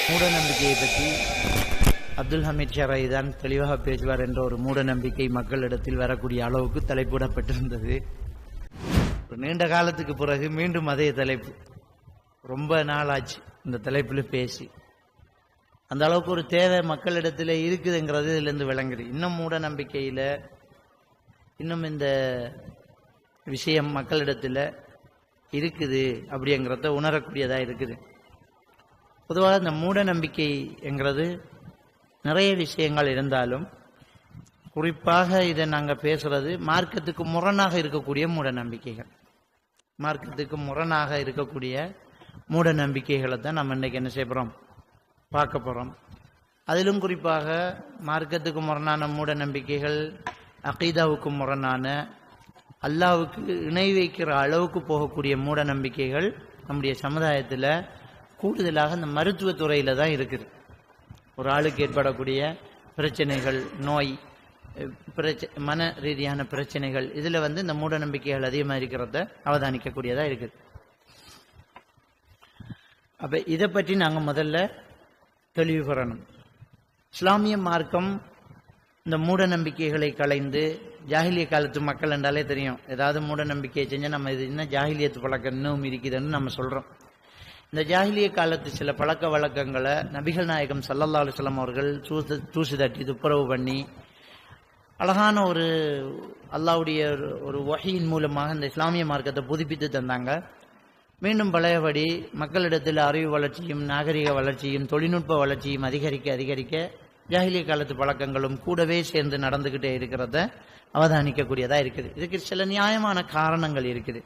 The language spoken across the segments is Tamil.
மூட நம்பிக்கையை பற்றி அப்துல் ஹமீத் ஷராய் தான் தெளிவாக பேசுவார் என்ற ஒரு மூட நம்பிக்கை மக்களிடத்தில் வரக்கூடிய அளவுக்கு தலைப்பிடப்பட்டிருந்தது. நீண்ட காலத்துக்கு பிறகு மீண்டும் அதே தலைப்பு, ரொம்ப நாளாச்சு இந்த தலைப்பில் பேசி. அந்த அளவுக்கு ஒரு தேவை மக்களிடத்தில் இருக்குதுங்கிறது இதுலேருந்து விளங்குது. இன்னும் மூட நம்பிக்கையில் இன்னும் இந்த விஷயம் மக்களிடத்தில் இருக்குது அப்படிங்கிறத உணரக்கூடியதாக இருக்குது. பொதுவாக இந்த மூட நம்பிக்கைங்கிறது நிறைய விஷயங்கள் இருந்தாலும் குறிப்பாக இதை நாங்கள் பேசுறது மார்க்கத்துக்கு முரணாக இருக்கக்கூடிய மூட நம்பிக்கைகள். மார்க்கத்துக்கு முரணாக இருக்கக்கூடிய மூட நம்பிக்கைகளை தான் நம்ம இன்றைக்கி என்ன செய்ய போகிறோம், பார்க்க போகிறோம். அதிலும் குறிப்பாக மார்க்கத்துக்கு முரணான மூட நம்பிக்கைகள், அகீதாவுக்கு முரணான, அல்லாவுக்கு இணை வைக்கிற அளவுக்கு போகக்கூடிய மூட நம்பிக்கைகள் நம்முடைய சமுதாயத்தில் கூடுதலாக இந்த மருத்துவத்துறையில் தான் இருக்குது. ஒரு ஆளுக்கு ஏற்படக்கூடிய பிரச்சனைகள், நோய், மன ரீதியான பிரச்சனைகள், இதில் இந்த மூட நம்பிக்கைகள் அதிகமாக இருக்கிறத அவதானிக்கக்கூடியதாக இருக்குது. அப்போ இதை பற்றி நாங்கள் முதல்ல தெளிவு பெறணும். இஸ்லாமிய மார்க்கம் இந்த மூட நம்பிக்கைகளை களைந்து, ஜாஹிலிய காலத்து மக்கள் என்றாலே தெரியும், ஏதாவது மூட நம்பிக்கையை செஞ்சால் நம்ம இது இன்னும் ஜாஹிலியத்து பழக்கம் இன்னும் இருக்குதுன்னு நம்ம சொல்கிறோம். இந்த ஜாஹிலிய காலத்து சில பழக்க வழக்கங்களை நபிகள் நாயகம் ஸல்லல்லாஹு அலைஹி வஸல்லம் அவர்கள் தூசு தட்டி துப்புரவு பண்ணி அழகான ஒரு அல்லாஹ்வுடைய ஒரு வஹீயின் மூலமாக இந்த இஸ்லாமிய மார்க்கத்தை புதுப்பித்து தந்தாங்க. மீண்டும் பழையபடி மக்களிடத்தில் அறிவு வளர்ச்சியும் நாகரிக வளர்ச்சியும் தொழில்நுட்ப வளர்ச்சியும் அதிகரிக்க ஜாஹிலிய காலத்து பழக்கங்களும் கூடவே சேர்ந்து நடந்துக்கிட்டே இருக்கிறத அவதானிக்கக்கூடியதாக இருக்குது. இதுக்கு சில நியாயமான காரணங்கள் இருக்குது.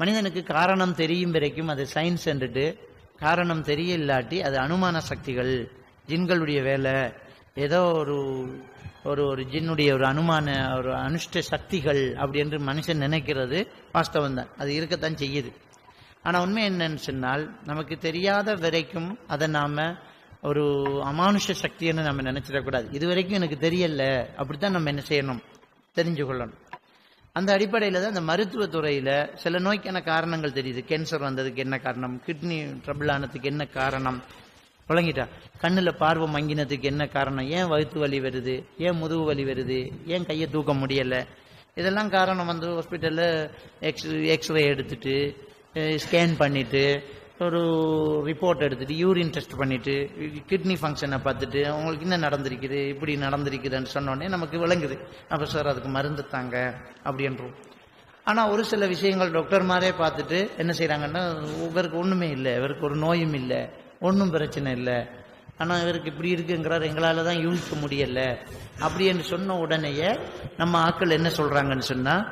மனிதனுக்கு காரணம் தெரியும் வரைக்கும் அது சயின்ஸ் என்றுட்டு, காரணம் தெரிய இல்லாட்டி அது அனுமான சக்திகள், ஜின்களுடைய வேலை, ஏதோ ஒரு ஒரு ஒரு ஜின்னுடைய ஒரு அனுமான ஒரு அனுஷ்ட சக்திகள் அப்படி என்று மனுஷன் நினைக்கிறது வாஸ்தவம் தான், அது இருக்கத்தான் செய்யுது. ஆனால் உண்மை என்னன்னு சொன்னால், நமக்கு தெரியாத வரைக்கும் அதை நாம் ஒரு அமானுஷ சக்தின்னு நம்ம நினைச்சிடக்கூடாது. இது வரைக்கும் எனக்கு தெரியல, அப்படித்தான் நம்ம என்ன செய்யணும், தெரிஞ்சு கொள்ளணும். அந்த அடிப்படையில் தான் இந்த மருத்துவத்துறையில் சில நோய்க்கான காரணங்கள் தெரியுது. கேன்சர் வந்ததுக்கு என்ன காரணம், கிட்னி ட்ரபிள் ஆனதுக்கு என்ன காரணம், விளங்கிட்டா, கண்ணில் பார்வை மங்கினதுக்கு என்ன காரணம், ஏன் வயிற்று வலி வருது, ஏன் முதுகு வலி வருது, ஏன் கையை தூக்க முடியலை, இதெல்லாம் காரணம் ஹாஸ்பிட்டலில் எக்ஸ்ரே எடுத்துட்டு ஸ்கேன் பண்ணிவிட்டு ஒரு ரிப்போர்ட் எடுத்துகிட்டு யூரின் டெஸ்ட் பண்ணிவிட்டு கிட்னி ஃபங்க்ஷனை பார்த்துட்டு அவங்களுக்கு என்ன நடந்திருக்குது, இப்படி நடந்திருக்குதுன்னு சொன்னோடனே நமக்கு விளங்குது. அப்போ சார் அதுக்கு மருந்து தாங்க அப்படின்றோம். ஆனால் ஒரு சில விஷயங்கள் டாக்டர் மாதிரியே பார்த்துட்டு என்ன செய்கிறாங்கன்னா, இவருக்கு ஒன்றுமே இல்லை, இவருக்கு ஒரு நோயும் இல்லை, ஒன்றும் பிரச்சனை இல்லை, ஆனால் இவருக்கு இப்படி இருக்குங்கிறார், எங்களால் தான் யூகிக்க முடியலை அப்படின்னு சொன்ன உடனேயே நம்ம ஆட்கள் என்ன சொல்கிறாங்கன்னு சொன்னால்,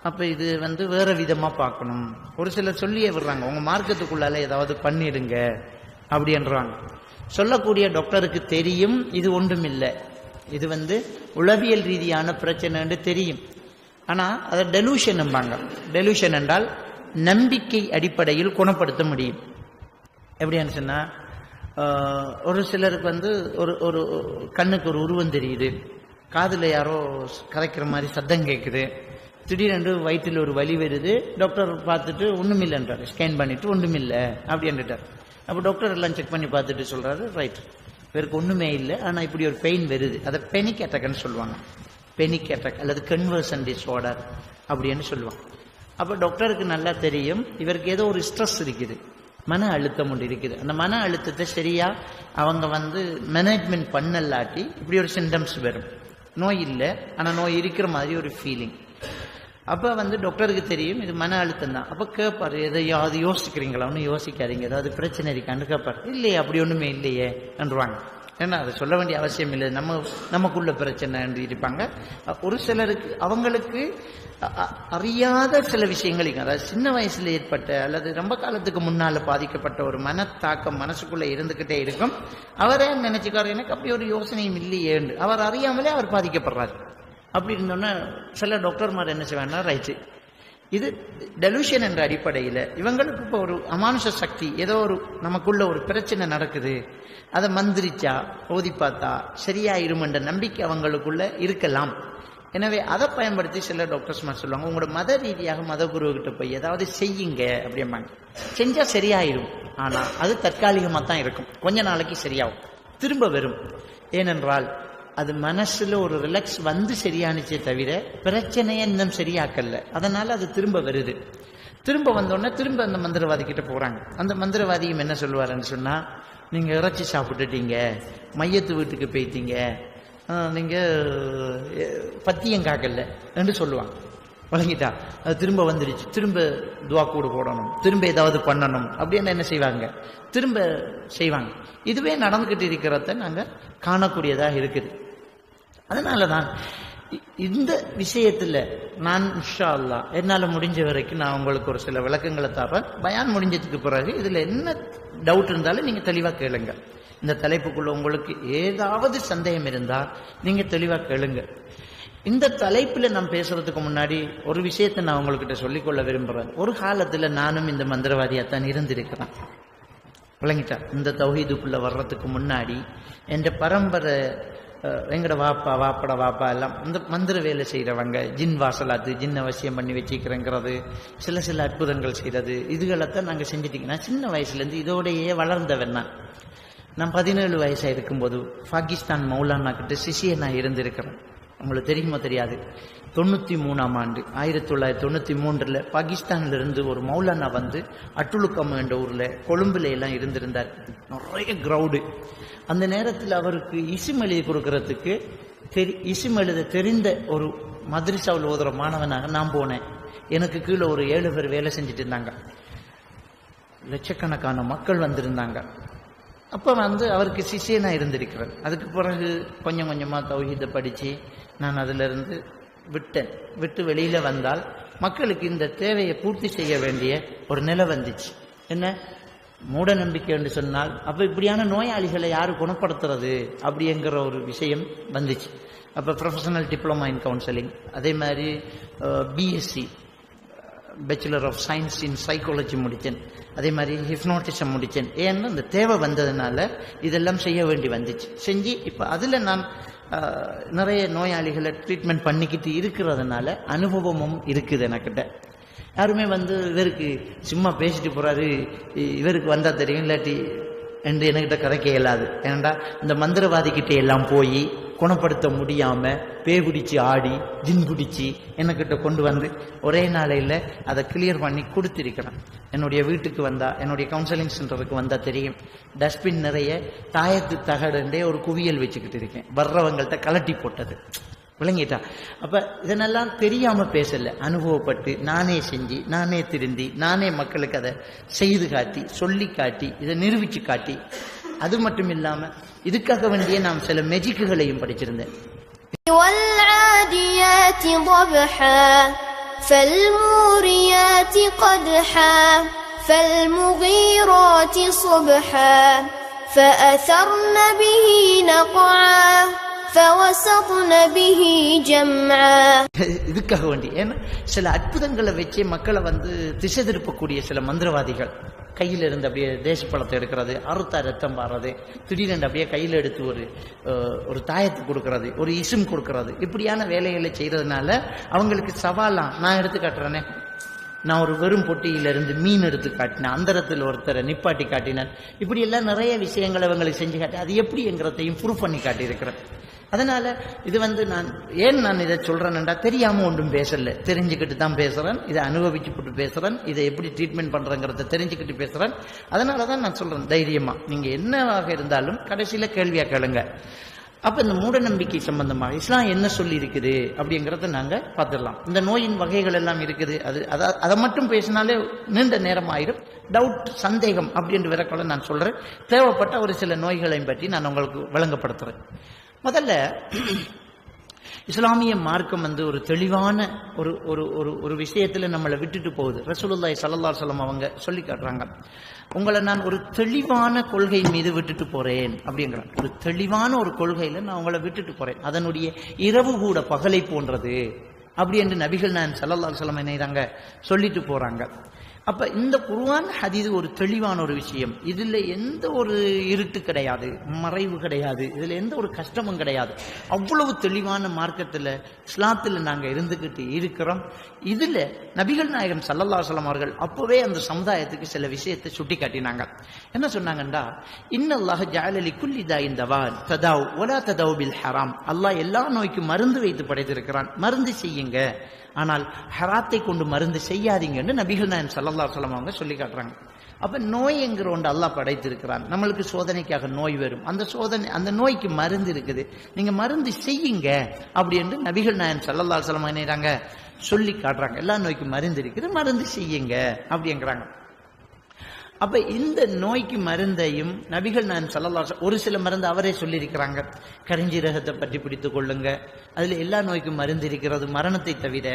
அப்போ இது வேறு விதமாக பார்க்கணும். ஒரு சிலர் சொல்லியே விடுறாங்க, உங்கள் மார்க்கத்துக்குள்ளால ஏதாவது பண்ணிடுங்க அப்படின்றாங்க. சொல்லக்கூடிய டாக்டருக்கு தெரியும் இது ஒன்றும் இல்லை, இது உளவியல் ரீதியான பிரச்சனைன்னு தெரியும். ஆனால் அதை டெலூஷன் நம்பாங்க. டெலூஷன் என்றால் நம்பிக்கை அடிப்படையில் குணப்படுத்த முடியும். எப்படின்னு சொன்னால், ஒரு சிலருக்கு ஒரு ஒரு கண்ணுக்கு ஒரு உருவம் தெரியுது, காதில் யாரோ கரைக்கிற மாதிரி சத்தம் கேட்குது, திடீரென்று வயிற்றில் ஒரு வலி வருது, டாக்டர் பார்த்துட்டு ஒன்றும் இல்லைன்றார், ஸ்கேன் பண்ணிவிட்டு ஒன்றும் இல்லை அப்படின்ட்டார். அப்போ டாக்டர் எல்லாம் செக் பண்ணி பார்த்துட்டு சொல்கிறாரு, ரைட், இவருக்கு ஒன்றுமே இல்லை, ஆனால் இப்படி ஒரு பெயின் வருது, அதை பெனிக் அட்டாக்னு சொல்லுவாங்க. பெனிக் அட்டாக் அல்லது கன்வர்ஷன் டிஸார்டர் அப்படின்னு சொல்லுவாங்க. அப்போ டாக்டருக்கு நல்லா தெரியும் இவருக்கு ஏதோ ஒரு ஸ்ட்ரெஸ் இருக்குது, மன அழுத்தம் ஒன்று இருக்குது. அந்த மன அழுத்தத்தை சரியாக அவங்க மேனேஜ்மெண்ட் பண்ணலாட்டி இப்படி ஒரு சிம்டம்ஸ் வரும். நோய் இல்லை, ஆனால் நோய் இருக்கிற மாதிரி ஒரு ஃபீலிங். அப்போ டாக்டருக்கு தெரியும் இது மன அழுத்தம் தான். அப்போ கேட்பார், எதையாவது யோசிக்கிறீங்களா, ஒன்றும் யோசிக்காதீங்க, ஏதாவது பிரச்சனை இருக்கான்னு கேட்பார். இல்லையே, அப்படி ஒன்றுமே இல்லையே என்றுவாங்க. ஏன்னா அதை சொல்ல வேண்டிய அவசியம் இல்லை, நமக்குள்ள பிரச்சனை என்று இருப்பாங்க. ஒரு சிலருக்கு அவங்களுக்கு அறியாத சில விஷயங்கள், அதாவது சின்ன வயசுல ஏற்பட்ட அல்லது ரொம்ப காலத்துக்கு முன்னால் பாதிக்கப்பட்ட ஒரு மனத்தாக்கம் மனசுக்குள்ளே இருந்துக்கிட்டே இருக்கும். அவரே நினைச்சுக்காரு, எனக்கு அப்படி ஒரு யோசனையும் இல்லையே, அவர் அறியாமலே அவர் பாதிக்கப்படுறாரு. அப்படி இருந்தோன்னா சில டாக்டர்மார் என்ன செய்வாங்கன்னா, ரைட்டு, இது டெலூஷன் என்ற அடிப்படையில் இவங்களுக்கு இப்போ ஒரு அமானுஷ சக்தி, ஏதோ ஒரு நமக்குள்ள ஒரு பிரச்சனை நடக்குது, அதை மந்திரிச்சா ஓதி பார்த்தா சரியாயிரும் என்ற நம்பிக்கை அவங்களுக்குள்ள இருக்கலாம். எனவே அதை பயன்படுத்தி சில டாக்டர்ஸ் சொல்லுவாங்க, உங்களோட மத ரீதியாக மத குரு கிட்ட போய் ஏதாவது செய்யுங்க அப்படிம்பாங்க. செஞ்சா சரியாயிரும், ஆனா அது தற்காலிகமா தான் இருக்கும், கொஞ்ச நாளைக்கு சரியாகும், திரும்ப வரும். ஏனென்றால் அது மனசுல ஒரு ரிலாக்ஸ் வந்து சரியானுச்சே தவிர பிரச்சனையை இன்னும் சரியாக்கல. அதனால அது திரும்ப வருது. திரும்ப வந்தோடனே திரும்ப அந்த மந்திரவாதி கிட்ட போறாங்க. அந்த மந்திரவாதியும் என்ன சொல்லுவாருன்னு சொன்னா, நீங்க இறைச்சி சாப்பிட்டுட்டீங்க, மையத்து வீட்டுக்கு போயிட்டீங்க, நீங்க பத்தியம் காக்கல என்று சொல்லுவாங்க. வழங்கிட்டா அது திரும்ப வந்துடுச்சு, திரும்ப துவா கூடு போடணும், திரும்ப ஏதாவது பண்ணணும் அப்படின்னு என்ன செய்வாங்க, திரும்ப செய்வாங்க. இதுவே நடந்துகிட்டு இருக்கிறத நாங்க காணக்கூடியதாக இருக்குது. அதனாலதான் இந்த விஷயத்துல நான் இன்ஷா அல்லாஹ் என்னால முடிஞ்ச வரைக்கும் நான் உங்களுக்கு ஒரு சில விளக்கங்களை தரேன். பயான் முடிஞ்சதுக்கு பிறகு இதுல என்ன டவுட் இருந்தாலும் நீங்க தெளிவா கேளுங்க. இந்த தலைப்புக்குள்ள உங்களுக்கு ஏதாவது சந்தேகம் இருந்தா நீங்க தெளிவா கேளுங்க. இந்த தலைப்புல நான் பேசுறதுக்கு முன்னாடி ஒரு விஷயத்தை நான் உங்ககிட்ட சொல்லிக்கொள்ள விரும்புறேன். ஒரு காலத்துல நானும் இந்த மந்திரவாதியாத்தான் இருந்திருக்கிறேன். விளங்கிட்டா, இந்த தௌஹீதுக்குள்ள வர்றதுக்கு முன்னாடி என் பரம்பரை எங்கட வாப்பா எல்லாம் இந்த மந்திர வேலை செய்யறவங்க, ஜின் வாசலாத்து, ஜின் அவசியம் பண்ணி வச்சுக்கிறேங்கிறது, சில அற்புதங்கள் செய்யறது, இதுகளைத்தான் நாங்க செஞ்சுட்டீங்க. நான் சின்ன வயசுல இருந்து இதோடையே வளர்ந்தவன். நான் 17 வயசா இருக்கும்போது பாகிஸ்தான் மௌலானா கிட்ட சிஷியனா இருந்திருக்கிறேன். உங்களுக்கு தெரியுமா தெரியாது, 93ஆம் ஆண்டு 1993 பாகிஸ்தான்ல இருந்து ஒரு மௌலானா வந்து அட்டுலுக்கம் என்ற ஊர்ல கொழும்புல எல்லாம் இருந்திருந்தார். நிறைய கிரௌடு. அந்த நேரத்தில் அவருக்கு இஸ்ம் எழுதி கொடுக்கறதுக்கு இஸ்ம் எழுத தெரிந்த ஒரு மദ്രஸாவில் ஓதுற மாணவனாக நான் போனேன். எனக்கு கீழே ஒரு 7 பேர் வேலை செஞ்சுட்டு இருந்தாங்க. லட்சக்கணக்கான மக்கள் வந்திருந்தாங்க. அப்ப அவருக்கு சிஷியனா இருந்திருக்கிறேன். அதுக்கு பிறகு கொஞ்சம் கொஞ்சமா தௌஹீதை படிச்சு நான் அதுல இருந்து விட்டு வெளியில வந்தால் மக்களுக்கு இந்த தேவையை பூர்த்தி செய்ய வேண்டிய ஒரு நிலை வந்துச்சு. என்ன மூட நம்பிக்கை என்று சொன்னால் அப்ப இப்படியான நோயாளிகளை யாரு குணப்படுத்துறது அப்படிங்கிற ஒரு விஷயம் வந்துச்சு. அப்ப ப்ரொஃபஷனல் டிப்ளமா இன் கவுன்சிலிங், அதே மாதிரி BSc bachelor of science in psychology முடித்தேன், அதே மாதிரி ஹிப்னோட்டிசம் முடித்தேன். ஏன்னா இந்த தேவை வந்ததுனால இதெல்லாம் செய்ய வேண்டி வந்துச்சு. செஞ்சு இப்ப அதுல நான் நிறைய நோயாளிகளை ட்ரீட்மெண்ட் பண்ணிக்கிட்டு இருக்கிறதுனால அனுபவமும் இருக்குது எனக்கிட்ட. யாருமே இவருக்கு சும்மா பேசிட்டு போறாரு, இவருக்கு வந்தா தெரியும் இல்லாட்டி என்று என்கிட்ட கதைக்க இயலாது. ஏனண்டா இந்த மந்திரவாதிக்கிட்ட எல்லாம் போய் குணப்படுத்த முடியாம பேய் பிடிச்சி ஆடி ஜின் பிடிச்சி என்கிட்ட கொண்டு வந்து ஒரே நாளையில அதை கிளியர் பண்ணி கொடுத்திருக்கிறேன். என்னுடைய வீட்டுக்கு வந்தா, என்னுடைய கவுன்சிலிங் சென்டருக்கு வந்தா தெரியும், டஸ்ட்பின் நிறைய தாயத்து தகடே ஒரு குவியல் வச்சுக்கிட்டு இருக்கேன், வர்றவங்கள்ட்ட கலட்டி போட்டது. விளங்கிட்டா? அப்ப இதனெல்லாம் தெரியாம பேசல, அனுபவப்பட்டு நானே செஞ்சு நானே திருந்தி நானே மக்களுக்கு அதை செய்து காட்டி சொல்லி காட்டி இதை நிரூபிச்சு காட்டி, அது மட்டும் இல்லாம இதுக்காக வேண்டிய நாம் சில மெஜிக்குகளையும் படிச்சிருந்தேன். இதுக்காக வேண்டி ஏன்னா சில அற்புதங்களை வச்சு மக்களை திசை திருப்பக்கூடிய சில மந்திரவாதிகள் கையில இருந்து அப்படியே தேசப்பழத்தை எடுக்கிறது, அறுத்தா ரத்தம் பாடுறது, திடீரென்று அப்படியே கையில எடுத்து ஒரு தாயத்தை கொடுக்கறது, ஒரு இசும் கொடுக்கறது, இப்படியான வேலைகளை செய்யறதுனால அவங்களுக்கு சவாலாம். நான் எடுத்து காட்டுறேனே, நான் ஒரு வெறும் பொட்டியிலிருந்து மீன் எடுத்து காட்டினேன், அந்தரத்தில் ஒருத்தரை நிப்பாட்டி காட்டினேன், இப்படி எல்லாம் நிறைய விஷயங்களை அவங்களுக்கு செஞ்சு காட்டி அது எப்படிங்கிறதையும் ப்ரூவ் பண்ணி காட்டியிருக்கிறேன். அதனால இது நான் இதை சொல்றேன்டா தெரியாம ஒன்றும் பேசல, தெரிஞ்சுக்கிட்டு தான் பேசுறேன், இதை அனுபவிச்சுட்டு பேசுறேன், இதை எப்படி ட்ரீட்மெண்ட் பண்றேங்கிறத தெரிஞ்சுக்கிட்டு பேசுறேன். அதனாலதான் நான் சொல்றேன், தைரியமா நீங்க என்னவாக இருந்தாலும் கடைசியில கேள்வியா கேளுங்க. அப்ப இந்த மூட நம்பிக்கை சம்பந்தமாக இஸ்லாம் என்ன சொல்லி இருக்குது அப்படிங்கறத நாங்க பார்த்துடலாம். இந்த நோயின் வகைகள் எல்லாம் இருக்குது, அதை மட்டும் பேசினாலே நீண்ட நேரம் ஆயிரும். டவுட் சந்தேகம் அப்படின்ற விரக்களை நான் சொல்றேன். தேவைப்பட்ட ஒரு சில நோய்களையும் பற்றி நான் உங்களுக்கு விளங்கப்படுத்துறேன். முதல்ல இஸ்லாமிய மார்க்கம் ஒரு தெளிவான ஒரு விஷயத்துல நம்மளை விட்டுட்டு போகுது. ரசூலுல்லாஹி ஸல்லல்லாஹு அலைஹி வஸல்லம் அவங்க சொல்லி காட்டுறாங்க, உங்களை நான் ஒரு தெளிவான கொள்கை மீது விட்டுட்டு போறேன் அப்படிங்கிறாங்க. ஒரு தெளிவான ஒரு கொள்கையில நான் உங்களை விட்டுட்டு போறேன், அதனுடைய இரவு கூட பகலை போன்றது அப்படி என்று நபிகள் நான் ஸல்லல்லாஹு அலைஹி வஸல்லம் என்னைறாங்க சொல்லிட்டு போறாங்க. அப்ப இந்த குர்ஆன் ஹதீஸ் ஒரு தெளிவான ஒரு விஷயம். இதுல எந்த ஒரு இருட்டு கிடையாது, மறைவு கிடையாது, இதுல எந்த ஒரு கஷ்டமும் கிடையாது. அவ்வளவு தெளிவான மார்க்கத்துல இஸ்லாத்துல நாங்க இருந்துகிட்டு இருக்கிறோம். இதுல நபிகள் நாயகம் ஸல்லல்லாஹு அலைஹி வஸல்லம் அவர்கள் அப்பவே அந்த சமுதாயத்துக்கு சில விஷயத்தை சுட்டி காட்டினாங்க. என்ன சொன்னாங்கண்டா, இன்னல்லாஹ ஜஅல லிக்குல்லி தாயின் தவான் ததாவ் வலா ததாவ் பில் ஹராம். அல்லாஹ் எல்லா நோய்க்கும் மருந்து வைத்து படைத்திருக்கிறான், மருந்து செய்யுங்க, ஆனால் ஹராத்தை கொண்டு மருந்து செய்யாதீங்கன்னு நபிகள் நாயகம் ஸல்லல்லாஹு அலைஹி வஸல்லம் அவங்க சொல்லி காட்டுறாங்க. அப்ப நோய் என்கிற ஒன்று அல்லாஹ் படைத்திருக்கிறான். நம்மளுக்கு சோதனைக்காக நோய் வரும், அந்த சோதனை அந்த நோய்க்கு மருந்து இருக்குது, நீங்க மருந்து செய்யுங்க அப்படி என்று நபிகள் நாயகம் ஸல்லல்லாஹு அலைஹி வஸல்லம் என்னறாங்க சொல்லி காட்டுறாங்க. எல்லா நோய்க்கும் மருந்து இருக்குது, மருந்து செய்யுங்க அப்படிங்கிறாங்க. அப்ப இந்த நோய்க்கு மருந்தையும் நபிகள் நாயகம் ஸல்லல்லாஹு அலைஹி வஸல்லம் ஒரு சில மருந்து அவரே சொல்லி இருக்கிறாங்க. கரிஞ்சீரகத்தை பற்றி பிடித்துக் கொள்ளுங்க, அதுல எல்லா நோய்க்கும் மருந்து இருக்கிறது மரணத்தை தவிர,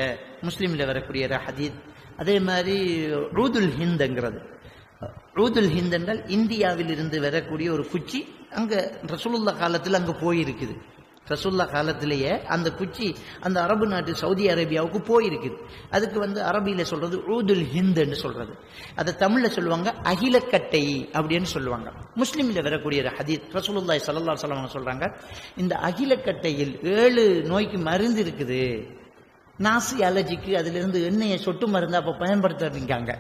முஸ்லீம்ல வரக்கூடிய ஹதீஸ். அதே மாதிரி ரூதுல் ஹிந்த்ங்கிறது, ரூதுல் ஹிந்த் என்றால் இந்தியாவில் இருந்து வரக்கூடிய ஒரு குச்சி, அங்க ரசூலுல்லாஹ் காலத்தில் அங்க போயிருக்குது. ரசூலுல்லாஹ் காலத்திலேயே அந்த குச்சி அந்த அரபு நாட்டு சவுதி அரேபியாவுக்கு போயிருக்குது. அதுக்கு அரபியில சொல்றது ரூதுல் ஹிந்த் என்று சொல்றது. அதை தமிழ்ல சொல்லுவாங்க அகிலக்கட்டை அப்படின்னு சொல்லுவாங்க. முஸ்லிம்ல வரக்கூடிய ஒரு ஹதீஸ் ரசூலுல்லாஹி ஸல்லல்லாஹு அலைஹி வஸல்லம் சொல்றாங்க, இந்த அகிலக்கட்டையில் 7 நோய்க்கு மருந்து இருக்குது. நாசி அலர்ஜிக்கு அதுல இருந்து எண்ணெயை சொட்டு மருந்து அப்ப பயன்படுத்துறீங்க.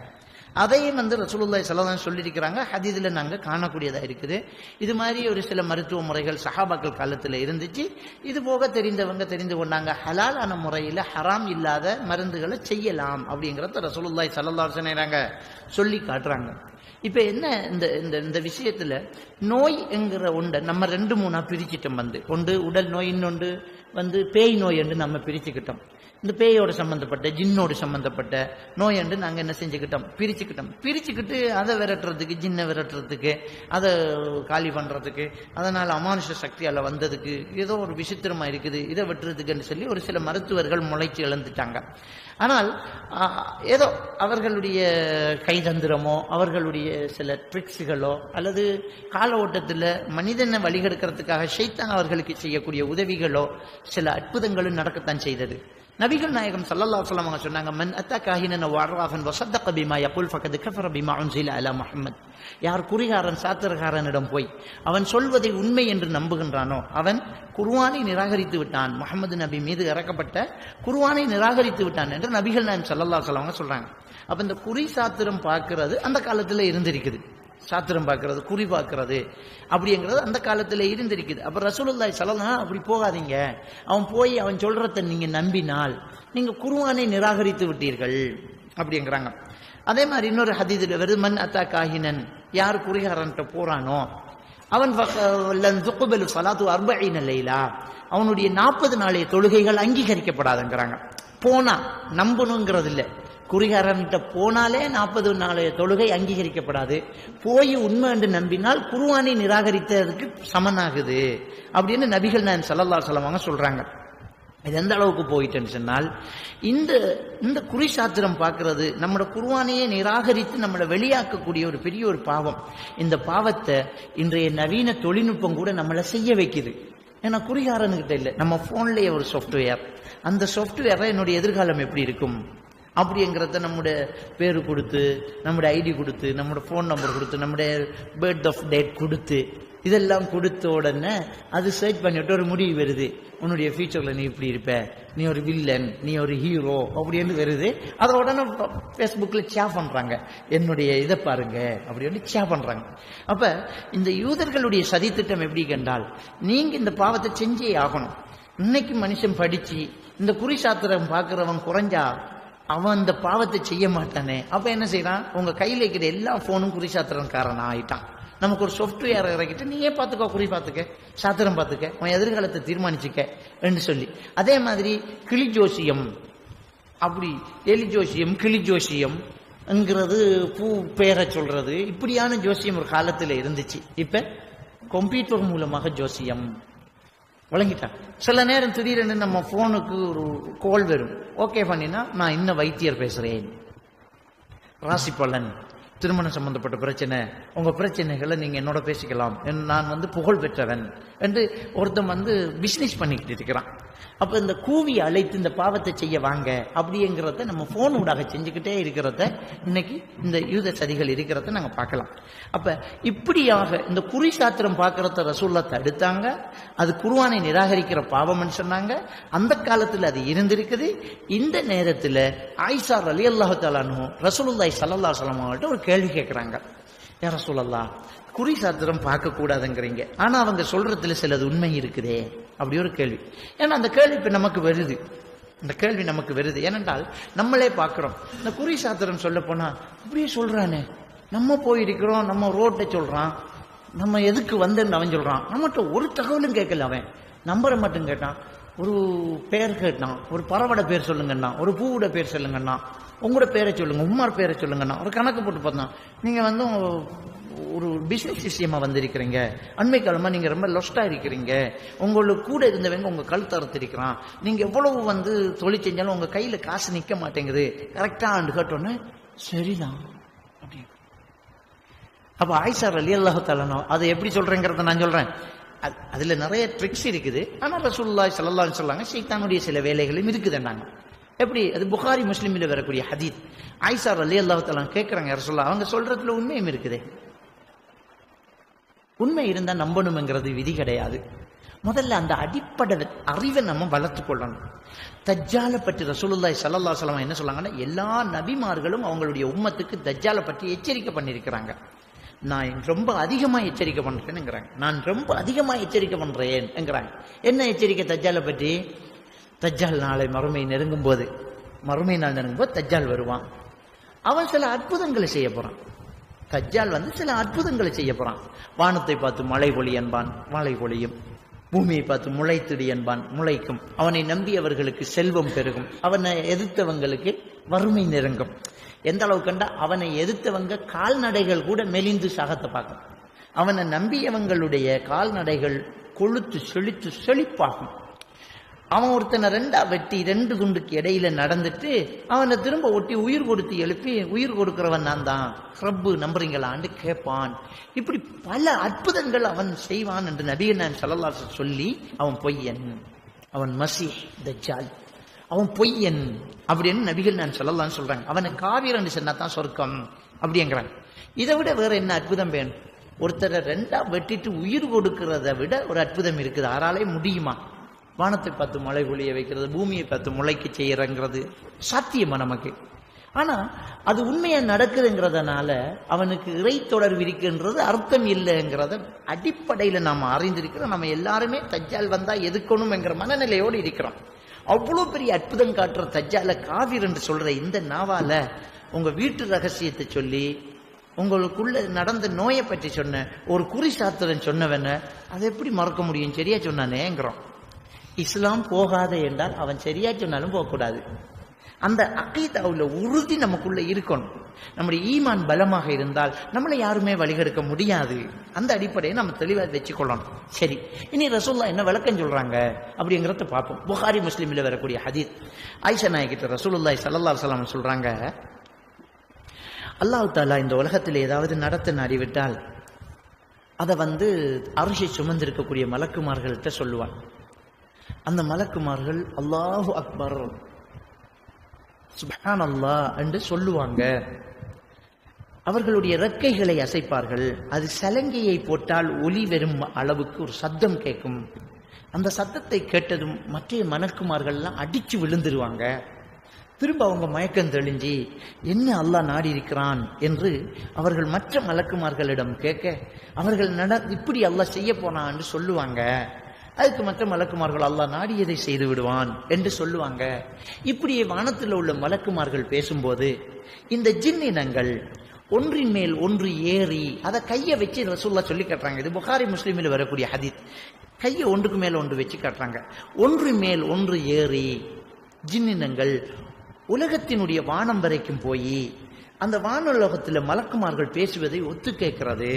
அதையும் ரசூலுல்லாஹி ஸல்லல்லாஹு அலைஹி வஸல்லம் சொல்லியிருக்கிறாங்க, ஹதீஸ்ல நாங்க காணக்கூடியதா இருக்குது. இது மாதிரி ஒரு சில மருத்துவ முறைகள் சஹாபாக்கள் காலத்துல இருந்துச்சு. இது போக தெரிந்தவங்க தெரிந்து கொண்டாங்க, ஹலாலான முறையில ஹராம் இல்லாத மருந்துகளை செய்யலாம் அப்படிங்கறத ரசூலுல்லாஹி ஸல்லல்லாஹு அலைஹி வஸல்லம் சொல்லி காட்டுறாங்க. இப்ப என்ன இந்த விஷயத்துல நோய் என்கிற ஒன்றை நம்ம 2-3 பிரிச்சுட்டோம். ஒன்று உடல் நோய், இன்னொன்று பேய் நோய் என்று நம்ம பிரிச்சுக்கிட்டோம். இந்த பேயோட சம்பந்தப்பட்ட ஜின்னோடு சம்பந்தப்பட்ட நோய் என்று நாங்க என்ன செஞ்சுக்கிட்டோம், பிரிச்சுக்கிட்டு அதை விரட்டுறதுக்கு, ஜின்னை விரட்டுறதுக்கு, அதை காலி பண்றதுக்கு, அதனால அமானுஷ சக்தியால வந்ததுக்கு ஏதோ ஒரு விசித்திரமா இருக்குது, இதை வெட்டுறதுக்குன்னு சொல்லி ஒரு சில மருத்துவர்கள் முளைச்சு இழந்துட்டாங்க. ஆனால் ஏதோ அவர்களுடைய கைதந்திரமோ அவர்களுடைய சில ட்ரிக்ஸுகளோ அல்லது கால ஓட்டத்தில் மனிதனை வழிகெடுக்கிறதுக்காக ஷைத்தான் அவர்களுக்கு செய்யக்கூடிய உதவிகளோ சில அற்புதங்களும் நடக்கத்தான் செய்தது. நபிகள் நாயகம் ஸல்லல்லாஹு அலைஹி வஸல்லம் சொன்னாங்க, மன் அத்தா காஹினன் வ அர்ராஃபன் வ ஸத்தக பிமா யகுல் ஃபகத் கஃபர பிமா உன்ஸில அலா முஹம்மத். யார் குறிகாரன் சாத்திரகாரனிடம் போய் அவன் சொல்வதை உண்மை என்று நம்புகின்றானோ அவன் குர்ஆனை நிராகரித்து விட்டான், முஹம்மது நபி மீது இறக்கப்பட்ட குர்ஆனை நிராகரித்து விட்டான் என்று நபிகள் நாயகம் ஸல்லல்லாஹு அலைஹி வஸல்லம் சொல்றாங்க. அப்ப இந்த குறி சாத்திரம் பார்க்கிறது அந்த காலத்துல இருந்திருக்குது. சாத்திரம் பார்க்கிறது, குறி பார்க்கிறது அப்படிங்கிறது அந்த காலத்துல இருந்திருக்குது. அப்ப ரசூலுல்லாஹி ஸல்லல்லாஹு அலைஹி வஸல்லம் அப்படி போகாதீங்க, அவன் போய் அவன் சொல்றத நீங்க நம்பினால் நீங்க குர்ஆனை நிராகரித்து விட்டீர்கள் அப்படிங்கிறாங்க. அதே மாதிரி இன்னொரு ஹதீஸ்ல வருது, மன் அத்தா காஹினன், யார் குறிகாரன்ட்ட போறானோ அவன் லன் துக்பலு ஸலாத்து 40 லைலா, அவனுடைய 40 நாளைய தொழுகைகள் அங்கீகரிக்கப்படாதுங்கிறாங்க. போனா நம்பணுங்கிறது இல்லை, குறிகாரன்கிட்ட போனாலே 40 நாளைய தொழுகை அங்கீகரிக்கப்படாது. போய் உண்மை என்று நம்பினால் குர்ஆனை நிராகரித்ததுக்கு சமனாகுது அப்படின்னு நபிகள் நாயகம் ஸல்லல்லாஹு அலைஹி வஸல்லம் சொல்றாங்க. இது எந்த அளவுக்கு போயிட்டுன்னு சொன்னால், இந்த குறி சாத்திரம் பார்க்கிறது நம்மளோட குர்ஆனையே நிராகரித்து நம்மளை வெளியாக்கக்கூடிய ஒரு பெரிய ஒரு பாவம். இந்த பாவத்தை இன்றைய நவீன தொழில்நுட்பம் கூட நம்மளை செய்ய வைக்குது. ஏன்னா குறிகாரனுக்கிட்ட இல்லை, நம்ம போன்லயே ஒரு சாஃப்ட்வேர், அந்த சாஃப்ட்வேரை என்னுடைய எதிர்காலம் எப்படி இருக்கும் அப்படிங்கிறத நம்முடைய பேரு கொடுத்து, நம்முடைய ஐடி கொடுத்து, நம்முடைய ஃபோன் நம்பர் கொடுத்து, நம்முடைய பர்த் ஆஃப் டேட் கொடுத்து, இதெல்லாம் கொடுத்த உடனே அது சர்ச் பண்ணிட்டு ஒரு முடிவு வருது, உன்னுடைய ஃபியூச்சர்ல நீ இப்படி இருப்ப, நீ ஒரு வில்லன், நீ ஒரு ஹீரோ அப்படின்னு வருது. அதை உடனே ஃபேஸ்புக்ல ஷேர் பண்றாங்க, என்னுடைய இதை பாருங்க அப்படின்னு ஷேர் பண்றாங்க. அப்ப இந்த யூதர்களுடைய சதித்திட்டம் எப்படி கண்டால், நீங்க இந்த பாவத்தை செஞ்சே ஆகணும். இன்னைக்கு மனுஷன் படிச்சு இந்த குறி சாத்திரம் பார்க்கிறவன் குறைஞ்சா அவன் இந்த பாவத்தை செய்ய மாட்டானே. அப்ப என்ன செய்யறான், உங்க கையில இருக்கிற எல்லா போனும் குறி சாத்திரம் காரணம் ஆயிட்டான். நமக்கு ஒரு சாஃப்ட்வேர் இறக்கிட்டு நீயே பார்த்துக்கோ, குறி பார்த்துக்க, சாத்திரம் பார்த்துக்க, உன் எதிர்காலத்தை தீர்மானிச்சுக்க என்று சொல்லி. அதே மாதிரி கிளி ஜோசியம், அப்படி எலி ஜோசியம், கிளி ஜோசியம் என்கிறது பூ பேரை சொல்றது, இப்படியான ஜோசியம் ஒரு காலத்துல இருந்துச்சு. இப்ப கம்ப்யூட்டர் மூலமாக ஜோசியம் வழங்கிட்டான். சில நேரம் திடீரென்று நம்ம போனுக்கு ஒரு கால் வரும், ஓகே பண்ணினா நான் இன்னும் வைத்தியர் பேசுறேன், ராசி பலன் திருமணம் சம்பந்தப்பட்ட பிரச்சனை, உங்க பிரச்சனைகளை நீங்க என்னோட பேசிக்கலாம், நான் புகழ் பெற்றவன் என்று ஒருத்தன் பிசினஸ் பண்ணிக்கிட்டு இருக்கிறான். அப்ப இந்த கூவி அழைத்து இந்த பாவத்தை செய்ய வாங்க அப்படிங்கிறத நம்ம போன் ஊடாக செஞ்சுக்கிட்டே இருக்கிறத இன்னைக்கு இந்த யூத சதிகள் இருக்கிறத நாங்க பார்க்கலாம். அப்ப இப்படியாக இந்த குறி சாத்திரம் பார்க்கறத ரசூல்லா தடுத்தாங்க. அது குர்ஆனை நிராகரிக்கிற பாவம்னு சொன்னாங்க. அந்த காலத்துல அது இருந்திருக்குது. இந்த நேரத்துல ஆயிஷா ரலியல்லாஹு தஆலா அன்ஹு ரசூலுல்லாஹி ஸல்லல்லாஹு அலைஹி வஸல்லம் அவங்கள்ட்ட ஒரு கேள்வி கேட்கிறாங்க. யா ரசூலல்லாஹ், குறி சாத்திரம் பார்க்க கூடாதுங்கிறீங்க, ஆனா அவங்க சொல்றதுல சிலது உண்மை இருக்குதே, அப்படி ஒரு கேள்வி. ஏன்னா அந்த கேள்வி இப்ப நமக்கு வருது. இந்த கேள்வி நமக்கு வருது ஏனென்றால் நம்மளே பார்க்கிறோம். இந்த குறி சாத்திரம் சொல்ல போனா இப்படியே சொல்றானே, நம்ம போயிருக்கிறோம், நம்ம ரோட்டை சொல்றான், நம்ம எதுக்கு வந்தேன்னு அவன் சொல்றான், நம்மகிட்ட ஒரு தகவலும் கேட்கல. அவன் நம்பரை மட்டும் கேட்டான், ஒரு பேர் கேட்டான், ஒரு பறவோட பேர் சொல்லுங்கண்ணா, ஒரு பூவோட பேர் சொல்லுங்கண்ணா, உங்களோட பேரை சொல்லுங்க, உம்மார் பேரை சொல்லுங்கண்ணா, ஒரு கணக்கு போட்டு பார்த்தான். நீங்க ஒரு பிசினஸ் விஷயமா வந்திருக்கிறீங்க, அண்மை காலமா நீங்க ரொம்ப லொஸ்டா இருக்கிறீங்க, உங்களுக்கு கூட இருந்தவங்க உங்க கழுத்து அறுத்திருக்கிறான், நீங்க எவ்வளவு தொழில் செஞ்சாலும் உங்க கையில காசு நிக்க மாட்டேங்குது, கரெக்டா கேட்டோன்னு சரிதான். அப்ப ஆயிஷா ரலியல்லாஹு தஆலா அதை எப்படி சொல்றேங்கிறத நான் சொல்றேன். அதுல நிறைய ட்ரிக்ஸ் இருக்குது. ஆனா ரசூலுல்லாஹி ஸல்லல்லாஹு அலைஹி வஸல்லம் ஷைத்தானுடைய சில வேலைகளும் இருக்குதுன்னாங்க. எப்படி? அது புகாரி முஸ்லிமில வரக்கூடிய ஹதீஸ். ஆயிஷா ரலியல்லாஹு தஆலா கேட்கறாங்க, ரசூலுல்லாஹ் அவங்க சொல்றதுல உண்மையும் இருக்குது. உண்மை இருந்தா நம்பணும்ங்கிறது விதி கிடையாது. முதல்ல அந்த அடிப்படை அறிவை நம்ம வளர்த்து கொள்ளணும். தஜ்ஜாலை பற்றி ரசூலுல்லாஹி ஸல்லல்லாஹு அலைஹி வஸல்லம் என்ன சொன்னாங்கன்னா, எல்லா நபிமார்களும் அவங்களுடைய உம்மத்துக்கு தஜ்ஜாலை பற்றி எச்சரிக்கை பண்ணியிருக்கிறாங்க. நான் ரொம்ப அதிகமா எச்சரிக்கை பண்றேன்ங்கிறாங்க. நான் ரொம்ப அதிகமா எச்சரிக்கை பண்றேன் என்கிறாங்க. என்ன எச்சரிக்கை தஜ்ஜாலை பற்றி? தஜ்ஜால் நாளை மறுமை நெருங்கும் போது, மறுமை நாள் நெருங்கும் போது தஜ்ஜால் வருவான். அவன் சில அற்புதங்களை செய்ய போறான். தஜ்ஜால் சில அற்புதங்களை செய்ய போறான். வானத்தை பார்த்து மழை பொழி என்பான், மழை பொழியும். பூமியை பார்த்து முளைத்திடு என்பான், முளைக்கும். அவனை நம்பியவர்களுக்கு செல்வம் பெருகும், அவனை எதிர்த்தவங்களுக்கு வறுமை நெருங்கும். எந்த அளவு கண்டா அவனை எதிர்த்தவங்க கால்நடைகள் கூட மெலிந்து சாகத்தை பார்க்கும். அவனை நம்பியவங்களுடைய கால்நடைகள் கொழுத்து செழித்து செழிப்பாகும். அவன் ஒருத்தனை ரெண்டா வெட்டி 2 குண்டுக்கு இடையில நடந்துட்டு அவனை திரும்ப ஒட்டி உயிர் கொடுத்து எழுப்பி, உயிர் கொடுக்கிறவன் நான் தான், ரப்பு நம்புறீங்களான்னு கேட்பான். இப்படி பல அற்புதங்கள் அவன் செய்வான் என்று நபிகள் நாயகம் ஸல்லல்லாஹு அலைஹி வஸல்லம் சொல்லி, அவன் பொய்யன், அவன் மசீஹ் தஜ்ஜால், அவன் பொய்யன் அப்படின்னு நபிகள் நாயகம் ஸல்லல்லாஹு அலைஹி வஸல்லம் சொல்றாங்க. அவனை காவிரன்னு சொன்னா தான் சொர்க்கம் அப்படிங்கிறாங்க. இதை விட வேற என்ன அற்புதம் வேணும்? ஒருத்தரை ரெண்டா வெட்டிட்டு உயிர் கொடுக்கிறத விட ஒரு அற்புதம் இருக்குது. ஆறாலே முடியுமா? வானத்தை பார்த்து மழை பொழிய வைக்கிறது, பூமியை பார்த்து முளைக்க செய்யறங்கிறது சாத்தியமா நமக்கு? ஆனா அது உண்மையா நடக்குதுங்கிறதுனால அவனுக்கு இறை தொடர்பு இருக்குன்றது அர்த்தம் இல்லைங்கிறத அடிப்படையில நாம அறிந்திருக்கிறோம். நம்ம எல்லாருமே தஜ்ஜால் வந்தா எதுக்கணும் என்கிற மனநிலையோடு இருக்கிறோம். அவ்வளவு பெரிய அற்புதம் காட்டுற தஜ்ஜால காவிர் என்று சொல்ற இந்த நாவால உங்க வீட்டு ரகசியத்தை சொல்லி, உங்களுக்குள்ள நடந்த நோயை பற்றி சொன்ன ஒரு குறி சாத்திரன் சொன்னவன அதை எப்படி மறக்க முடியும்? சரியா சொன்னானேங்கிறோம். இஸ்லாம் போகாத என்றால் அவன் சரியா சொன்னாலும் போகக்கூடாது. அந்த அகீதாவுல உறுதி நமக்குள்ள இருக்கணும். நம்முடைய ஈமான் பலமாக இருந்தால் நம்மளை யாருமே வழிகெடுக்க முடியாது. அந்த அடிப்படையை நம்ம தெளிவாக வச்சுக்கொள்ளணும். சரி, இனி ரசூலுல்லாஹ் என்ன விளக்கம் சொல்றாங்க அப்படிங்கறத பார்ப்போம். புகாரி முஸ்லிமில் வரக்கூடிய ஹதீஸ். ஆயிஷா நாயகிட்ட ரசூலுல்லாஹி ஸல்லல்லாஹு அலைஹி வஸல்லம் சொல்றாங்க, அல்லாஹ் தஆலா இந்த உலகத்தில் ஏதாவது நடத்த நாடிவிட்டால் அதை அரிசி சுமந்திருக்கக்கூடிய மலக்குமார்கள்ட்ட சொல்லுவான். அந்த மலக்குமார்கள் அல்லாஹு அக்பர், சுப்ஹானல்லாஹ் என்று சொல்லுவாங்க. அவர்களுடைய இறக்கைகளை அசைப்பார்கள். அது சலங்கையை போட்டால் ஒலி வரும் அளவுக்கு ஒரு சத்தம் கேட்கும். அந்த சத்தத்தை கேட்டதும் மற்ற மலக்குமார்கள் எல்லாம் அடிச்சு விழுந்துருவாங்க. திரும்ப அவங்க மயக்கம் தெளிஞ்சி என்ன அல்லாஹ் நாடி இருக்கிறான் என்று அவர்கள் மற்ற மலக்குமார்களிடம் கேட்க, அவர்கள் இப்படி அல்லாஹ் செய்ய போனான்னு சொல்லுவாங்க. அதுக்கு மற்ற மலக்குமார்கள் அல்லாஹ் நாடியதை செய்து விடுவான் என்று சொல்லுவாங்க. இப்படியே வானத்தில் உள்ள மலக்குமார்கள் பேசும்போது இந்த ஜின்னினங்கள் ஒன்றின் மேல் ஒன்று ஏறி அதை கையை வச்சு ரசூலுல்லாஹ் சொல்லி காட்டுறாங்க. இது புகாரி முஸ்லிமில் வரக்கூடிய ஹதீஸ். கையை ஒன்றுக்கு மேல ஒன்று வச்சு காட்டுறாங்க. ஒன்று மேல் ஒன்று ஏறி ஜின்னினங்கள் உலகத்தினுடைய வானம் வரைக்கும் போய் அந்த வானுலகத்தில் மலக்குமார்கள் பேசுவதை ஒத்து கேட்கிறது.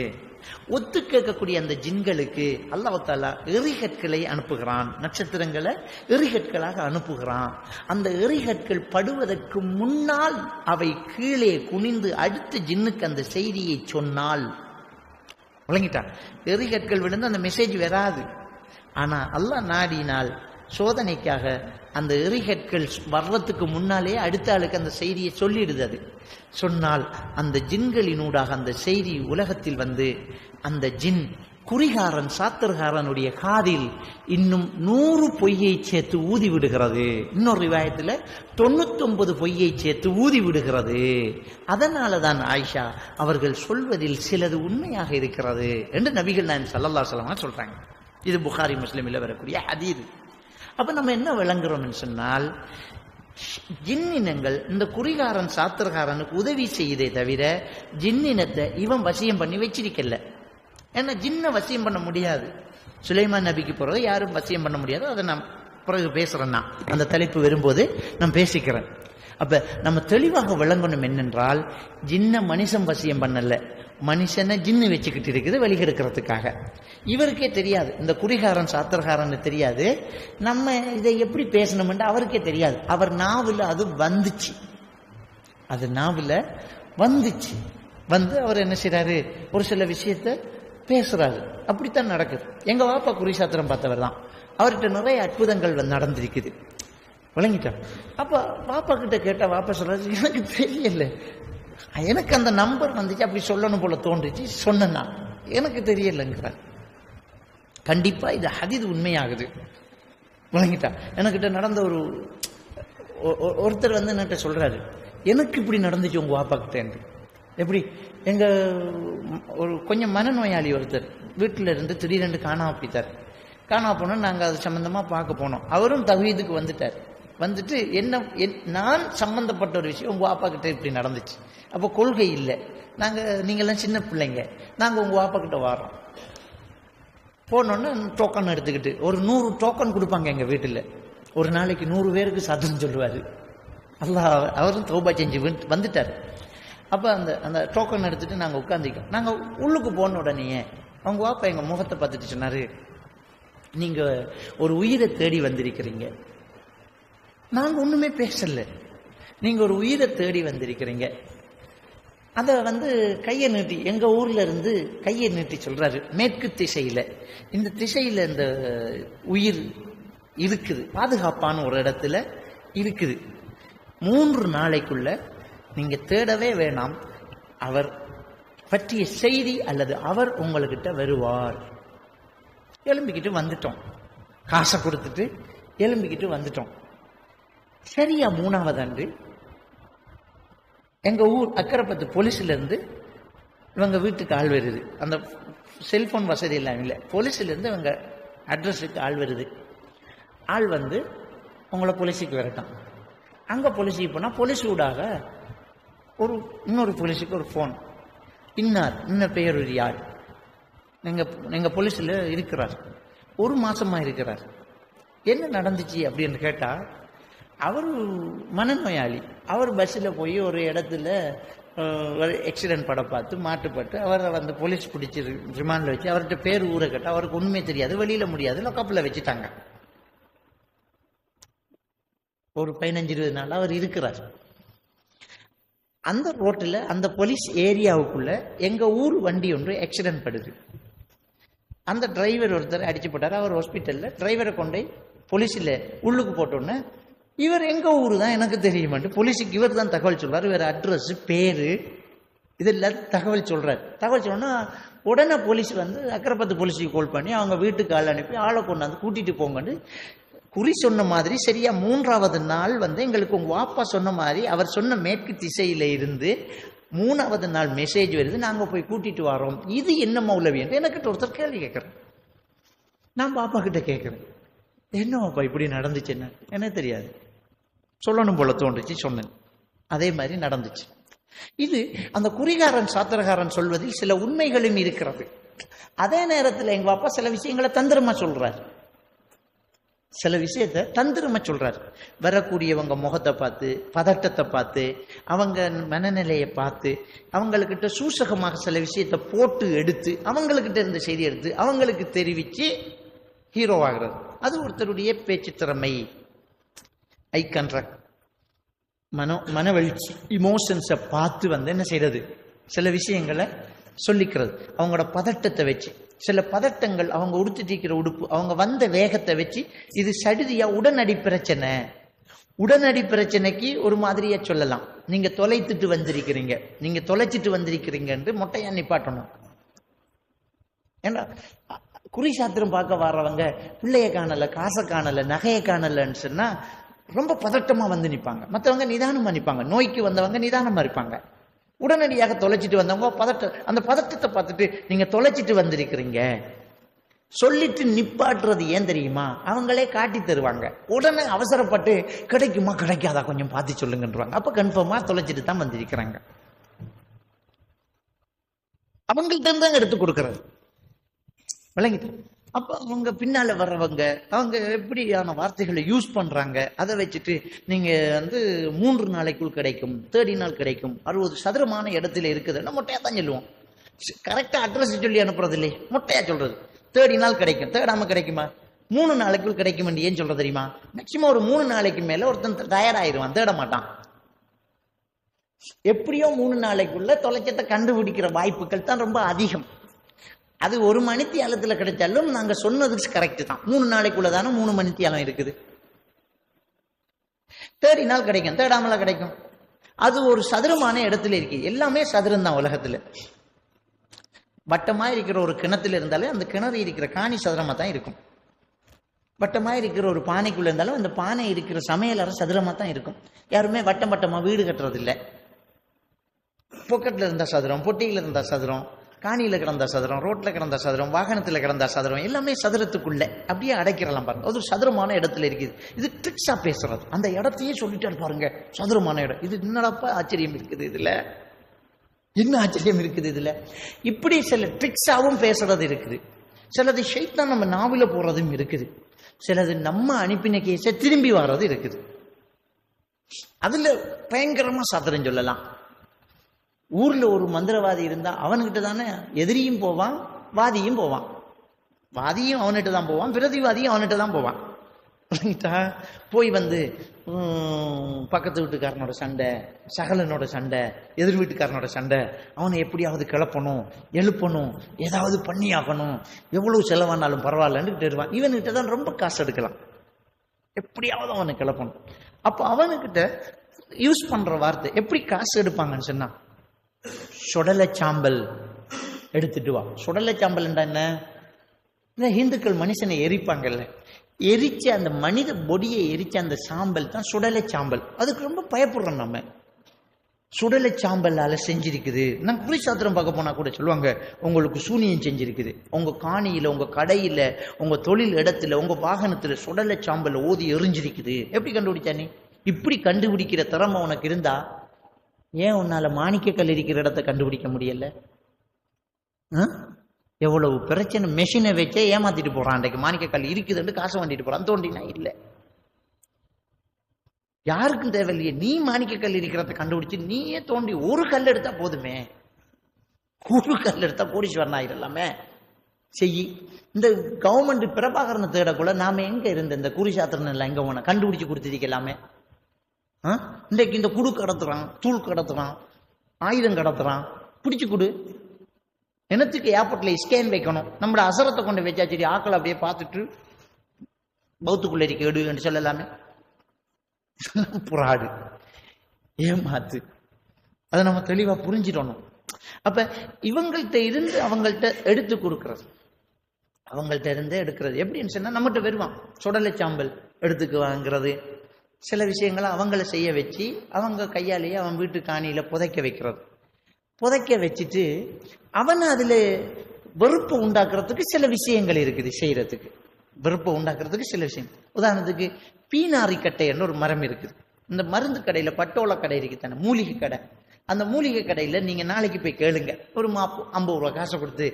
ஒத்து கேட்கக்கூடிய அந்த ஜின்களுக்கு அல்லாஹ் தஆலா எரிகற்களை அனுப்புகிறான், நட்சத்திரங்களை எரிகற்களாக அனுப்புகிறான். அந்த எரிகற்கள் படுவதற்கு முன்னால் அவை கீழே குனிந்து அடுத்த ஜின்னுக்கு அந்த செய்தியை சொன்னால், விளங்கிட்டா, எரிகற்கள் விழுந்து அந்த மெசேஜ் வராது. ஆனா அல்லாஹ் நாடினால் சோதனைக்காக அந்த எரிகற்கள் வர்றதுக்கு முன்னாலே அடுத்த ஆளுக்கு அந்த செய்தியை சொல்லிடுது. அது சொன்னால் அந்த ஜின்களினூடாக அந்த செய்தி உலகத்தில் வந்து அந்த ஜின் குறிகாரன் சாத்திரகாரனுடைய காதில் இன்னும் 100 பொய்யை சேர்த்து ஊதி விடுகிறது. இன்னொரு ரிவாயத்தில் 99 பொய்யை சேர்த்து ஊதி விடுகிறது. அதனால தான் ஆயிஷா அவர்கள் சொல்வதில் சிலது உண்மையாக இருக்கிறது என்று நபிகள் நாயகம் ஸல்லல்லாஹு அலைஹி வஸல்லம் சொல்றாங்க. இது புகாரி முஸ்லிமில் வரக்கூடிய ஹதீஸ். அப்ப நம்ம என்ன விளங்குறோம் சொன்னால், ஜின்னினங்கள் இந்த குறிகாரன் சாத்திரகாரனுக்கு உதவி செய்தே தவிர ஜின்னினத்தை இவன் வசியம் பண்ணி வச்சிருக்கல. ஏன்னா ஜின்னை வசியம் பண்ண முடியாது. சுலைமான் நபிக்கு பிறகு யாரும் வசியம் பண்ண முடியாது. அதை நான் பிறகு பேசுறேன்னா, அந்த தலைப்பு வரும்போது நான் பேசிக்கிறேன். அப்ப நம்ம தெளிவாக விளங்கணும் என்னென்றால், ஜின்ன மனுஷன் வசியம் பண்ணல, மனுஷனை ஜின்னு வச்சுக்கிட்டு இருக்குது வழிகெடுக்கிறதுக்காக. இவருக்கே தெரியாது, இந்த குறிகாரன் சாத்திரகாரன்னு தெரியாது, நம்ம இதை எப்படி பேசணும்னு அவருக்கே தெரியாது. அவர் நாவில் அது வந்துச்சு, அது நாவில் வந்துச்சு. வந்து அவர் என்ன செய்யறாரு, ஒரு சில விஷயத்த பேசுறாரு. அப்படித்தான் நடக்குது. எங்க வாப்பா குறி சாத்திரம் பார்த்தவர் தான், அவர்கிட்ட நிறைய அற்புதங்கள் நடந்திருக்குது, விளங்கிட்டான். அப்ப பாப்பா கிட்ட கேட்ட வாப்பா சொல்றாரு, எனக்கு தெரியல, எனக்கு அந்த நம்பர் வந்துச்சு, அப்படி சொல்லணும் போல தோன்றுச்சு, சொன்னா எனக்கு தெரியலங்கிறார். கண்டிப்பா இது ஹதீஸ் உண்மையாகுது, விளங்கிட்டா. எனக்கிட்ட நடந்த ஒருத்தர் வந்து என்கிட்ட சொல்றாரு, எனக்கு இப்படி நடந்துச்சு உங்க வாப்பா கிட்ட. எப்படி, எங்க ஒரு கொஞ்சம் மனநோயாளி ஒருத்தர் வீட்டில இருந்து திடீரென்று காணாம போயிட்டார். காணாம போனோம், நாங்க அது சம்பந்தமா பார்க்க போனோம். அவரும் தஹ்வீதுக்கு வந்துட்டார். வந்துட்டு நான் சம்பந்தப்பட்ட ஒரு விஷயம் உங்க வாப்பா கிட்ட இப்படி நடந்துச்சு. அப்போ கொள்கை இல்லை, நீங்கெல்லாம் சின்ன பிள்ளைங்க, நாங்க உங்க வாப்பா கிட்ட வரோம். போனோன்னு டோக்கன் எடுத்துக்கிட்டு ஒரு 100 டோக்கன் கொடுப்பாங்க எங்க வீட்டுல. ஒரு நாளைக்கு 100 பேருக்கு சத்தம் சொல்லுவாரு. அல்லாஹ், அவரும் தௌபா செஞ்சு வந்துட்டார். அப்ப அந்த டோக்கன் எடுத்துட்டு நாங்க உட்கார்ந்துக்கோம். நாங்க உள்ளுக்கு போன உடனே அவங்க வாப்பா எங்க முகத்தை பார்த்துட்டு சொன்னாரு, நீங்க ஒரு உயிரை தேடி வந்திருக்கிறீங்க. நாங்க ஒண்ணுமே பேசல, நீங்க ஒரு உயிரை தேடி வந்திருக்கிறீங்க. அத வந்து கையை நீட்டி, எங்க ஊர்ல இருந்து கையை நீட்டி சொல்றாரு, மேற்கு திசையில, இந்த திசையில இந்த உயிர் இருக்குது, பாதுகாப்பான ஒரு இடத்துல இருக்குது. 3 நாளைக்குள்ள நீங்க தேடவே வேணாம், அவர் பற்றிய செய்தி அல்லது அவர் உங்ககிட்ட வருவார். எலும்பிக்கிட்டு வந்துட்டோம், காசை கொடுத்துட்டு எலும்பிக்கிட்டு வந்துட்டோம். சரியா 3வது அன்று எங்க ஊர் அக்கரைப்பத்து போலீஸ்ல இருந்து இவங்க வீட்டுக்கு ஆள் வருது. அந்த செல்போன் வசதி எல்லாம் இல்லை, போலீஸ்ல இருந்து இவங்க அட்ரஸுக்கு ஆள் வருது. ஆள் வந்து உங்களை போலீஸுக்கு வரட்டும். அங்க போலீஸுக்கு போனா போலீஸ் ஊடாக இன்னொரு போலீஸுக்கு ஒரு போன், இன்ன பெயர் ஒரு யார் எங்க போலீஸ்ல இருக்கிறார், 1 மாசமா இருக்கிறார், என்ன நடந்துச்சு அப்படின்னு கேட்டா, அவர் மனநோயாளி. அவர் பஸ்ஸில் போய் ஒரு இடத்துல ஒரு ஆக்சிடென்ட் படம் பார்த்து மாட்டுப்பட்டு அவரை வந்து போலீஸ் பிடிச்சி ரிமாண்டில் வச்சு அவர்கிட்ட பேர் ஊரை கேட்டால் அவருக்கு ஒன்றுமே தெரியாது, வெளியில முடியாது, லொக்கப்பில் வச்சுட்டாங்க. ஒரு 15-20 நாள் அவர் இருக்கிறார். அந்த ரோட்டில் அந்த போலீஸ் ஏரியாவுக்குள்ள எங்க ஊர் வண்டி ஒன்று ஆக்சிடென்ட் படுது. அந்த டிரைவர் ஒருத்தர் அடிச்சு போட்டார். அவர் ஹாஸ்பிட்டல்ல டிரைவரை கொண்டு போலீஸில் உள்ளுக்கு போட்டோன்னு, இவர் எங்க ஊரு தான் எனக்கு தெரியுமாட்டு போலீஸுக்கு இவர் தான் தகவல் சொல்றாரு. இவர் அட்ரஸ், பேரு, இதெல்லாம் தகவல் சொல்றாரு. தகவல் சொன்னா உடனே போலீஸ் வந்து அக்கரைப்பத்து போலீஸுக்கு கால் பண்ணி அவங்க வீட்டுக்கு ஆள் அனுப்பி ஆளை கொண்டாந்து கூட்டிட்டு போங்கன்னு குறி சொன்ன மாதிரி சரியா 3வது நாள் வந்து எங்களுக்கு உங்க வாப்பா சொன்ன மாதிரி அவர் சொன்ன மேற்கு திசையில இருந்து 3வது நாள் மெசேஜ் வருது, நாங்க போய் கூட்டிட்டு வரோம். இது என்ன மௌலவி என்று எனக்கு ஒருத்தர் கேள்வி கேட்கிறேன். நான் பாப்பா கிட்ட கேட்கிறேன், என்ன பாப்பா இப்படி நடந்துச்சு, என்ன எனக்கு தெரியாது, சொல்லணும் போல தோன்றுச்சு, சொன்னேன். அதே மாதிரி நடந்துச்சு. இது அந்த குறிகாரன் சாத்திரகாரன் சொல்வதில் சில உண்மைகளும் இருக்கிறது. அதே நேரத்தில் எங்க பாப்பா சில விஷயங்களை தந்திரமா சொல்றாரு. சில விஷயத்த தந்திரமா சொல்றாரு. வரக்கூடியவங்க முகத்தை பார்த்து, பதட்டத்தை பார்த்து, அவங்க மனநிலையை பார்த்து, அவங்கக்கிட்ட சூசகமாக சில விஷயத்தை போட்டு எடுத்து, அவங்கக்கிட்ட இருந்த செய்தி எடுத்து அவங்களுக்கு தெரிவித்து ஹீரோ ஆகிறது. அது ஒருத்தருடைய பேச்சு திறமை. ஐ கான்ட்ராக்ட், மனவெழுச்சி, இமோஷன்ஸை பார்த்து என்ன செய்யறது, சில விஷயங்களை சொல்லிக்கிறது. அவங்களோட பதட்டத்தை வச்சு, சில பதட்டங்கள் அவங்க உடுத்திட்டிருக்கிற உடுப்பு, அவங்க வந்த வேகத்தை வச்சு இது சடுதியா உடனடி பிரச்சனை. உடனடி பிரச்சனைக்கு ஒரு மாதிரியா சொல்லலாம். நீங்க தொலைச்சிட்டு வந்திருக்கிறீங்க மொட்டையா நிப்பாட்டணும். ஏன்னா குறி சாத்திரம் பார்க்க வர்றவங்க பிள்ளைய காணல, காசை காணல, நகையை காணலன்னு சொன்னா ரொம்ப பதட்டமா வந்து நிற்பாங்க. மற்றவங்க நிதானமா நிற்பாங்க. நோய்க்கு வந்தவங்க நிதானமா இருப்பாங்க. உடனடியாக தொலைச்சிட்டு வந்தவங்க அந்த பதட்டத்தை பார்த்துட்டு நீங்க தொலைச்சிட்டு வந்திருக்கிறீங்க சொல்லிட்டு நிப்பாட்டுறது ஏன் தெரியுமா? அவங்களே காட்டி தருவாங்க. உடனே அவசரப்பட்டு கிடைக்குமா கிடைக்காதா கொஞ்சம் பார்த்து சொல்லுங்கன்றாங்க. அப்ப கன்ஃபார்மா தொலைச்சிட்டு தான் வந்திருக்கிறாங்க. அவங்கள்ட்ட இருந்தாங்க எடுத்து கொடுக்கறது. விளங்கிட்டு அப்ப அவங்க பின்னால வர்றவங்க அவங்க எப்படியான வார்த்தைகளை யூஸ் பண்றாங்க, அதை வச்சுட்டு நீங்க 3 நாளைக்குள் கிடைக்கும், 30 நாள் கிடைக்கும், 60 சதுரமான இடத்துல இருக்குதுன்னா மொட்டையா தான் சொல்லுவோம். கரெக்டா அட்ரஸ் சொல்லி அனுப்புறது இல்லையே, மொட்டையா சொல்றது. 30 நாள் கிடைக்கும், தேடாம கிடைக்குமா? 3 நாளைக்குள் கிடைக்கும். ஏன் சொல்றது தெரியுமா? மேக்சிமம் ஒரு 3 நாளைக்கு மேல ஒருத்தன் தயாராயிருவான், தேட மாட்டான். எப்படியோ 3 நாளைக்குள்ள தொலைச்சத்தை கண்டுபிடிக்கிற வாய்ப்புகள் தான் ரொம்ப அதிகம். அது 1 மணித்தியாலத்தில் கிடைச்சாலும் நாங்க சொன்னதுக்கு கரெக்ட் தான். 3 நாளைக்குள்ளதான 3 மணித்தியாலம் இருக்குது. 30 நாள் கிடைக்கும், தேடாமல கிடைக்கும். அது ஒரு சதுரமான இடத்துல இருக்கு. எல்லாமே சதுரம் தான் உலகத்துல. வட்டமா இருக்கிற ஒரு கிணத்துல இருந்தாலே அந்த கிணறு இருக்கிற காணி சதுரமா தான் இருக்கும். வட்டமா இருக்கிற ஒரு பானைக்குள்ள இருந்தாலும் அந்த பானை இருக்கிற சமையலறை சதுரமா தான் இருக்கும். யாருமே வட்டம் வட்டமா வீடு கட்டுறது இல்லை. பொக்கெட்ல இருந்தா சதுரம், பொட்டியில இருந்தா சதுரம், காணியில கிடந்தா சதுரம், ரோட்ல கிடந்தா சதுரம், வாகனத்துல கிடந்தா சதுரம், எல்லாமே சதுரத்துக்குள்ள அப்படியே அடைக்கிறலாம் பாருங்க. அது ஒரு சதுரமான இடத்துல இருக்குது. இது ட்ரிக்ஸா பேசுறது. அந்த இடத்தையே சொல்லிட்டு பாருங்க, சதுரமான இடம். இது என்னடாப்பா ஆச்சரியம் இருக்குது இதுல, என்ன ஆச்சரியம் இருக்குது இதுல. இப்படி சில ட்ரிக்ஸாவும் பேசுறது இருக்குது. சிலது ஷைத்தான் நம்ம நாவில போறதும் இருக்குது. சிலது நம்ம அனுப்பின கேஸை திரும்பி வர்றது இருக்குது. அதுல பயங்கரமா சதுரம் சொல்லலாம். ஊர்ல ஒரு மந்திரவாதி இருந்தா அவன்கிட்ட தானே எதிரியும் போவான், வாதியும் போவான். வாதியும் அவன்கிட்ட தான் போவான், பிரதிவாதியும் அவன்கிட்ட தான் போவான். போய் பக்கத்து வீட்டுக்காரனோட சண்டை, சகலனோட சண்டை, எதிர் வீட்டுக்காரனோட சண்டை, அவனை எப்படியாவது கிளப்பணும், எழுப்பணும், ஏதாவது பண்ணி ஆகணும், எவ்வளவு செலவானாலும் பரவாயில்லன்னு வருவான். இவன்கிட்ட தான் ரொம்ப காசு எடுக்கலாம், எப்படியாவது அவனை கிளப்பணும். அப்ப அவனுக்கிட்ட யூஸ் பண்ற வார்த்தை எப்படி காசு எடுப்பாங்கன்னு சொன்னா, சுடலை சாம்பல் எடுத்துட்டு வா. சுடலை சாம்பல் என்ன? இந்துக்கள் மனுஷனை எரிப்பாங்கல்ல, எரிச்ச அந்த மனித பொடியை எரிச்ச அந்த சாம்பல் தான் சுடலை சாம்பல். அதுக்கு ரொம்ப பயப்படுறோம் நம்ம. சுடலை சாம்பலால செஞ்சிருக்குது. நான் குறி சாத்திரம் பார்க்க போனா கூட சொல்லுவாங்க, உங்களுக்கு சூனியம் செஞ்சிருக்குது. உங்க காணியில, உங்க கடையில, உங்க தொழில் இடத்துல, உங்க வாகனத்துல சுடலை சாம்பல் ஓதி எரிஞ்சிருக்குது. எப்படி கண்டுபிடிச்சா நீ? இப்படி கண்டுபிடிக்கிற திறமை உனக்கு இருந்தா ஏன் உன்னால மாணிக்கக்கல் இருக்கிற இடத்தை கண்டுபிடிக்க முடியல? எவ்வளவு பிரச்சனை. மெஷினை வச்சே ஏமாத்திட்டு போறான். அன்றைக்கு மாணிக்கக்கல் இருக்குதுன்னு காசு வாங்கிட்டு போறான். தோண்டினா இல்ல, யாருக்கும் தேவையில்லையே. நீ மாணிக்கக்கல் இருக்கிறத கண்டுபிடிச்சு நீயே தோண்டி ஒரு கல் எடுத்தா போதுமே. ஒரு கல் எடுத்தா கோடீஸ்வரன் ஆயிரலாமே. செய்யி. இந்த கவர்மெண்ட் பிரபாகரனை தேடக்குள்ள நாம எங்க இருந்த இந்த குறிசாத்திரன் எல்லாம் எங்க போன கண்டுபிடிச்சு கொடுத்துருக்கலாமே. இன்றைக்கு இந்த குடு கடத்துறான், தூள் கடத்துறான், ஆயுதம் கடத்துறான். பிடிச்சு கொடு. என்னத்துக்கு ஏர்போர்ட்ல ஸ்கேன் வைக்கணும்? நம்மளோட அசரத்தை கொண்டு வச்சா சரி, ஆக்களை அப்படியே பார்த்துட்டு பௌத்துக்குள்ள இருக்க எடுன்னு சொல்லலாமே. புறாடு, ஏமாத்து. அதை நம்ம தெளிவா புரிஞ்சிடணும். அப்ப இவங்கள்ட்ட இருந்து அவங்கள்ட்ட எடுத்து கொடுக்கறது, அவங்கள்ட்ட இருந்து எடுக்கிறது எப்படின்னு சொன்னா, நம்மகிட்ட வருவான் சுடலை சாம்பல் எடுத்துக்கு வாங்குறது. சில விஷயங்களை அவங்கள செய்ய வச்சு அவங்க கையாலேயே அவன் வீட்டு காணியில புதைக்க வைக்கிறது. புதைக்க வச்சுட்டு அவன் அதுல வெறுப்பை உண்டாக்குறதுக்கு சில விஷயங்கள் இருக்குது செய்யறதுக்கு. வெறுப்பை உண்டாக்குறதுக்கு சில விஷயம். உதாரணத்துக்கு பீனாரி கட்டைன்னு ஒரு மரம் இருக்குது. இந்த மருந்து கடையில, பட்டோல கடை இருக்கு தானே, மூலிகை கடை. அந்த மூலிகை கடையில நீங்க நாளைக்கு போய் கேளுங்க, ஒரு 50 ரூபா காசை கொடுத்து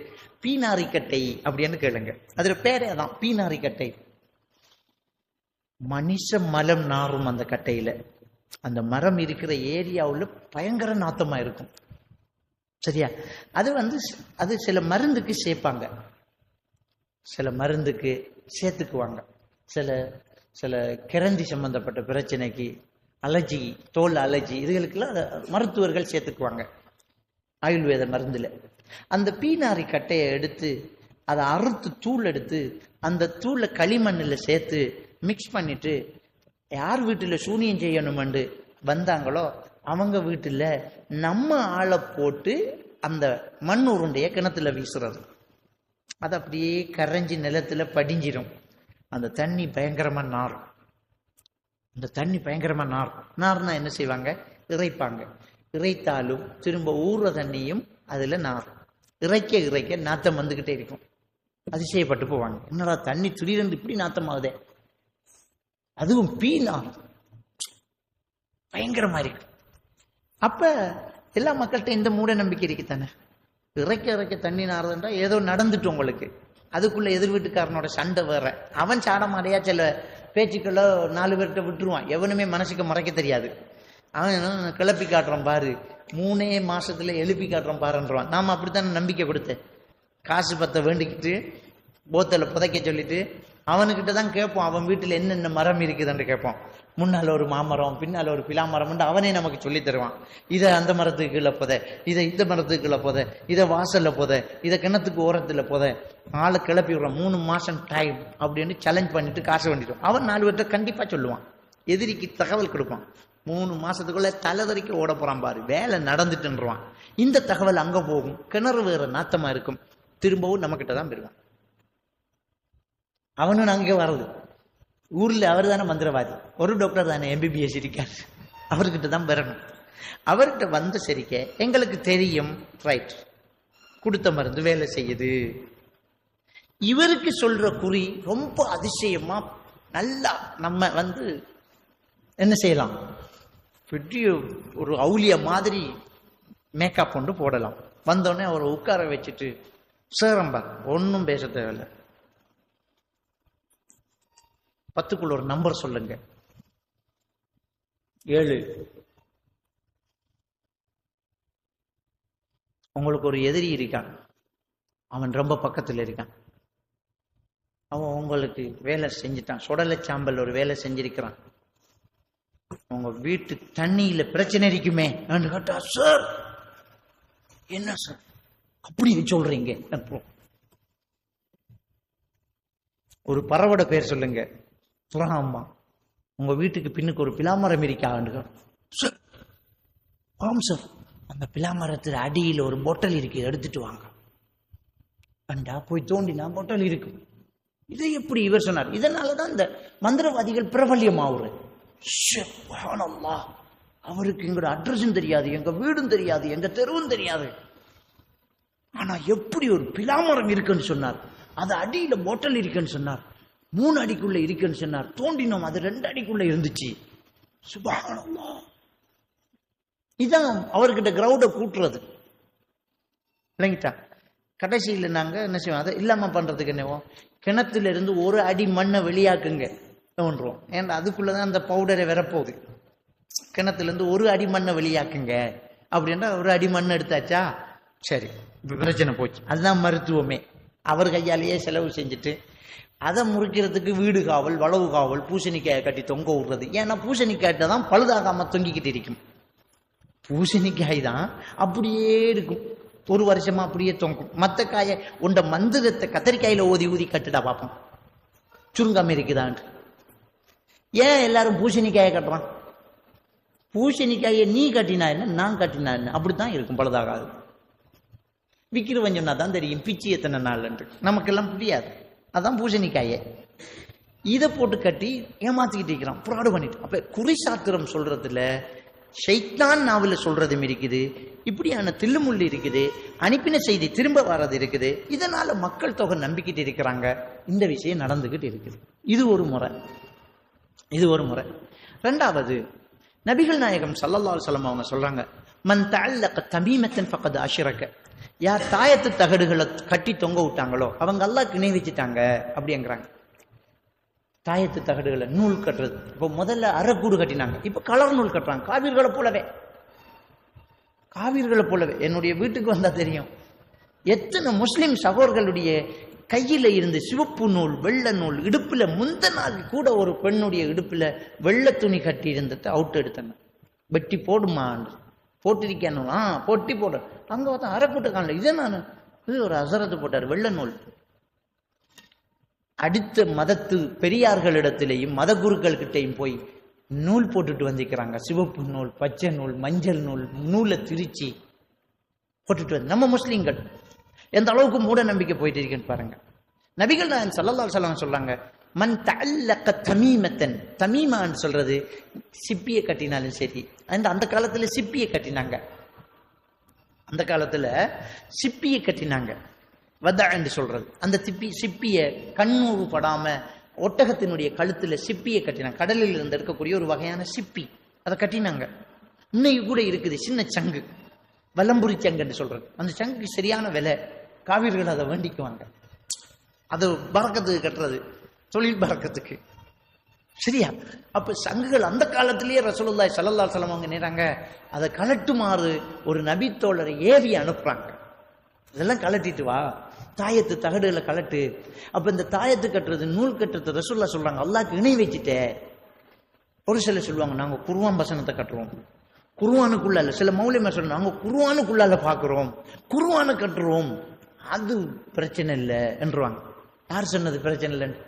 பீனாரி கட்டை அப்படின்னு கேளுங்க. அதுல பேரே தான் பீனாரி கட்டை. மனுஷ மலம் நாரும் அந்த கட்டையில. அந்த மரம் இருக்கிற ஏரியாவுல பயங்கர நாத்தமா இருக்கும். சரியா? அது சில மருந்துக்கு சேர்ப்பாங்க, சில மருந்துக்கு சேர்த்துக்குவாங்க, சில சில கிரந்தி சம்பந்தப்பட்ட பிரச்சனைக்கு, அலர்ஜி, தோல் அலர்ஜி, இதுகளுக்கெல்லாம் மருத்துவர்கள் சேர்த்துக்குவாங்க ஆயுர்வேத மருந்துல. அந்த பீனாரி கட்டையை எடுத்து அதை அறுத்து தூள் எடுத்து அந்த தூளை களிமண்ணில் சேர்த்து மிக்ஸ் பண்ணிட்டு யார் வீட்டில் சூனியம் செய்யணுமென்று வந்தாங்களோ அவங்க வீட்டில் நம்ம ஆளை போட்டு அந்த மண் உருண்டைய கிணத்துல வீசுறது. அது அப்படியே கரைஞ்சி நிலத்துல படிஞ்சிடும். அந்த தண்ணி பயங்கரமா நாரும். அந்த தண்ணி பயங்கரமா நார்னா என்ன செய்வாங்க? இறைப்பாங்க. இறைத்தாலும் திரும்ப ஊறுற தண்ணியும் அதுல நாரும். இறைக்க நாத்தம் வந்துகிட்டே இருக்கும். அதிசயப்பட்டு போவாங்க, என்னடா தண்ணி திடீரென்று இப்படி நாத்தம் ஆகுதே, அதுவும் பீனார் பயங்கரமா இருக்கு. அப்ப எல்லா மக்கள்கிட்ட இந்த மூட நம்பிக்கை இருக்குத்தானே. இறைக்க தண்ணி நாறுதுன்றா ஏதோ நடந்துட்டு உங்களுக்கு, அதுக்குள்ள எதிர் வீட்டுக்காரனோட சண்டை வேற, அவன் சாடமாடையா சில பேச்சுக்களோ 4 பேர்கிட்ட விட்டுருவான், எவனுமே மனசுக்கு மறைக்க தெரியாது. அவன் கிளப்பி காட்டுறான் பாரு, 3 மாசத்துல எழுப்பி காட்டுறான் பாருன்றான். நாம அப்படித்தானே நம்பிக்கை கொடுத்தேன். காசு பத்த வேண்டிக்கிட்டு போத்தல புதைக்க சொல்லிட்டு அவனுக்கிட்ட தான் கேட்போம், அவன் வீட்டில் என்னென்ன மரம் இருக்குதுன்னு கேட்போம். முன்னால் ஒரு மாமரம், பின்னால் ஒரு பிலாமரம், அவனே நமக்கு சொல்லி தருவான். இதை அந்த மரத்துக்கு கீழே போத, இதை இந்த மரத்துக்கு கீழே போத, இதை வாசல்ல போத, இதை கிணத்துக்கு ஓரத்தில் போத. ஆளை கிளப்பி விடுறான். 3 மாசம் டைம் அப்படின்னு சேலஞ்ச் பண்ணிட்டு காசு வேண்டிடுவான். அவன் 4 பேர்கிட்ட கண்டிப்பா சொல்லுவான், எதிரிக்கு தகவல் கொடுப்பான். 3 மாசத்துக்குள்ள தலைதறிக்க ஓட போறான் பாரு, வேலை நடந்துட்டுன்றான். இந்த தகவல் அங்க போகும், கிணறு வேற நாத்தமா இருக்கும், திரும்பவும் நம்ம கிட்ட தான் பெறுவான். அவனும் அங்கே வர்றது ஊர்ல அவர் தானே மந்திரவாதி, ஒரு டாக்டர் தானே MBBS இருக்கார், அவர்கிட்ட தான் பெறணும். அவர்கிட்ட வந்த சரிக்க எங்களுக்கு தெரியும், ரைட், கொடுத்த மருந்து வேலை செய்யுது. இவருக்கு சொல்ற குறி ரொம்ப அதிசயமா நல்லா நம்ம என்ன செய்யலாம், பெரிய ஒரு அவுலிய மாதிரி மேக்கப் கொண்டு போடலாம். வந்தோடனே அவரை உட்கார வச்சுட்டு, சேரம்பா ஒன்னும் பேச தேவையில்லை, 10க்குள்ள ஒரு நம்பர் சொல்லுங்க, 7. உங்களுக்கு ஒரு எதிரி இருக்கான், அவன் ரொம்ப பக்கத்தில் இருக்கான், அவன் உங்களுக்கு வேலை செஞ்சுட்டான், சுடலை சாம்பல் ஒரு வேலை செஞ்சிருக்கிறான். உங்க வீட்டு தண்ணியில பிரச்சனை இருக்குமே கேட்டா, சார் என்ன சார் அப்படி சொல்றீங்க, ஒரு பறவோட பேர் சொல்லுங்க, ஆமா உங்க வீட்டுக்கு பின்னுக்கு ஒரு பிலாமரம் இருக்கா? சார் ஆம் சார், அந்த பிலாமரத்துல அடியில் ஒரு பொட்டல் இருக்கு, எடுத்துட்டு வாங்க. கண்டா போய் தோண்டினா பொட்டல் இருக்கு. இதை எப்படி இவர் சொன்னார்? இதனாலதான் இந்த மந்திரவாதிகள் பிரபல்யம் ஆகுறது. அவருக்கு எங்களோட அட்ரஸும் தெரியாது, எங்க வீடும் தெரியாது, எங்க தெருவும் தெரியாது. ஆனா எப்படி ஒரு பிலாமரம் இருக்குன்னு சொன்னார், அது அடியில பொட்டல் இருக்குன்னு சொன்னார், 3 அடிக்குள்ள இருக்குன்னு சொன்னார், தோண்டினோம் அது 2 அடிக்குள்ள இருந்துச்சு. சுப்ஹானல்லாஹ். இதான் அவர்கிட்ட கிரௌட கூட்டுறது இல்லைங்கட்டா. கடைசியில் நாங்க என்ன செய்வோம், அதை இல்லாம பண்றதுக்கு என்னவோ, கிணத்துல இருந்து 1 அடி மண்ணை வெளியாக்குங்க தோன்றுவோம். ஏன்னா அதுக்குள்ளதான் அந்த பவுடரை வரப்போகுது. கிணத்துல இருந்து 1 அடி மண்ணை வெளியாக்குங்க அப்படின்னா 1 அடி மண் எடுத்தாச்சா, சரி பிரச்சனை போச்சு. அதுதான் மருத்துவமே. அவர் கையாலேயே செலவு செஞ்சுட்டு அதை முறிக்கிறதுக்கு வீடு காவல், வளவு காவல், பூசணிக்காயை கட்டி தொங்க விடுறது. ஏன்னா பூசணிக்காய்ட்ட தான் பழுதாகாம தொங்கிக்கிட்டு இருக்கும். பூசணிக்காய் தான் அப்படியே இருக்கும், 1 வருஷமா அப்படியே தொங்கும். மற்ற காயை உண்ட மந்திரத்தை கத்திரிக்காயில ஊதி கட்டுடா பார்ப்போம், சுருங்காம இருக்குதான். ஏன் எல்லாரும் பூசணிக்காயை கட்டுறான்? பூசணிக்காயை நீ கட்டினா என்ன, நான் கட்டினா என்ன, அப்படித்தான் இருக்கும், பழுதாகாது. விற்கிறவன் சொன்னா தான் தெரியும் பிச்சு எத்தனை நாள் என்று, நமக்கெல்லாம் புரியாது. அதான் பூசணிக்காயை இதை போட்டு கட்டி ஏமாத்திக்கிட்டு இருக்கிறான், புராடு பண்ணிட்டு. அப்ப குறிசாத்திரம் சொல்றதுல ஷைத்தான் நாவல சொல்றதும் இருக்குது, இப்படியான தில்லுமுள்ளு இருக்குது, அனுப்பின செய்தி திரும்ப வர்றது இருக்குது. இதனால மக்கள் தொகை நம்பிக்கிட்டு இருக்கிறாங்க. இந்த விஷயம் நடந்துகிட்டு இருக்குது. இது ஒரு முறை. 2வது, நபிகள் நாயகம் ஸல்லல்லாஹு அலைஹி வஸல்லம் அவங்க சொல்றாங்க, மன் தஅல்லக தமீமத்தன் ஃபகத் அஷ்ரக. யார் தாயத்து தகடுகளை கட்டி தொங்க விட்டாங்களோ அவங்க அல்லாஹ்க்கு இணை வச்சுட்டாங்க அப்படிங்கிறாங்க. தாயத்து தகடுகளை நூல் கட்டுறது. இப்போ முதல்ல அரைக்கூடு கட்டினாங்க, இப்ப கலர் நூல் கட்டுறாங்க. காவிர்களை போலவே என்னுடைய வீட்டுக்கு வந்தா தெரியும் எத்தனை முஸ்லிம் சகோதரர்களுடைய கையில இருந்து சிவப்பு நூல், வெள்ளை நூல், இடுப்புல முந்த நாள் கூட ஒரு பெண்ணுடைய இடுப்புல வெள்ளை துணி கட்டி இருந்ததை அவுட் எடுத்தேன். வெட்டி போடுமா போட்டிருக்கேன், பொட்டி போட. அங்க பார்த்தா அரைக்கூட்ட காணல. இதே நான் இது ஒரு அசரத்து போட்டார் வெள்ளை நூல். அடுத்த மதத்து பெரியார்களிடத்திலேயும் மத குருக்கள் கிட்டையும் போய் நூல் போட்டுட்டு வந்திருக்கிறாங்க. சிவப்பு நூல், பச்சை நூல், மஞ்சள் நூல், நூலை திரிச்சு போட்டுட்டு வந்து நம்ம முஸ்லீம்கள் எந்த அளவுக்கு மூட நம்பிக்கை போயிட்டு இருக்குன்னு பாருங்க. நபிகள் நாயகம் ஸல்லல்லாஹு அலைஹி வஸல்லம் சொல்றாங்க, மன் தஅல்லக தமீமத்தன். தமீமான்னு சொல்றது சிப்பியை கட்டினாலும் சரி. அந்த காலத்துல சிப்பியை கட்டினாங்க. அந்த காலத்துல சிப்பியை கட்டினாங்க. வதா என்று சொல்றது அந்த சிப்பிய கண்ணூறு படாம ஒட்டகத்தினுடைய கழுத்துல சிப்பியை கட்டினாங்க. கடலில் இருந்து இருக்கக்கூடிய ஒரு வகையான சிப்பி, அதை கட்டினாங்க. இன்னைக்கு கூட இருக்குது சின்ன சங்கு, வலம்புரி சங்குன்னு சொல்றது. அந்த சங்குக்கு சரியான விலை. காவிர்கள் அதை வேண்டிக்குவாங்க. அது பறக்கத்துக்கு கட்டுறது, தொழில் பறக்கத்துக்கு. சரியா? அப்ப சங்குகள் அந்த காலத்திலேயே ரசூலுல்லாஹி ஸல்லல்லாஹு அலைஹி வஸல்லம் அவங்க நேராங்க அதை கலட்டுமாறு ஒரு நபி தோழரை ஏவி அனுப்புறாங்க. இதெல்லாம் கலட்டிட்டு வா, தாயத்து தகடுகளை கலட்டு. அப்ப இந்த தாயத்து கட்டுறது, நூல் கட்டுறது ரசூலுல்லாஹ் சொல்றாங்க அல்லாஹ்க்கு இணை வச்சுட்டே. ஒரு சில சொல்லுவாங்க நாங்க குர்ஆன் வசனத்தை கட்டுறோம், குர்ஆனுக்குள்ள. சில மௌலிமா சொல்றாங்க நாங்க குர்ஆனுக்குள்ளால பாக்குறோம், குர்ஆனை கட்டுறோம், அது பிரச்சனை இல்லை என்றுவாங்க. யார் சொன்னது பிரச்சனை இல்லைன்னு?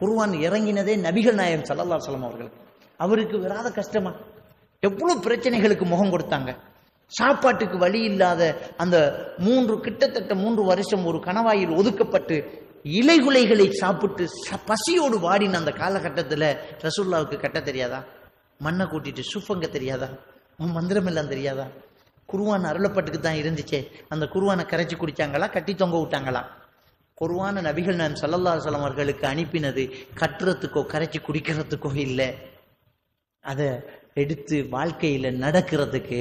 குர்ஆன் இறங்கினதே நபிகள் நாயகம் ஸல்லல்லாஹு அலைஹி வஸல்லம் அவர்களுக்கு. அவருக்கு வராத கஷ்டமா? எவ்வளவு பிரச்சனைகளுக்கு முகம் கொடுத்தாங்க. சாப்பாட்டுக்கு வழி இல்லாத அந்த கிட்டத்தட்ட 3 வருஷம் ஒரு கணவாயில் ஒதுக்கப்பட்டு இலைகுலைகளை சாப்பிட்டு பசியோடு வாடின அந்த காலகட்டத்தில் ரசூலுல்லாஹ்வுக்கு கட்ட தெரியாதா? மண்ணை கூட்டிட்டு சுஃபங்க தெரியாதா? மந்திரம் எல்லாம் தெரியாதா? குர்ஆன் அருளப்பட்டுக்கு தான் இருந்துச்சே. அந்த குர்ஆனை கரைச்சி குடிச்சாங்களா, கட்டி தொங்க விட்டாங்களா? குர்ஆன் நபிகள் நாயகம் ஸல்லல்லாஹு அலைஹி வஸல்லம் அவர்களுக்கு அனுப்பினது கட்டுறதுக்கோ கரைச்சி குடிக்கிறதுக்கோ இல்லை, அதை எடுத்து வாழ்க்கையில நடக்கிறதுக்கு,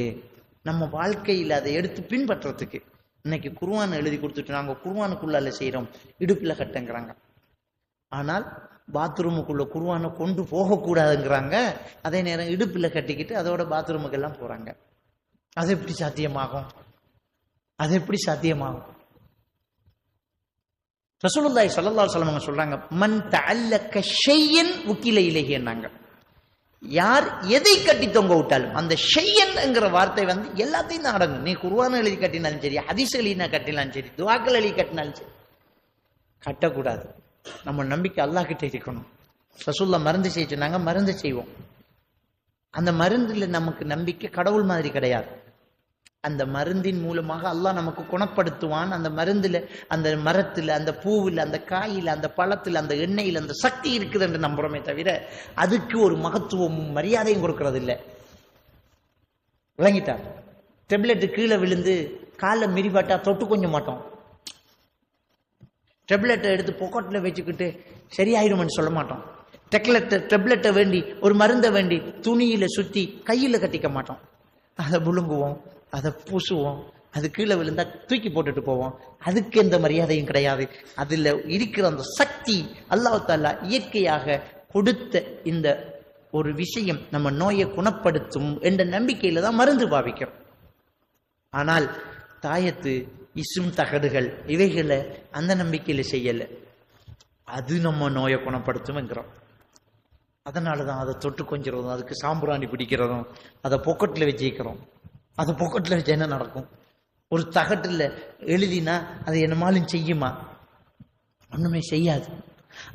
நம்ம வாழ்க்கையில் அதை எடுத்து பின்பற்றதுக்கு. இன்னைக்கு குர்ஆன் எழுதி கொடுத்துட்டு நாங்க குர்ஆனுக்குள்ளால செய்யறோம், இடுப்புல கட்டுங்கிறாங்க. ஆனால் பாத்ரூமுக்குள்ள குர்ஆனை கொண்டு போகக்கூடாதுங்கிறாங்க. அதே நேரம் இடுப்புல கட்டிக்கிட்டு அதோட பாத்ரூமுக்கு எல்லாம் போறாங்க. அது எப்படி சாத்தியமாகும்? ரசூலுல்லாஹி ஸல்லல்லாஹு அலைஹி வஸல்லம் சொல்றாங்க மன் தஅல்லக ஷையன் உக்கில இலைஹின்னாங்க. யார் எதை கட்டி தொங்க விட்டாலும் அந்த ஷையன்ங்கிற வார்த்தை எல்லாத்தையும் தான் அடங்கும். நீ குர்ஆன் எழுதி கட்டினாலும் சரி, ஹதீஸ் எழுதி கட்டினாலும் சரி, துஆக்கள் எழுதி கட்டினாலும் சரி, கட்டக்கூடாது. நம்ம நம்பிக்கை அல்லாஹ் கிட்ட இருக்கணும். ரசூலுல்லாஹ் மருந்து செய்ய சொன்னாங்க, மருந்து செய்வோம். அந்த மருந்துல நமக்கு நம்பிக்கை கடவுள் மாதிரி கிடையாது. அந்த மருந்தின் மூலமாக அல்லாஹ் நமக்கு குணப்படுத்துவான். அந்த மருந்துல, அந்த மரத்துல, அந்த பூவில், அந்த காயில, அந்த பழத்துல, அந்த எண்ணெயில் அந்த சக்தி இருக்குது என்று நம்புறோமே தவிர அதுக்கு ஒரு மகத்துவமும் மரியாதையும் கொடுக்கறது இல்லை. விளங்கிட்டார்? டெப்லெட் கீழே விழுந்து காலை மிரிபாட்டா தொட்டு கொஞ்சம் மாட்டோம். டெப்லெட்டை எடுத்து பொக்கெட்ல வச்சுக்கிட்டு சரியாயிடும்னு சொல்ல மாட்டோம். டெப்லெட்டை வேண்டி, ஒரு மருந்தை வேண்டி துணியில சுத்தி கையில கட்டிக்க மாட்டோம். அதை புழுங்குவோம், அதை பூசுவோம், அது கீழே விழுந்தா தூக்கி போட்டுட்டு போவோம். அதுக்கு எந்த மரியாதையும் கிடையாது. அதுல இருக்கிற அந்த சக்தி அல்லாஹ் தஆலா இயற்கையாக கொடுத்த இந்த ஒரு விஷயம் நம்ம நோயை குணப்படுத்தும் என்ற நம்பிக்கையில தான் மருந்து பாவிக்கிறோம். ஆனால் தாயத்து, இஸ்ம் தகடுகள் இவைகளை அந்த நம்பிக்கையில செய்யல. அது நம்ம நோயை குணப்படுத்தும்ங்கிறோம். அதனாலதான் அதை தொட்டு கொஞ்சிறதும், அதுக்கு சாம்பிராணி பிடிக்கிறதும், அதை பொக்கெட்ல வச்சுக்கிறோம். அதை பொக்கெட்ல வச்சு என்ன நடக்கும்? ஒரு தகட்டில் எழுதினா அது என்னமாலும் செய்யுமா? ஒண்ணுமே செய்யாது.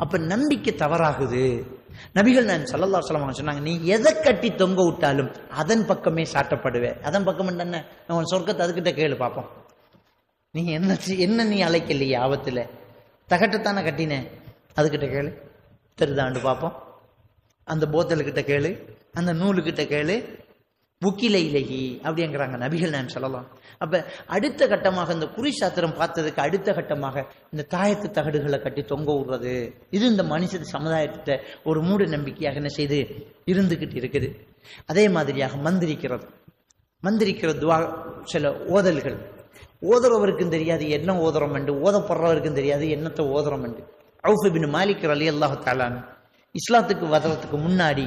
அப்ப நம்பிக்கை தவறாகுது. நபிகள் நாயகம் ஸல்லல்லாஹு அலைஹி வஸல்லம் சொன்னாங்க, நீ எதை கட்டி தொங்க விட்டாலும் அதன் பக்கமே சாட்டப்படுவேன். அதன் பக்கம் என்ன? நான் சொர்க்கத்தை அதுக்கிட்ட கேளு பார்ப்போம். நீ என்ன நீ அழைக்கலையே ஆபத்துல? தகட்டத்தானே கட்டினேன், அதுக்கிட்ட கேளு, தெரிதாண்டு பார்ப்போம். அந்த போத்தலுக்கிட்ட கேளு, அந்த நூலுக்கிட்ட கேளு. புக்கில இலகி அப்படிங்கிறாங்க நபிகள் நாயகம் ஸல்லல்லாஹு. அப்ப அடுத்த கட்டமாக இந்த குறி சாத்திரம் பார்த்ததுக்கு அடுத்த கட்டமாக இந்த தாயத்து தகடுகளை கட்டி தொங்க விடுறது, இது இந்த மனுஷ சமுதாயத்தை ஒரு மூட நம்பிக்கையாக என்ன செய்து இருந்துகிட்டு இருக்குது. அதே மாதிரியாக மந்திரிக்கிற துவா, சில ஓதல்கள், ஓதுறவருக்கும் தெரியாது என்ன ஓதுறோம் என்று, ஓதப்படுறவருக்கும் தெரியாது என்னத்தை ஓதுறோம் என்று. அவுஃப் இப்னு மாலிக் ரலியல்லாஹு தஆலா இஸ்லாத்துக்கு வர்றதுக்கு முன்னாடி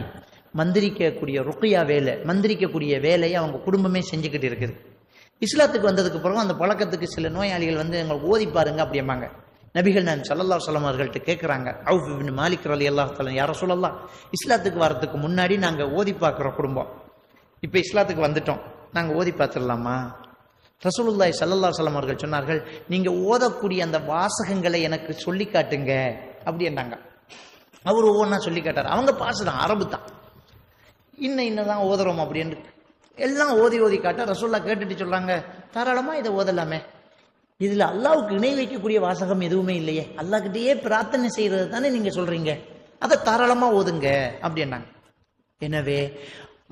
மந்திரிக்கக்கூடிய ருக்கியா வேலை, மந்திரிக்கக்கூடிய வேலையை அவங்க குடும்பமே செஞ்சுக்கிட்டு இருக்குது. இஸ்லாத்துக்கு வந்ததுக்கு பிறகு அந்த பழக்கத்துக்கு சில நோயாளிகள் வந்து எங்களுக்கு ஓதி பாருங்க அப்படிம்பாங்க. நபிகள் நான் ஸல்லல்லாஹு அலைஹி வஸல்லம் அவர்கள்ட்ட கேட்குறாங்க, அவுஃப் இப்னு மாலிக் ரலியல்லாஹு தஆலா, யா ரசூலல்லாஹ், இஸ்லாத்துக்கு வரதுக்கு முன்னாடி நாங்கள் ஓதி பார்க்குற குடும்பம், இப்போ இஸ்லாத்துக்கு வந்துட்டோம், நாங்கள் ஓதி பார்த்துடலாமா? ரசூலுல்லாஹி ஸல்லல்லாஹு அலைஹி வஸல்லம் அவர்கள் சொன்னார்கள், நீங்கள் ஓதக்கூடிய அந்த வாசகங்களை எனக்கு சொல்லி காட்டுங்க அப்படின்னாங்க. அவர் ஒவ்வொன்றா சொல்லி காட்டார். அவங்க பாசுதான், அரபு தான், இன்னதான் ஓதுறோம் அப்படின்னு எல்லாம் ஓதி ஓதி காட்ட ரசூல்லா கேட்டுட்டு சொல்றாங்க, தாராளமா இதை ஓதலாமே, இதுல அல்லாவுக்கு இணை வைக்கக்கூடிய வாசகம் எதுவுமே இல்லையே, அல்லாஹ்கிட்டயே பிரார்த்தனை செய்யறது தானே நீங்க சொல்றீங்க, அதை தாராளமா ஓதுங்க அப்படின்னாங்க. எனவே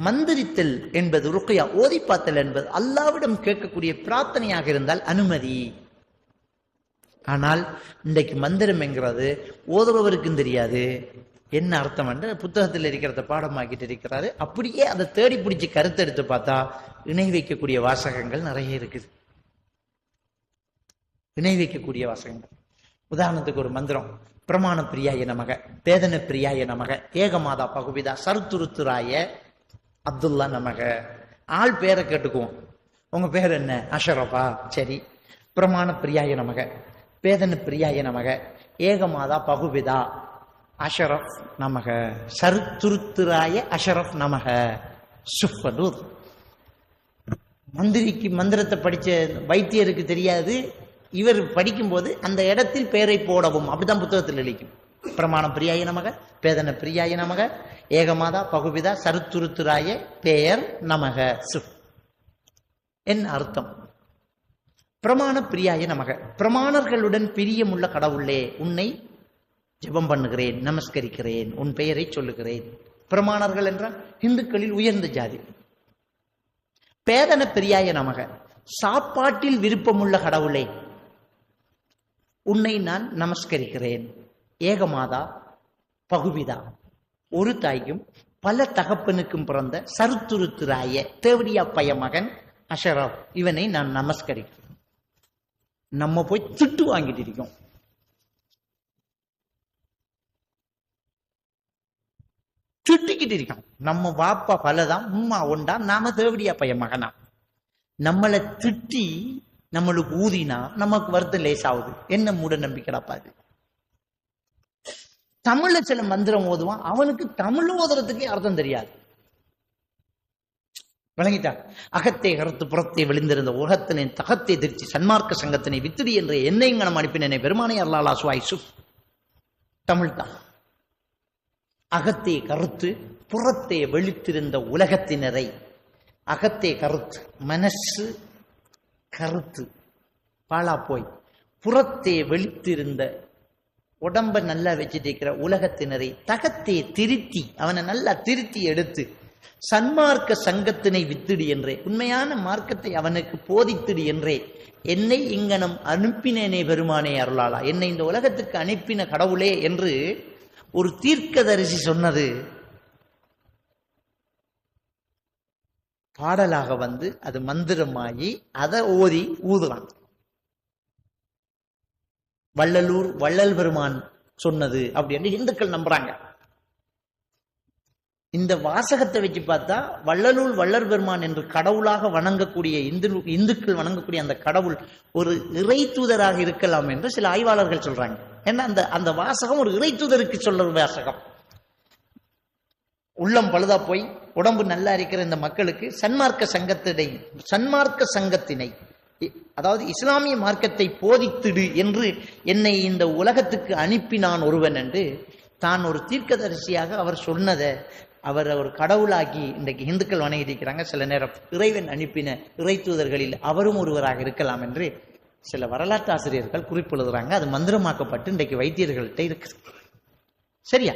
மந்திரித்தல் என்பது, ருக்யா ஓதி பார்த்தல் என்பது அல்லாவிடம் கேட்கக்கூடிய பிரார்த்தனையாக இருந்தால் அனுமதி. ஆனால் இன்றைக்கு மந்திரம் என்கிறது ஓதுபவருக்கும் தெரியாது என்ன அர்த்தம் என்று புத்தகத்தில் இருக்கிறத பாடமாக்கிட்டு இருக்கிறாரு. அப்படியே அதை தேடி பிடிச்சி கருத்தெடுத்து பார்த்தா இணை வைக்கக்கூடிய வாசகங்கள் நிறைய இருக்குது. இணை வைக்கக்கூடிய வாசகங்கள், உதாரணத்துக்கு ஒரு மந்திரம், பிரமாண பிரியாய நமக, பேதன பிரியாய நமக, ஏகமாதா பகுபிதா சருத்துருத்துராய அப்துல்லா நமக. ஆள் பேரை கேட்டுக்குவோம், உங்க பேர் என்ன? அஷரஃபா. சரி, பிரமாண பிரியாய நமக, பேதன பிரியாய நமக, ஏகமாதா பகுபிதா அஷரஃப் நமக, சருத்துருத்துராய அஷரஃப் நமக. சுஃபலூர். மந்திரிக்கு மந்திரத்தை படிச்ச வைத்தியருக்கு தெரியாது, இவர் படிக்கும்போது அந்த இடத்தில் பெயரை போடவும், அப்படிதான் புத்தகத்தில் எழுதிக்கும். பிரமாண பிரியாய நமக, பேதன பிரியாய நமக, ஏகமாதா பகுபிதா சருத்துருத்துராய பெயர் நமக. சுஃப் என்ன அர்த்தம்? பிரமாண பிரியாய நமக, பிரமாணர்களுடன் பிரியமுள்ள கடவுளே, உன்னை ஜெபம் பண்ணுகிறேன், நமஸ்கரிக்கிறேன், உன் பெயரை சொல்லுகிறேன். பிரமாணர்கள் என்றால் இந்துக்களில் உயர்ந்த ஜாதி. பேதன பிரியாய நமக, சாப்பாட்டில் விருப்பமுள்ள கடவுளே, உன்னை நான் நமஸ்கரிக்கிறேன். ஏகமாதா பகுபிதா, ஒரு தாய்க்கும் பல தகப்பனுக்கும் பிறந்த சருத்துருத்துராய தேவடியா பைய மகன் அஷரப், இவனை நான் நமஸ்கரிக்கிறேன். நம்ம போய் திட்டு வாங்கிட்டு இருக்கோம். திட்டிக்கிட்டு இருக்கோம். நம்ம வாப்பா பலதான், உம்மா ஒண்டா, நாம தேவடியா பைய மகனா. நம்மளை திட்டி நம்மளுக்கு ஊதினா நமக்கு வருத்தம் லேசாகுது. என்ன மூட நம்பிக்கைடாப்பாது. தமிழ்ல சில மந்திரம் ஓதுவான், அவனுக்கு தமிழ் ஓதுறதுக்கே அர்த்தம் தெரியாது. விளங்கிட்டார். அகத்தை கருத்து புறத்தை விழுந்திருந்த உலகத்தினை தகத்தை திருச்சி சன்மார்க்க சங்கத்தினை வித்திடி என்ற என்னைங்கனம் அனுப்பினனை பெருமானை அல்லாலா சுவாய் சுப். தமிழ் தான். அகத்தே கருத்து புறத்தே வெளித்திருந்த உலகத்தினரை, அகத்தே கருத்து மனசு கருத்து பாலா போய், புறத்தே வெளித்திருந்த உடம்ப நல்லா வச்சுட்டு இருக்கிற உலகத்தினரை தகத்தே திருத்தி, அவனை நல்லா திருத்தி எடுத்து சன்மார்க்க சங்கத்தினை வித்திடு என்றே, உண்மையான மார்க்கத்தை அவனுக்கு போதித்திடு என்றே என்னை இங்கனம் அனுப்பினேனே பெருமானே அருளாளா, என்னை இந்த உலகத்துக்கு அனுப்பின கடவுளே என்று ஒரு தீர்க்கதரிசி சொன்னது பாடலாக வந்து அது மந்திரமாகி அதை ஓதி ஊதுறான். வள்ளலூர் வள்ளல் பெருமான் சொன்னது அப்படின்னு இந்துக்கள் நம்புறாங்க. இந்த வாசகத்தை வச்சு பார்த்தா வள்ளலூர் வள்ளல் பெருமான் என்று கடவுளாக வணங்கக்கூடிய இந்துக்கள் வணங்கக்கூடிய அந்த கடவுள் ஒரு இறை தூதராக இருக்கலாம் என்று சில ஆய்வாளர்கள் சொல்றாங்க. ஏன்னா அந்த வாசகம் ஒரு இறை தூதருக்கு சொல்ற வாசகம். உள்ளம் பழுதா போய் உடம்பு நல்லா இருக்கிற இந்த மக்களுக்கு சன்மார்க்க சங்கத்தினை அதாவது இஸ்லாமிய மார்க்கத்தை போதித்திடு என்று என்னை இந்த உலகத்துக்கு அனுப்பினான் ஒருவன் என்று தான் ஒரு தீர்க்கதரிசியாக அவர் சொன்னதை அவர் ஒரு கடவுளாக்கி இன்றைக்கு இந்துக்கள் வணங்கி இருக்கிறாங்க. சில நேரம் இறைவன் அனுப்பின இறை தூதர்களில் அவரும் ஒருவராக இருக்கலாம் என்று சில வரலாற்று ஆசிரியர்கள் குறிப்பிடுறாங்க. அது மந்திரமாக்கப்பட்டு இன்றைக்கு வைத்தியர்கள்ட்ட இருக்கு. சரியா?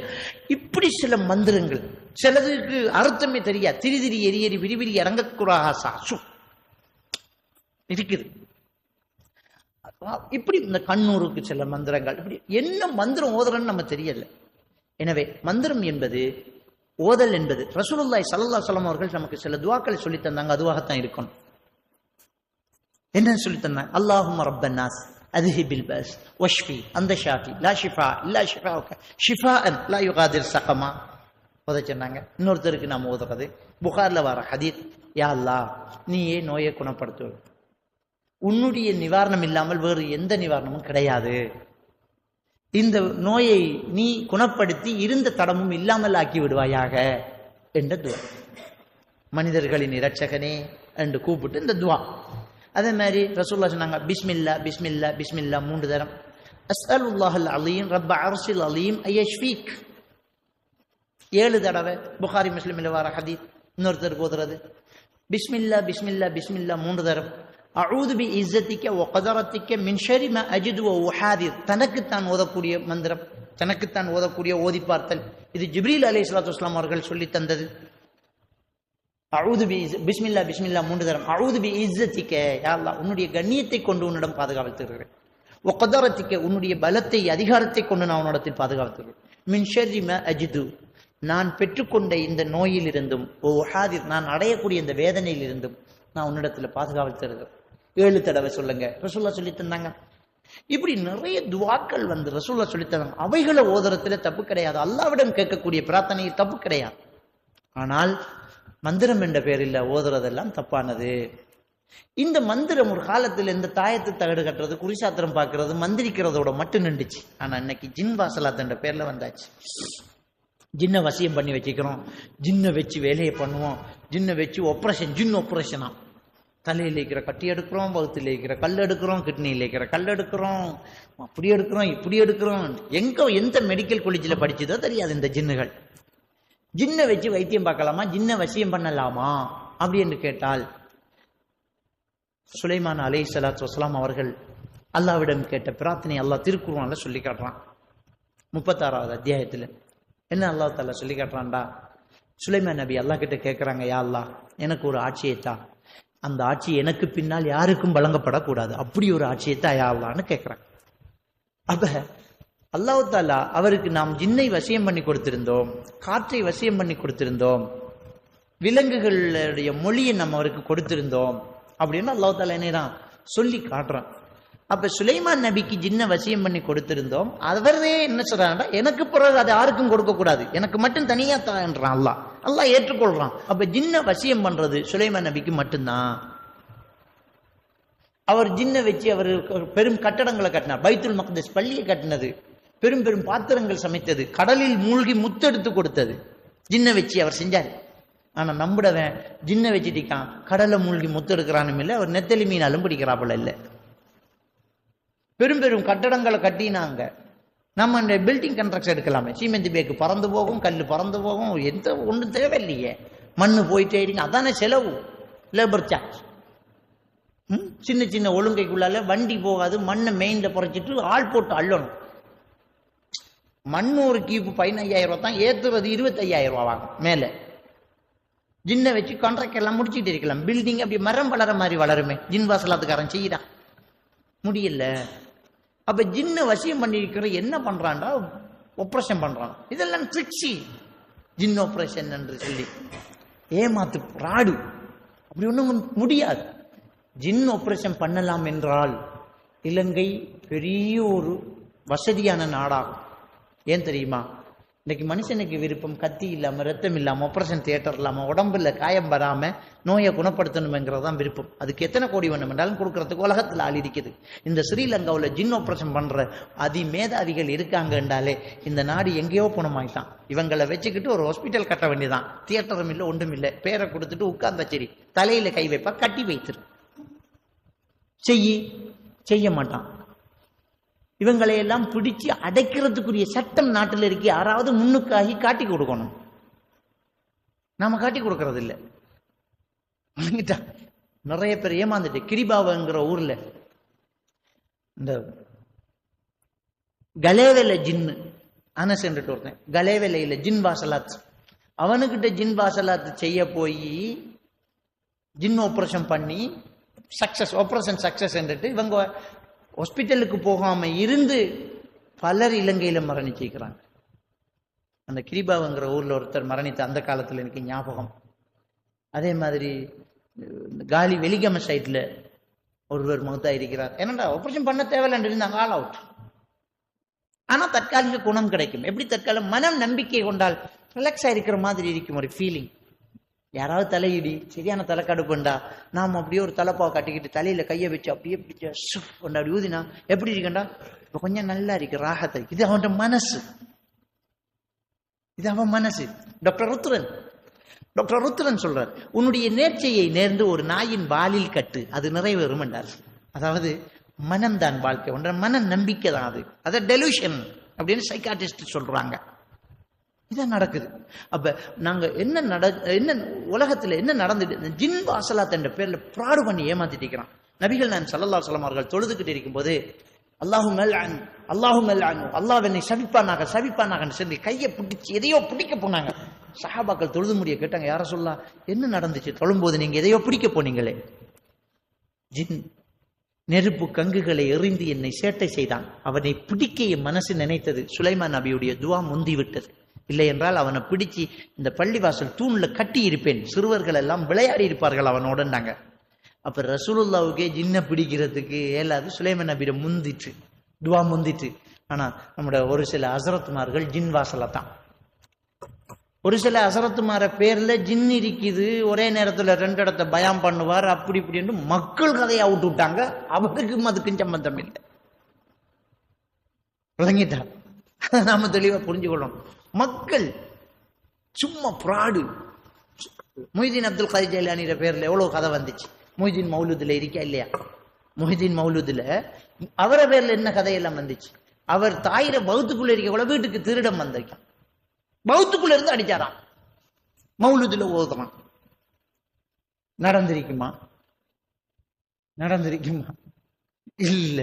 இப்படி சில மந்திரங்கள், சிலதுக்கு அர்த்தமே தெரியா, திரி திரி எரி எரி விரிவிரி இறங்கக்கூடாசு இருக்குது. இப்படி இந்த கண்ணூருக்கு சில மந்திரங்கள், இப்படி என்ன மந்திரம் ஓதுறன்னு நம்ம தெரியல. எனவே மந்திரம் என்பது, ஓதல் என்பது, ரசூலுல்லாஹி ஸல்லல்லாஹு அலைஹி வஸல்லம் அவர்கள் நமக்கு சில துஆக்களை சொல்லி தந்தாங்க. அதுவாகத்தான் இருக்கணும். என்ன சொல்லி தந்தாங்க? அல்லாஹும்ம ரப்பன் நாஸ், அதுஹிபில் பஸ் வஷ்ஃபி அந்த ஷாஃபி லா ஷிஃபா இல்லா ஷிஃபாவுக்க ஷிஃபாஅன் லா யுகாதிர் சகமா ஓத சொன்னாங்க. இன்னொருத்தருக்கு நாம் ஓதுறது புகார்ல வர ஹதீஸ், யா அல்லாஹ் நீயே நோயை குணப்படுத்து, உன்னுடைய நிவாரணம் இல்லாமல் வேறு எந்த நிவாரணமும் கிடையாது, இந்த நோயை நீ குணப்படுத்தி இருந்த தடமும் இல்லாமல் ஆக்கி விடுவாயாக என்ற துவா. மனிதர்களின் இரட்சகனே என்று கூப்பிட்டு இந்த துவா. அதே மாதிரி ரசூலுல்லாஹ் சொன்னாங்க, பிஸ்மில்லா பிஸ்மில்லா பிஸ்மில்லா 3 தரம். அஸ்அலுல்லாஹல் அலீம் ரப்ப அர்ஷில் அலீம் ஐயஷ்ஃபீக் 7 தடவை. புகாரி முஸ்லிமில் வர ஹதீஸ். இன்னொருத்தருக்கு ஓதுறது பிஸ்மில்லா பிஸ்மில்லா பிஸ்மில்லா 3 தரம். அஊது பி இஸ்ஸத்திக வ கதரத்திக மின் ஷர்ரி மா அஜிது வ உஹாதிர். தனக்குத்தான் ஓதக்கூடிய மந்திரம், தனக்குத்தான் ஓதக்கூடிய ஓதி பார்த்தல். இது ஜிப்ரீல் அலைஹிஸ்ஸலாத்து வஸ்ஸலாம் அவர்கள் சொல்லி தந்தது. அஊது பி பிஸ்மில்லா பிஸ்மில்லா 3 தரம். அஊது பி இஸ்ஸத்திக, யா அல்லாஹ் உன்னுடைய கண்ணியத்தை கொண்டு உன்னிடம் பாதுகாத்துகிறேன். வ கதரத்திக உன்னுடைய பலத்தை அதிகாரத்தை கொண்டு நான் உன்னிடத்தில் பாதுகாத்துகிறேன். மின் ஷர்ரி மா அஜிது நான் பெற்றுக்கொண்ட இந்த நோயிலிருந்தும் ஓ உஹாதிர் நான் அடையக்கூடிய இந்த வேதனையிலிருந்தும் நான் உன்னிடத்தில் பாதுகாத்துகிறேன். 7 தடவை சொல்லுங்க ரசூலுல்லாஹ் சொல்லி தந்தாங்க. இப்படி நிறைய துவாக்கள் வந்து ரசூலுல்லாஹ் சொல்லி தந்தாங்க. அவைகளை ஓதுறதுல தப்பு கிடையாது, அல்லாஹ்விடம் கேட்கக்கூடிய பிரார்த்தனையில் தப்பு கிடையாது. ஆனால் மந்திரம் என்ற பேரில் ஓதுறதெல்லாம் தப்பானது. இந்த மந்திரம் ஒரு காலத்தில் இந்த தாயத்து தகடு கட்டுறது, குறிசாத்திரம் பார்க்கறது, மந்திரிக்கிறதோட மட்டும் நின்றுச்சு. ஆனா இன்னைக்கு ஜின் வாசலாத் என்ற பேர்ல வந்தாச்சு. ஜின்னை வசியம் பண்ணி வச்சுக்கிறோம், ஜின்னை வச்சு வேலையை பண்ணுவோம், ஜின்னை வச்சு ஆப்ரேஷன், ஜின் ஆப்ரேஷனா. தலையில் இருக்கிற கட்டி எடுக்கிறோம், வகுத்தில் இருக்கிற கல் எடுக்கிறோம், கிட்னியில் இருக்கிற கல் எடுக்கிறோம், அப்படி எடுக்கிறோம் இப்படி எடுக்கிறோம். எந்த மெடிக்கல் காலேஜில் படிச்சதோ தெரியாது இந்த ஜின்னுகள். ஜின்னை வச்சு வைத்தியம் பார்க்கலாமா, ஜின்னை வசியம் பண்ணலாமா அப்படி என்று கேட்டால், சுலைமான் அலைஹிஸ்ஸலாத்து வஸ்ஸலாம் அவர்கள் அல்லாஹ்விடம் கேட்ட பிரார்த்தனை அல்லாஹ் திருக்குர்ஆன்ல சொல்லி காட்டுறான். 36வது அத்தியாயத்தில் என்ன அல்லாஹ் தஆலா சொல்லி காட்டுறான்டா, சுலைமான் நபி அல்லாஹ் கிட்ட கேட்குறாங்க, யா அல்லாஹ் எனக்கு ஒரு ஆட்சியைத்தா, அந்த ஆட்சி எனக்கு பின்னால் யாருக்கும் வழங்கப்படக்கூடாது, அப்படி ஒரு ஆட்சியைத்தா யா அல்லாஹ்னு கேட்குறாங்க. அப்ப அல்லாஹ் தஆலா அவருக்கு நாம் ஜின்னை வசியம் பண்ணி கொடுத்திருந்தோம், காற்றை வசியம் பண்ணி கொடுத்திருந்தோம், விலங்குகளுடைய மொழியை நம்ம அவருக்கு கொடுத்திருந்தோம் அப்படின்னு அல்லாஹ் தஆலா என்ன சொல்லி காட்டுறான். அப்ப சுலைமான் நபிக்கு ஜின்னை வசியம் பண்ணி கொடுத்திருந்தோம், அவரே என்ன சொல்றாங்க, எனக்கு பிறகு அதை யாருக்கும் கொடுக்க கூடாது, எனக்கு மட்டும் தனியா தான்றான் அல்லாஹ். அல்லாஹ் ஏற்றுக்கொள்றான். அப்ப ஜின்னை வசியம் பண்றது சுலைமான் நபிக்கு மட்டும்தான். அவர் ஜின்னை வச்சு அவர் பெரும் கட்டடங்களை கட்டினார், பைத்துல் மக்திஸ் பள்ளியை கட்டினது, பெரும் பெரும் பாத்திரங்கள் சமைத்தது, கடலில் மூழ்கி முத்தெடுத்து கொடுத்தது, ஜின்னை வச்சு அவர் செஞ்சாரு. ஆனா நம்பிடவன் ஜின்னை வச்சுட்டிக்கான், கடலை மூழ்கி முத்தெடுக்கிறானும் இல்லை, அவர் நெத்தலி மீனாலும் பிடிக்கிறாப்புல இல்லை. பெரும் பெரும் கட்டடங்களை கட்டினாங்க. நம்ம இந்த பில்டிங் கன்ஸ்ட்ரக்ஷன் எடுக்கலாமே, சீமெந்தி பேக்கு பறந்து போகும், கல் பறந்து போகும், எந்த ஒன்றும் தேவையில்லையே, மண்ணு போயிட்டே இருக்கு, அதானே செலவு, லேபர் சார்ஜ். சின்ன சின்ன ஒழுங்கைக்குள்ளால வண்டி போகாது, மண்ணை மெயின்ல புறைச்சிட்டு ஆள் போட்டு அள்ளணும். மண் ஒரு கீப்பு 15,000 ரூபா தான், ஏற்றுவது 25,000 ரூபா வாங்க மேல. ஜின்னை வச்சு கான்ட்ராக்ட் எல்லாம் முடிச்சுட்டு இருக்கலாம். பில்டிங் அப்படி மரம் வளர மாதிரி வளருமே, ஜின் வாசலாத்துக்காரன் செய்யறான், முடியல. அப்ப ஜின்ன வசியம் பண்ணிருக்கிற என்ன பண்றான்டா, ஆப்ரேஷன் பண்றான். இதெல்லாம் ட்ரிக்ஸி, ஜின் ஆப்ரேஷன் என்று சொல்லி ஏமாத்து ராடு. அப்படி ஒண்ணும் முடியாது. ஜின் ஆப்ரேஷன் பண்ணலாம் என்றால் இலங்கை பெரிய ஒரு வசதியான நாடாகும். ஏன் தெரியுமா, இன்னைக்கு மனுஷனுக்கு விருப்பம் கத்தி இல்லாம, ரத்தம் இல்லாம, ஆப்ரேஷன் தியேட்டர் இல்லாம, உடம்புல காயம் வராம நோயை குணப்படுத்தணுங்கிறது தான் விருப்பம். அதுக்கு எத்தனை கோடி வேணும் என்றாலும் கொடுக்கறதுக்கு உலகத்தில் ஆள் இருக்குது. இந்த ஸ்ரீலங்காவில் ஜின் ஆப்ரேஷன் பண்ற அதிமேதாவிகள் இருக்காங்க என்றாலே இந்த நாடு எங்கேயோ போனமாயிட்டான். இவங்களை வச்சுக்கிட்டு ஒரு ஹாஸ்பிட்டல் கட்ட வேண்டியதான், தியேட்டரும் இல்லை ஒன்றும் இல்லை, பேரை கொடுத்துட்டு உட்கார்ந்த சரி தலையில கை வைப்பா, கட்டி வைத்திரு, செய்ய மாட்டான். இவங்களையெல்லாம் பிடிச்சு அடைக்கிறதுக்குரிய சட்டம் நாட்டில் இருக்கு. யாராவது முன்னுக்காகி காட்டி கொடுக்கணும், நாம காட்டி கொடுக்கறது இல்லை. நிறைய பேர் ஏமாந்துட்டு, கிரிபாவங்கிற ஊர்ல இந்த கலேவேல ஜின்னு அனஸ் என்று ஒருத்தன், கலேவேலையில ஜின் வாசலாத், அவனுக்கிட்ட ஜின் வாசலாத் செய்ய போய் ஜின் ஆப்ரேஷன் பண்ணி சக்சஸ், ஆப்ரேஷன் சக்சஸ் என்றுட்டு இவங்க ஹாஸ்பிட்டலுக்கு போகாம இருந்து பலர் இலங்கையில மரணிச்சிருக்கிறாங்க. அந்த கிரிபாவுங்கிற ஊர்ல ஒருத்தர் மரணித்த அந்த காலத்துல எனக்கு ஞாபகம். அதே மாதிரி காலி வெலிகம சைட்ல ஒருவர் மௌத்தா இருக்கிறார், என்னடா ஆபரேஷன் பண்ண தேவையில்லை இருந்தாங்க, ஆல் அவுட். ஆனா தற்காலிக குணம் கிடைக்கும். எப்படி தற்காலிக? மனம் நம்பிக்கை கொண்டால் ரிலாக்ஸ் ஆயிருக்கிற மாதிரி இருக்கும் ஒரு ஃபீலிங். யாராவது தலையிடி சரியான தலைக்கடுப்புண்டா, நாம் அப்படியே ஒரு தலைப்பாவை கட்டிக்கிட்டு தலையில கையை வச்சு அப்படியே பிடிச்ச கொண்டா அப்படி ஊதினா எப்படி இருக்கண்டா, இப்ப கொஞ்சம் நல்லா இருக்கு, ராகத்தை. இது அவன் மனசு, இது அவன் மனசு. டாக்டர் ருத்ரன் சொல்றார், உன்னுடைய நேர்ச்சையை நேர்ந்து ஒரு நாயின் வாலில் கட்டு, அது நிறைவேறும் என்றார். அதாவது மனம்தான் வாழ்க்கை, ஒன்ற மன நம்பிக்கை தான் அது. அதை டெலூஷன் அப்படின்னு சைக்காட்டிஸ்ட் சொல்றாங்க. இதான் நடக்குது. அப்ப நாங்க என்ன உலகத்துல என்ன நடந்துட்டு, ஜின் வாசலாத் என்ற பேர்ல பிராடு பண்ணி ஏமாத்திட்டு இருக்கிறான். நபிகள் நாயகம் ஸல்லல்லாஹு அலைஹி வஸல்லம் அவர்கள் தொழுதுகிட்டு இருக்கும்போது அல்லாஹ் என்னை சபிப்பானாக சொல்லி கையை பிடிச்சி எதையோ பிடிக்க போனாங்க. சஹாபாக்கள் தொழுது முடிய கேட்டாங்க, யார சொல்லலாம், என்ன நடந்துச்சு? தொழும்போது நீங்க எதையோ பிடிக்க போனீங்களே. ஜின் நெருப்பு கங்குகளை எறிந்து என்னை சேட்டை செய்தான், அவனை பிடிக்க என் மனசு நினைத்தது. சுலைமான் நபியுடைய துவா முந்தி விட்டது. இல்லை என்றால் அவனை பிடிச்சி இந்த பள்ளிவாசல் தூண்ல கட்டி இருப்பேன், சிறுவர்கள் எல்லாம் விளையாடி இருப்பார்கள் அவனோடனாங்க. அப்ப ரசூலுல்லாவுக்கே ஜின்ன பிடிக்கிறதுக்கு ஏலாது, சுலைமான் நபியிட முந்திட்டு துவா முந்திட்டு. ஆனா நம்முடைய ஒரு சில ஹஸரத்மார்கள் ஜின் வாசல தான். ஒரு சில ஹஸரத்மார பேர்ல ஜின் இருக்குது, ஒரே நேரத்துல 2 இடத்த பயம் பண்ணுவார், அப்படி இப்படின்னு மக்கள் கதையை அவுட்டு விட்டாங்க. அவருக்கும் அதுக்கும் சம்பந்தம் இல்லை. விளங்கிட்டா? நாம தெளிவா புரிஞ்சுக்கணும். மக்கள் சும்மா பிராடு. மொய்தீன் அப்துல் காதிர் ஜைலானியோட பேர்ல எவ்வளவு கதை வந்துச்சு. மொய்தீன் மௌலூதுல இருக்கா இல்லையா? மொய்தீன் மௌலூதுல அவர பேர்ல என்ன கதையெல்லாம் வந்துச்சு. அவர் தாயிர பௌத்துக்குள்ள இருக்க கூட வீட்டுக்கு திருடம் வந்திருக்கான், பௌத்துக்குள்ள இருந்து அடிச்சாராம், மௌலூதுல ஓதுறான். நடந்திருக்குமா? இல்ல.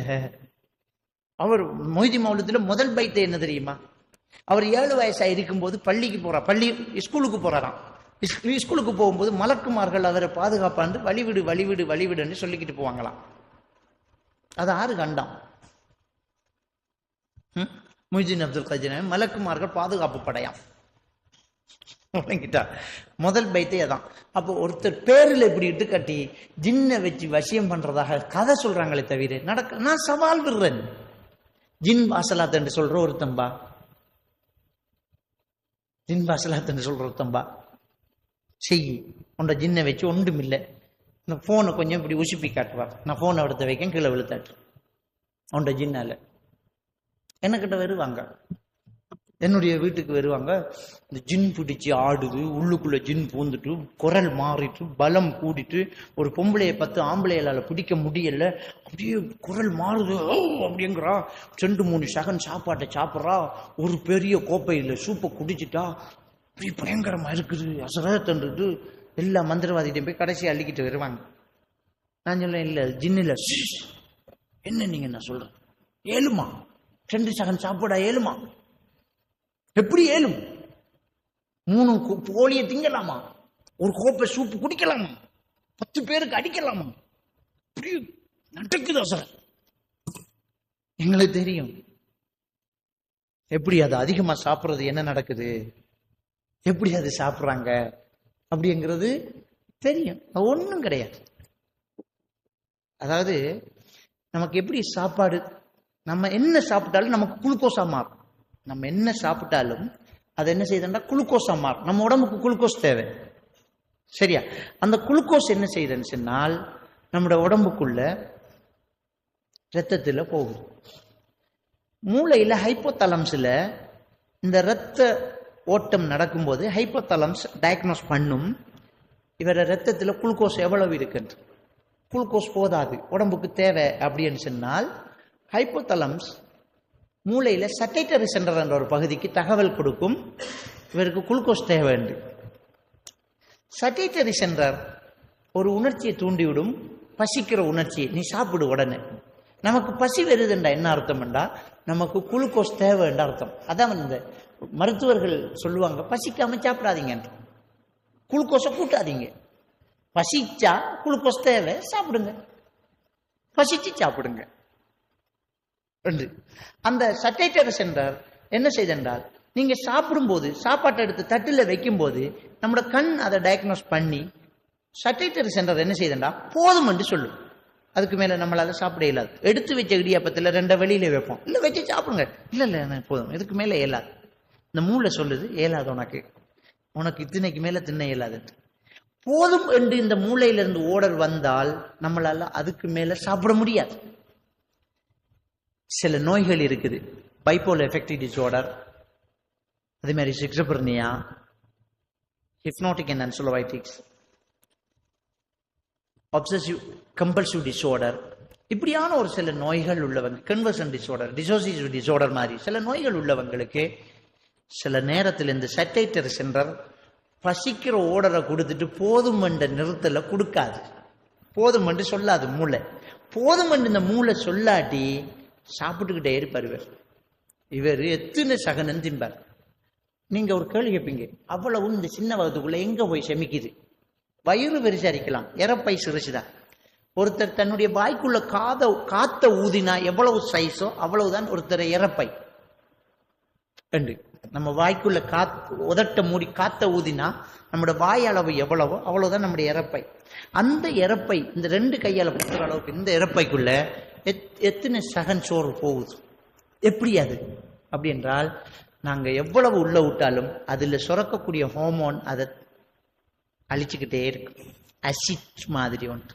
அவர் மொய்தீன் மௌலூதுல முதல் பைத்தை என்ன தெரியுமா? அவர் 7 வயசா இருக்கும்போது ஸ்கூலுக்கு போறாராம். ஸ்கூலுக்கு போகும்போது மலக்குமார்கள் அவரை பாதுகாப்பாண்டு வழிவிடுன்னு சொல்லிக்கிட்டு போவாங்களாம். அது 6 கண்டம். மொய்தீன் அப்துல் காதிர் மலக்குமார்கள் பாதுகாப்பு படையாம். முதல் பைத்தே அதான். அப்போ ஒருத்தர் பேரில் இப்படி இட்டு கட்டி ஜின்னை வச்சு வசியம் பண்றதாக கதை சொல்றாங்களே தவிர நான் சவால் விடுறேன். ஜின் வாசலாத் என்று சொல்ற ஒருத்தம்பா, செய்யி உண்ட ஜின்னை வச்சு ஒன்றும் இல்லை. இந்த போனை கொஞ்சம் இப்படி உசுப்பி காட்டுவார், நான் போனை எடுத்து வைக்க கீழே விழுத்தாட்டு உண்ட ஜின்னால என்னக்கிட்ட வருவாங்க, என்னுடைய வீட்டுக்கு வருவாங்க. இந்த ஜின் பிடிச்சி ஆடுது, உள்ளுக்குள்ள ஜின் பூந்துட்டு குரல் மாறிட்டு பலம் கூடிட்டு, ஒரு பொம்பளையை 10 ஆம்பளையால பிடிக்க முடியல, அப்படியே குரல் மாறுது அப்படிங்கிறா. 2-3 செகண்ட் சாப்பாட்டை சாப்பிட்றா, ஒரு பெரிய கோப்பையில் சூப்பை குடிச்சிட்டா, அப்படி பயங்கரமா இருக்குது, அசரத்துன்றது. எல்லா மந்திரவாதிகிட்டையும் போய் கடைசி அள்ளிக்கிட்டு வருவாங்க. நான் சொல்லேன், இல்லை ஜின் இல்லை. என்ன நீங்க நான் சொல்றேன், ஏழுமா 2 செகண்ட் சாப்பாடா ஏழுமா? எப்படி ஏழும்? 3 போலியை திங்கலாமா? ஒரு கோப்பை சூப்பு குடிக்கலாமா? 10 பேருக்கு அடிக்கலாமா? அப்படி நடக்குதா சார்? எங்களுக்கு தெரியும் எப்படி அது அதிகமா சாப்பிட்றது என்ன நடக்குது, எப்படி அது சாப்பிட்றாங்க அப்படிங்கிறது தெரியும். ஒன்றும் கிடையாது. அதாவது நமக்கு எப்படி சாப்பாடு, நம்ம என்ன சாப்பிட்டாலும் நமக்கு குளுக்கோஸா மாறும். நம்ம என்ன சாப்பிட்டாலும் அது என்ன செய்யுதுன்னா குளுக்கோஸா மாறும். நம்ம உடம்புக்கு குளுக்கோஸ் தேவை, சரியா? அந்த குளுக்கோஸ் என்ன செய்யுதுன்னு சொன்னால் நம்முடைய உடம்புக்குள்ள ரத்தத்துல போகுது. மூளையில ஹைப்போதலம்ஸ்ல இந்த ரத்த ஓட்டம் நடக்கும்போது ஹைப்போதலம்ஸ் டயக்னோஸ் பண்ணும், இவர ரத்தத்துல குளுக்கோஸ் எவ்வளவு இருக்குன்னு. குளுக்கோஸ் போதாது, உடம்புக்கு தேவை அப்படின்னு சொன்னால் ஹைப்போதலம்ஸ் மூளையில சட்டைட்டரி சென்டர் என்ற ஒரு பகுதிக்கு தகவல் கொடுக்கும், இவருக்கு குளுக்கோஸ் தேவை என்று. சட்டைட்டரி சென்டர் ஒரு உணர்ச்சியை தூண்டிவிடும், பசிக்கிற உணர்ச்சியை. நீ சாப்பிடு உடனே. நமக்கு பசி வருதுண்டா என்ன அர்த்தம் என்றா நமக்கு குளுக்கோஸ் தேவை என்ற அர்த்தம். அதான் இந்த மருத்துவர்கள் சொல்லுவாங்க, பசிக்காம சாப்பிடாதீங்க, குளுக்கோஸை கூட்டாதீங்க. பசிச்சா குளுக்கோஸ் தேவை, சாப்பிடுங்க, பசிச்சு சாப்பிடுங்க. அந்த சட்டைட்டரி சென்டர் என்ன செய்தென்றால், நீங்க சாப்பிடும்போது சாப்பாட்டை எடுத்து தட்டில் வைக்கும் போது நம்மளோட கண் அதை டயக்னோஸ் பண்ணி சட்டைட்டரி சென்டர் என்ன செய்தா போதும் என்று சொல்லும். அதுக்கு மேல நம்மளால சாப்பிட இயலாது. எடுத்து வச்ச இடியாப்பத்தில் 2 வெளியில வைப்போம். இல்ல வச்சு சாப்பிடுங்க. இல்ல எனக்கு போதும், இதுக்கு மேல இயலாது. இந்த மூளை சொல்லுது இயலாது, உனக்கு இத்தனைக்கு மேல தின்ன இயலாது. போதும் என்று இந்த மூளையிலிருந்து ஓர்டர் வந்தால் நம்மளால அதுக்கு மேல சாப்பிட முடியாது. சில நோய்கள் இருக்குது, பைப்போலர் எஃபெக்டிவ் டிஸார்டர், அதே மாதிரி schizophrenia, hypnotic and anxiolytics, obsessive compulsive disorder, இப்படியான ஒரு சில நோய்கள் உள்ளவங்க, கன்வர்ஷன் டிஸார்டர், டிசோசியேட்டிவ் டிஸார்டர் மாதிரி சில நோய்கள் உள்ளவங்களுக்கு சில நேரத்தில் இந்த சைட்டேட்டரி சென்டர் பசிக்கிற ஓர்டரை கொடுத்துட்டு போதும் என்ற நிறுத்தல கொடுக்காது. போதும் என்று சொல்லாது மூளை. போதும் என்று இந்த மூளை சொல்லாட்டி சாப்பிட்டுக்கிட்டே இருப்பார். இவர் எத்தனை சகனம் தின்பார். நீங்க ஒரு கேள்வி கேட்பீங்க, அவ்வளவு இந்த சின்ன வகுத்துக்குள்ள எங்க போய் செமிக்குது? வயிறு விரிச்சரிக்கலாம், இறப்பை சிறுசுதான். ஒருத்தர் தன்னுடைய வாய்க்குள்ள காத்த ஊதினா எவ்வளவு சைஸோ அவ்வளவுதான் ஒருத்தர் இறப்பை. நம்ம வாய்க்குள்ள உதட்ட மூடி காத்த ஊதினா நம்முடைய வாய் அளவு எவ்வளவோ அவ்வளவுதான் நம்முடைய இறப்பை. அந்த இறப்பை இந்த 2 கையால போகிற அளவுக்கு இந்த இறப்பைக்குள்ள எத்தனை சகன் சோறு போகுது? எப்படி அது அப்படி என்றால், நாங்க எவ்வளவு உள்ள விட்டாலும் அதுல சுரக்கக்கூடிய ஹார்மோன் அதை அழிச்சுக்கிட்டே இருக்கு. அசிட் மாதிரி ஒன்று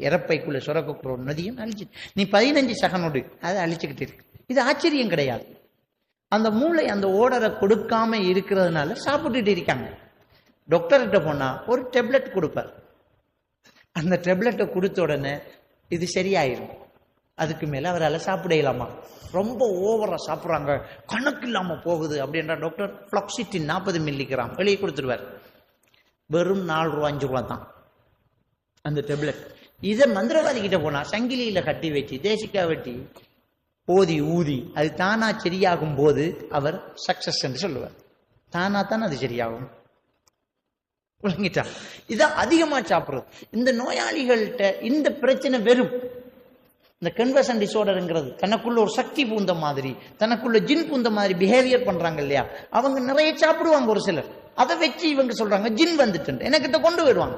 இறப்பைக்குள்ள சுரக்கக்கூடிய நதியும் அழிச்சு, நீ 15 சகனோடு அதை அழிச்சுக்கிட்டே இருக்கு. இது ஆச்சரியம் கிடையாது. அந்த மூளை அந்த ஓர்டரை கொடுக்காம இருக்கிறதுனால சாப்பிட்டுட்டு இருக்காங்க. டாக்டர்கிட்ட போனா ஒரு டேப்லெட் கொடுப்பார். அந்த டேப்லெட்டை கொடுத்த உடனே இது சரியாயிரும். அதுக்கு மேல அவரால் சாப்பிட இயலாமா? ரொம்ப ஓவரா சாப்பிட்றாங்க, கணக்கு இல்லாம போகுது அப்படின்ற டாக்டர் ஃப்ளோக்சிட்டின் 40 மில்லிகிராம் வெளியே கொடுத்துருவார். வெறும் 4 ரூபா 5 ரூபா தான் அந்த டேப்லெட். இதை மந்திரவாதி கிட்ட போனா சங்கிலியில கட்டி வச்சு தேசிக்கா வெட்டி ஓதி ஊதி அது தானா சரியாகும் போது அவர் சக்சஸ் என்று சொல்லுவார். தானா தான் அது சரியாகும். விளங்கிட்டா? இதை அதிகமா சாப்பிடுறது. இந்த நோயாளிகள்கிட்ட இந்த பிரச்சனை வெறும் இந்த கன்வர்ஷன் டிஸார்டர்ங்கிறது தனக்குள்ள ஒரு சக்தி பூந்த மாதிரி, தனக்குள்ள ஜின் பூந்த மாதிரி பிஹேவியர் பண்றாங்க இல்லையா? அவங்க நிறைய சாப்பிடுவாங்க. ஒரு சிலர் அதை வச்சு இவங்க சொல்றாங்க ஜின் வந்துட்டு எனக்கிட்ட கொண்டு வருவாங்க.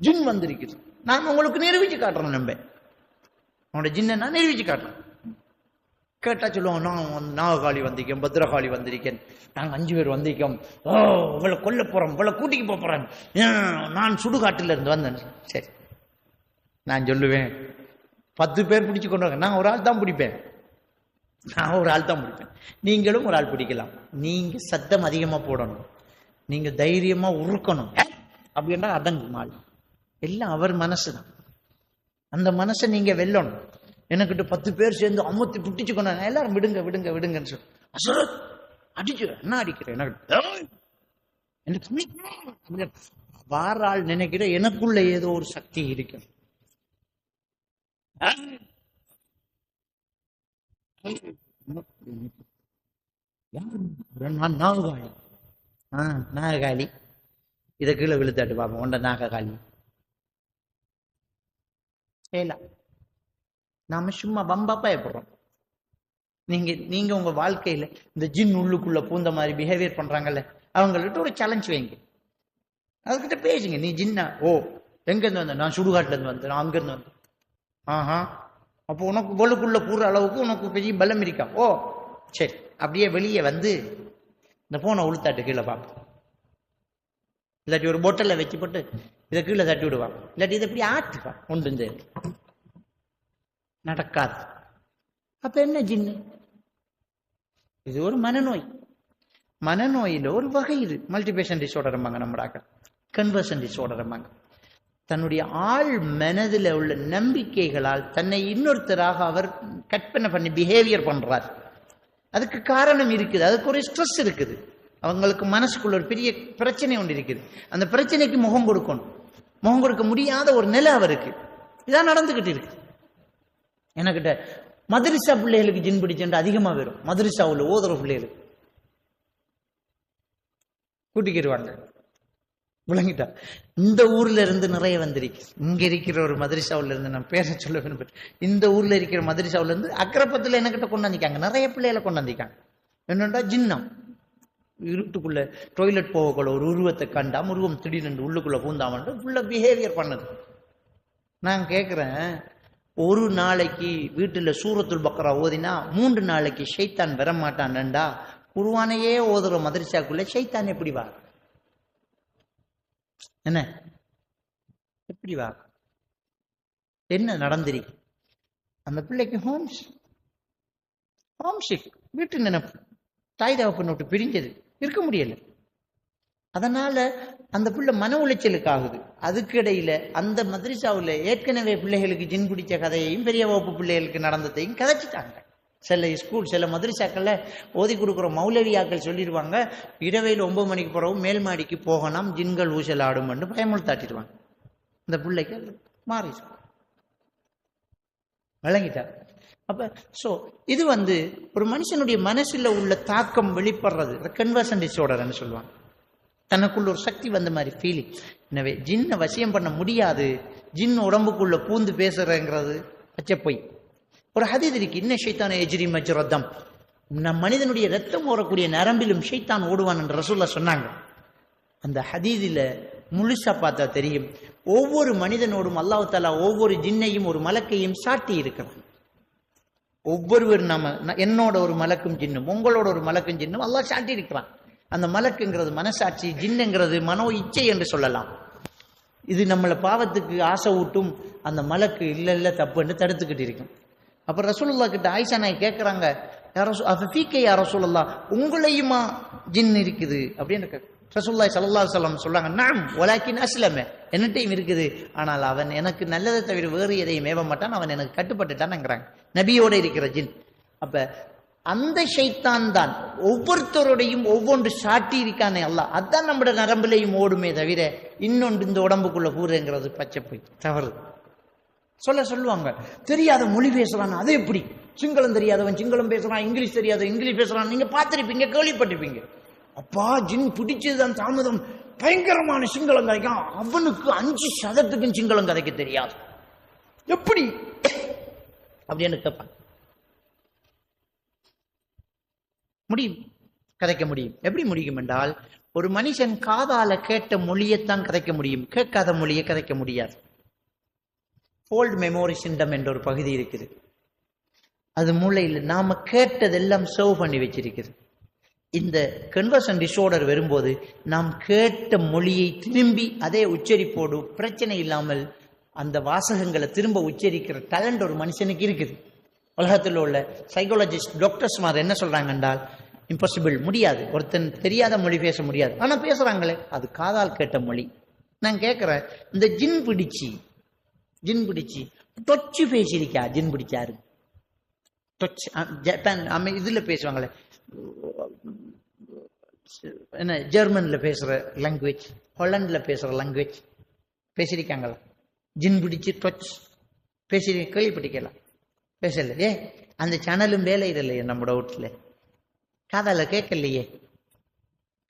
ஜின் வந்திருக்குது, நான் உங்களுக்கு நிரூபிச்சு காட்டுறேன். நம்ப உன்னோட ஜின்னை நான் நிரூபிச்சு காட்டுறேன். கேட்டா சொல்லுவாங்க, நான் நாககாளி வந்திருக்கேன், பத்ரகாளி வந்திருக்கேன், நாங்கள் 5 பேர் வந்திருக்கோம், இவளை கொல்ல போறோம், இவளை கூட்டிக்கு போறேன், நான் சுடுகாட்டில இருந்து வந்தேன். சரி, நான் சொல்லுவேன் 10 பேர் பிடிச்சு கொண்டு வாங்க, நான் ஒரு ஆள் தான் பிடிப்பேன், நீங்களும் ஒரு ஆள் பிடிக்கலாம். நீங்க சத்தம் அதிகமா போடணும், நீங்க தைரியமா உருக்கணும். அப்படின்னா அடங்கும் ஆள். எல்லாம் அவர் மனசுதான். அந்த மனசை நீங்க வெல்லணும். எனக்கிட்ட 10 பேர் சேர்ந்து அமுத்தி பிடிச்சு கொண்டாங்க, எல்லாரும் விடுங்க விடுங்க விடுங்கன்னு சொல்லி அசரத் அடிச்சு என்ன அடிக்கிறேன் எனக்கு வார ஆள் நினைக்கிற எனக்குள்ள ஏதோ ஒரு சக்தி இருக்கு. நாககாளி, நாககாளி இதை கீழே விழுத்தாட்டு பாப்போம். உண்ட நாககாளி நாம சும்மா வம்பா பயப்படுறோம். நீங்க உங்க வாழ்க்கையில இந்த ஜின் உள்ளுக்குள்ள பூந்த மாதிரி பிஹேவியர் பண்றாங்கல்ல, அவங்கள்ட்ட ஒரு சேலஞ்ச் வைங்க. அதுக்கிட்ட பேசுங்க, நீ ஜின்னா? ஓ, எங்க இருந்து வந்த? நான் சுடுகாட்டுல இருந்து வந்தேன், நான் அங்க இருந்து வந்தேன். ஆஹா, அப்போ உனக்கு வலுக்குள்ள கூற அளவுக்கு உனக்கு பெரிய பலம் இருக்கா? ஓ சரி, அப்படியே வெளியே வந்து இந்த போனை உளுத்தாட்டு கீழே பார்ப்போம். இல்லாட்டி ஒரு பொட்டல்ல வச்சு போட்டு இதை கீழே தட்டி விடுவான், இல்லாட்டி இதை எப்படி ஆட்டுவான். ஒன்று நடக்காது. அப்ப என்ன ஜின்னு? இது ஒரு மனநோய். மனநோயில ஒரு வகை. இது மல்டிபேஷன் டிஸார்டர், நம்மடாக்க கன்வர்ஷன் டிஸார்டர். தன்னுடைய ஆள் மனதில் உள்ள நம்பிக்கைகளால் தன்னை இன்னொருத்தராக அவர் கற்பனை பண்ணி பிஹேவியர் பண்றார். அதுக்கு காரணம் இருக்குது, அதுக்கு ஒரு ஸ்ட்ரெஸ் இருக்குது. அவங்களுக்கு மனசுக்குள்ள ஒரு பெரிய பிரச்சனை ஒன்று இருக்குது. அந்த பிரச்சனைக்கு முகம் கொடுக்கணும். முகம் கொடுக்க முடியாத ஒரு நிலை அவருக்கு. இதான் நடந்துகிட்டு இருக்கு. எனக்கிட்ட மதரிசா பிள்ளைகளுக்கு ஜின் பிடிச்சென்று அதிகமா வரும். மதரிசாவுல ஓதுற பிள்ளைகளுக்கு கூட்டிக்கிடுவாங்க. விளங்கிட்டா? இந்த ஊர்ல இருந்து நிறைய வந்திருக்கு. இங்க இருக்கிற ஒரு மதரிசாவுல இருந்து, நான் பேச சொல்ல விரும்புறேன், இந்த ஊர்ல இருக்கிற மதரிசாவுல இருந்து அக்கரப்பத்துல எனக்கிட்ட கொண்டாந்திக்காங்க. நிறைய பிள்ளைகளை கொண்டாந்திக்காங்க. என்னண்டா ஜின்னம் இருட்டுக்குள்ள டாய்லெட் போகக்குள்ள ஒரு உருவத்தை கண்டா உருவம் திடீர்னு உள்ளுக்குள்ள பூந்தாமன்ட்டு ஃபுல்லா பிஹேவியர் பண்ணது. நான் கேட்கிறேன், ஒரு நாளைக்கு வீட்டுல சூரத்துல் பக்ரா ஓதினா 3 நாளைக்கு ஷைத்தான் வரமாட்டான்டா, குர்ஆனையே ஓதுற மதரசாக்குள்ள ஷைத்தான் எப்படி வா? என்ன எப்படி வா? என்ன நடந்திரி? அந்த பிள்ளைக்கு ஹோம்ஷிக், வீட்டு நினைப்பு, தாய் தகப்பன் விட்டு பிரிஞ்சது, இருக்க முடியல. அதனால அந்த பிள்ளை மன உளைச்சலுக்கு ஆகுது. அதுக்கு இடையில அந்த மதரசாவில் ஏற்கனவே பிள்ளைகளுக்கு ஜின் பிடிச்ச கதையையும் பெரிய வகுப்பு பிள்ளைகளுக்கு நடந்ததையும் கதைச்சிட்டாங்க. சில மதரசாக்கள்ல ஓதி கொடுக்குற மௌலவியாக்கள் சொல்லிடுவாங்க, இரவையில் 9 மணிக்கு பிறகு மேல் மாடிக்கு போகணும், ஜின்கள் ஊசல் ஆடும் என்று பயமுறுத்தாட்டிடுவாங்க. இந்த பிள்ளைக்கு மாறி வழங்கிட்டா. அப்ப இது ஒரு மனுஷனுடைய மனசுல உள்ள தாக்கம் வெளிப்படுறது கன்வர்ஷன் டிஸார்டர்னு சொல்லுவாங்க. தனக்குள்ள ஒரு சக்தி வந்த மாதிரி ஃபீலிங். எனவே ஜின்னை வசியம் பண்ண முடியாது, ஜின் உடம்புக்குள்ள பூந்து பேசுறங்கிறது பச்சை பொய். ஒரு ஹதீஸ் இருக்கு, இன்ன ஷைத்தான எஜ்ரி மஜ்ரத்தம், நம் மனிதனுடைய ரத்தம் ஓடக்கூடிய நரம்பிலும் ஷைத்தான் ஓடுவான் என்று ரசூலுல்லாஹ் சொன்னாங்க. அந்த ஹதீஸில் முழுசா பார்த்தா தெரியும், ஒவ்வொரு மனிதனோடும் அல்லாஹ் தஆலா ஒவ்வொரு ஜின்னையும் ஒரு மலக்கையும் சாட்டி இருக்கிறான். ஒவ்வொருவர் என்னோட ஒரு மலக்கும் ஜின்னும் உங்களோட ஒரு மலக்கும் ஜின்னும் அல்லாஹ் சாட்டி இருக்கிறான். அந்த மலக்குங்கிறது மனசாட்சி, ஜின்னுங்கிறது மனோ இச்சை என்று சொல்லலாம். இது நம்மளை பாவத்துக்கு ஆசை ஊட்டும். அந்த மலக்கு இல்ல தப்புன்னு தடுத்துக்கிட்டு இருக்கும். அப்ப ரசூலுல்லாஹ் கிட்ட ஆயிஷா நாய் கேட்கிறாங்க, யா ரசூலுல்லாஹ், உங்களையுமா ஜின் இருக்குது அப்படின்னு ரசூலுல்லாஹி ஸல்லல்லாஹு அலைஹி வஸல்லம் சொல்றாங்க, நஅம் வலாக்கின் அஸ்லம, என்னட்டையும் இருக்குது, ஆனால் அவன் எனக்கு நல்லதை தவிர வேறு எதையும் ஏவ மாட்டான், அவன் எனக்கு கட்டுப்பட்டுட்டான்ங்கிறாங்க. நபியோட இருக்கிற ஜின். அப்ப அந்த ஷைத்தான் தான் ஒவ்வொருத்தரோடையும் ஒவ்வொன்று சாட்டி இருக்கானே அல்லாஹ், அதான் நம்முடைய நரம்புலையும் ஓடுமே தவிர இன்னொன்று இந்த உடம்புக்குள்ள கூறுங்கிறது பச்சை போய் தவறு. சொல்லுவாங்க, தெரியாத மொழி பேசுறான், அது எப்படி? சிங்களம் தெரியாதவன் சிங்களம் பேசுறான், இங்கிலீஷ் தெரியாதவன் இங்கிலீஷ் பேசுறான், நீங்க பார்த்திருப்பீங்க, கேள்விப்பட்டிருப்பீங்க. அப்பா ஜின் பிடிச்சதுதான் தாமதம், பயங்கரமான சிங்களம் கதைக்கும், அவனுக்கு 5% சிங்களம் கதைக்க தெரியாது, எப்படி அப்படின்னு கேட்பான். முடியும், கதைக்க முடியும். எப்படி முடியும் என்றால், ஒரு மனுஷன் காதால கேட்ட மொழியைத்தான் கதைக்க முடியும், கேட்காத மொழியை கதைக்க முடியாது. ஃபோல்ட் மெமோரி சிண்டம் என்ற ஒரு பகுதி இருக்குது, அது மூளையில் நாம கேட்டதெல்லாம் சேவ் பண்ணி வச்சிருக்குது. இந்த கன்வர்ஷன் டிஸார்டர் வரும்போது நாம் கேட்ட மொழியை திரும்பி அதே உச்சரிப்போடு பிரச்சனை இல்லாமல் அந்த வாசகங்களை திரும்ப உச்சரிக்கிற டேலண்ட் ஒரு மனுஷனுக்கு இருக்குது. உலகத்தில் உள்ள சைக்காலஜிஸ்ட் டாக்டர்ஸ் மாதிரி என்ன சொல்றாங்க என்றால், இம்பாசிபிள், முடியாது, ஒருத்தன் தெரியாத மொழி பேச முடியாது, ஆனா பேசுறாங்களே அது காதால் கேட்ட மொழி. நான் கேட்கிறேன், இந்த ஜின் பிடிச்சி தொச்சு பேசியிருக்கா? ஜின் பிடிச்சாரு ஜப்பான் இதுல பேசுவாங்களே, என்ன ஜெர்மன்ல பேசுற லாங்குவேஜ், ஹாலண்ட்ல பேசுற லாங்குவேஜ் பேசியிருக்காங்களா? ஜின் பிடிச்சி டச் பேசி கேள்விப்பட்டிருக்கலாம், பேசலையே. அந்த சேனலும் வேலை இல்லையே நம்மளோட வீட்டுல, காதால கேட்கலையே,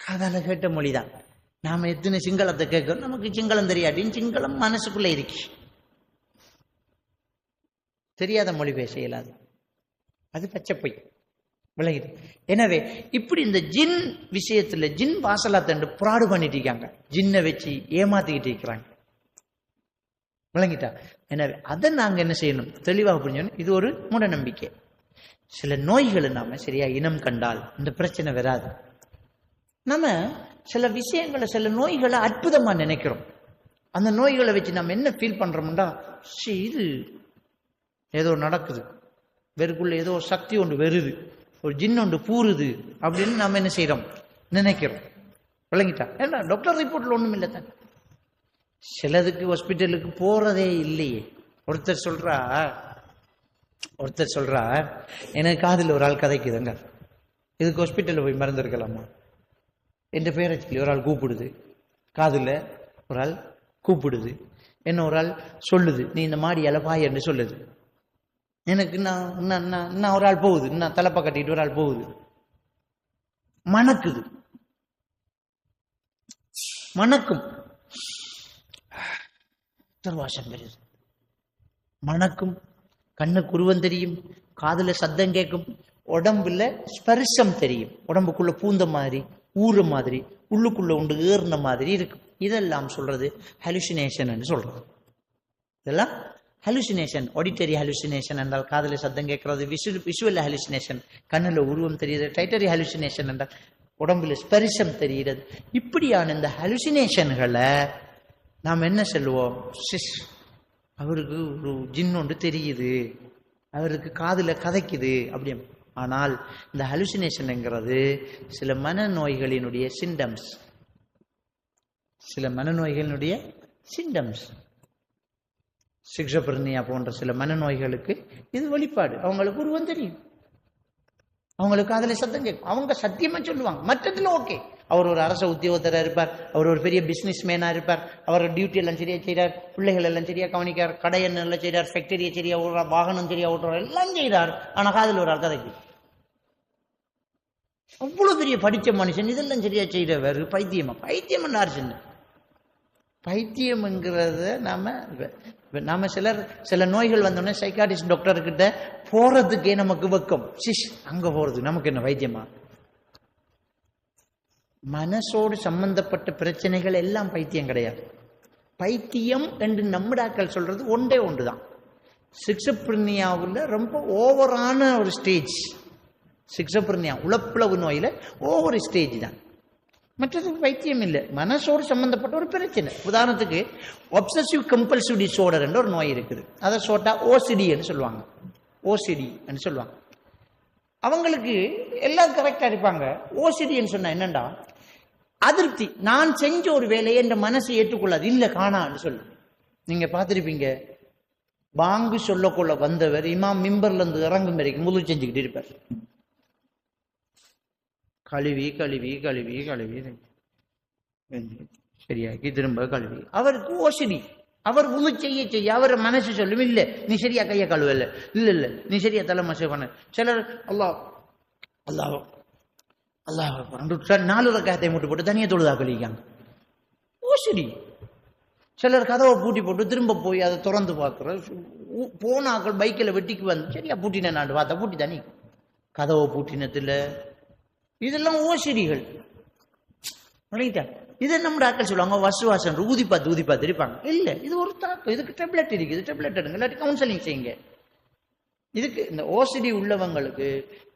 காதால கேட்ட மொழிதான். நாம எத்தனை சிங்களத்தை கேட்கிறோம், நமக்கு சிங்களம் தெரியாட்டின்னு சிங்களம் மனசுக்குள்ள இருக்கு, தெரியாத மொழி பேச இயலாது, அது பச்சை பொய் விளங்கிது. எனவே இப்படி இந்த ஜின் விஷயத்துல ஜின் வாசலாத்தண்டு புராடு பண்ணிட்டு இருக்காங்க, ஜின்னை வச்சு ஏமாத்திக்கிட்டு இருக்கிறாங்க, விளங்கிட்டா? எனவே அதை நாங்க என்ன செய்யணும், தெளிவாக புரிஞ்சோம். இது ஒரு மூட நம்பிக்கை. சில நோய்களை நாம சரியா இனம் கண்டால் இந்த பிரச்சனை வராது. நம்ம சில விஷயங்களை, சில நோய்களை அற்புதமா நினைக்கிறோம். அந்த நோய்களை வச்சு நம்ம என்ன ஃபீல் பண்றோம்டா, இது ஏதோ நடக்குது, வெறுக்குள்ள ஏதோ சக்தி ஒன்று வருது, ஒரு ஜின் ஒன்று பூருது அப்படின்னு நாம என்ன செய்யறோம், நினைக்கிறோம், விளங்கிட்டா? ஏன்னா டாக்டர் ரிப்போர்ட்ல ஒண்ணும் இல்லை தான். சிலதுக்கு ஹாஸ்பிட்டலுக்கு போறதே இல்லையே. ஒருத்தர் சொல்றா எனக்கு காதில் ஒரு ஆள் கதைக்குதுங்க, இதுக்கு ஹாஸ்பிட்டலில் போய் மருந்து இருக்கலாமா? என் பேரை சொல்லி ஒரு ஆள் கூப்பிடுது, காதில் ஒரு ஆள் கூப்பிடுது, என்ன ஒரு ஆள் சொல்லுது, நீ இந்த மாடியால பாய் என்று சொல்லுது. எனக்கு நான் ஒரு ஆள் போகுது, நான் தலைப்பா கட்டிட்டு ஒரு ஆள் போகுது, மணக்குது, மணக்கும், வாசம் வருது, மணக்கும், கண்ணுக்கு உருவம் தெரியும், காதுல சத்தம் கேட்கும், உடம்புல ஸ்பர்சம் தெரியும், உடம்புக்குள்ள பூந்த மாதிரி, ஊற மாதிரி, உள்ளுக்குள்ள உண்டு ஏறின மாதிரி இருக்கும். இதெல்லாம் சொல்றது ஹலுசினேஷன் சொல்றது. இதெல்லாம் ஹலுசினேஷன். ஆடிட்டரி ஹலுசினேஷன் என்றால் காதில் சத்தம் கேட்கறது, விஷுவல் ஹலுசினேஷன் கண்ணில் உருவம் தெரியுது, டைட்டரி ஹலுசினேஷன் என்றால் உடம்புல ஸ்பரிசம் தெரிகிறது. இப்படியான இந்த ஹலுசினேஷன்களை நாம் என்ன சொல்லுவோம், அவருக்கு ஒரு ஜின் ஒன்று தெரியுது, அவருக்கு காதுல கதைக்குது அப்படி. ஆனால் இந்த ஹலுசினேஷன்ங்கிறது சில மனநோய்களினுடைய சிம்டம்ஸ், சில மனநோய்களினுடைய சிம்டம்ஸ். சிக்ஸோபிரனியா போன்ற சில மனநோய்களுக்கு இது வெளிப்பாடு. அவங்களுக்கு உருவம் தெரியும், அவங்களுக்கு அதுல சத்தம் கேட்கும், அவங்க சத்தியமா சொல்லுவாங்க. மற்றதுல ஓகே, அவர் ஒரு அரச உத்தியோகத்தராக இருப்பார், அவர் ஒரு பெரிய பிசினஸ் மேனா இருப்பார், அவர் டியூட்டி எல்லாம் சரியா செய்கிறார், பிள்ளைகள் எல்லாம் சரியா கவனிக்கார், கடை எல்லாம் செய்கிறார், ஃபேக்டரியை சரியா ஓடுறார், வாகனம் சரியா ஓட்டுறார், எல்லாம் செய்கிறார். ஆனா காதில் ஒரு கதைக்கு அவ்வளவு பெரிய படிச்ச மனுஷன் இதெல்லாம் சரியா செய்யறவர் பைத்தியமா? பைத்தியம் யார் சின்ன பைத்தியம்ங்கிறத நாம சில நோய்கள் வந்தோடனே சைக்காட்டிஸ்ட் டாக்டர் கிட்ட போறதுக்கே நமக்கு வெக்கம். அங்க போறது நமக்கு என்ன வைத்தியமா? மனசோடு சம்பந்தப்பட்ட பிரச்சனைகள் எல்லாம் பைத்தியம் கிடையாது. பைத்தியம் என்று நம்மடாக்கள் சொல்றது ஒன்றே ஒன்றுதான். சிக்ஸோபிரனியாவில் ரொம்ப ஓவரான ஒரு ஸ்டேஜ். சிக்ஸோபிரனியா உளப்பிளவு நோயில ஒவ்வொரு ஸ்டேஜ் தான், மற்றதுக்கு பைத்தியம் இல்லை. மனசோடு சம்பந்தப்பட்ட ஒரு பிரச்சனை. உதாரணத்துக்கு ஒப்சசிவ் கம்பல்சிவ் டிஸார்டர் என்ற ஒரு நோய் இருக்குது. அதை சோட்டா ஓசிடின்னு சொல்லுவாங்க. ஓசிடின்னு சொல்லுவாங்க. அவங்களுக்கு எல்லாம் கரெக்டா இருப்பாங்க. ஓசிடின்னு சொன்னா என்னண்டா, அதிருப்தி. நான் செஞ்ச ஒரு வேலையை என்ற மனசை ஏற்றுக்கொள்ளாது, இல்ல காணான்னு சொல்லு. நீங்க பார்த்திருப்பீங்க, பாங்கு சொல்லக்கொள்ள வந்தவர் இமாம் மிம்பர்ல இருந்து இறங்கும் வரைக்கும் முழு செஞ்சுக்கிட்டு இருப்பார். கழுவி கழுவி கழுவி கழுவி சரியாக்கி திரும்ப கழுவி. அவருக்கு ஓசிடி. அவர் முழு செய்ய செய்ய அவர் மனசு சொல்லும், இல்ல நீ சரியா கைய கழுவ, இல்ல இல்ல இல்ல நீ சரியா தலை மசை பண்ண. சிலர் அல்லாஹ் அல்லாஹ் அல்லாஹ் 4 ரக்காத்தை மூட்டு போட்டு தனியா தொழுதா கழிக்காங்க. ஓசிடி. சிலர் கதவை பூட்டி போட்டு திரும்ப போய் அதை திறந்து பார்க்குற போனாக்கள் பைக்கில் வெட்டிக்கு வந்து சரியா பூட்டின நாடு பார்த்தா பூட்டி தனி கதவை பூட்டினத்துல. இதெல்லாம் ஓசிடிகள். இதை நம்ம டாக்டர் சொல்லுவாங்க வசுவாசம் ஊதி பார்த்து இருப்பாங்க. இல்ல இது ஒரு தாக்கம், இதுக்கு டெப்லெட் இருக்குது, டெப்லெட் எடுங்க, இல்லாட்டி கவுன்சிலிங் செய்யுங்க. இதுக்கு இந்த ஓசிடி உள்ளவங்களுக்கு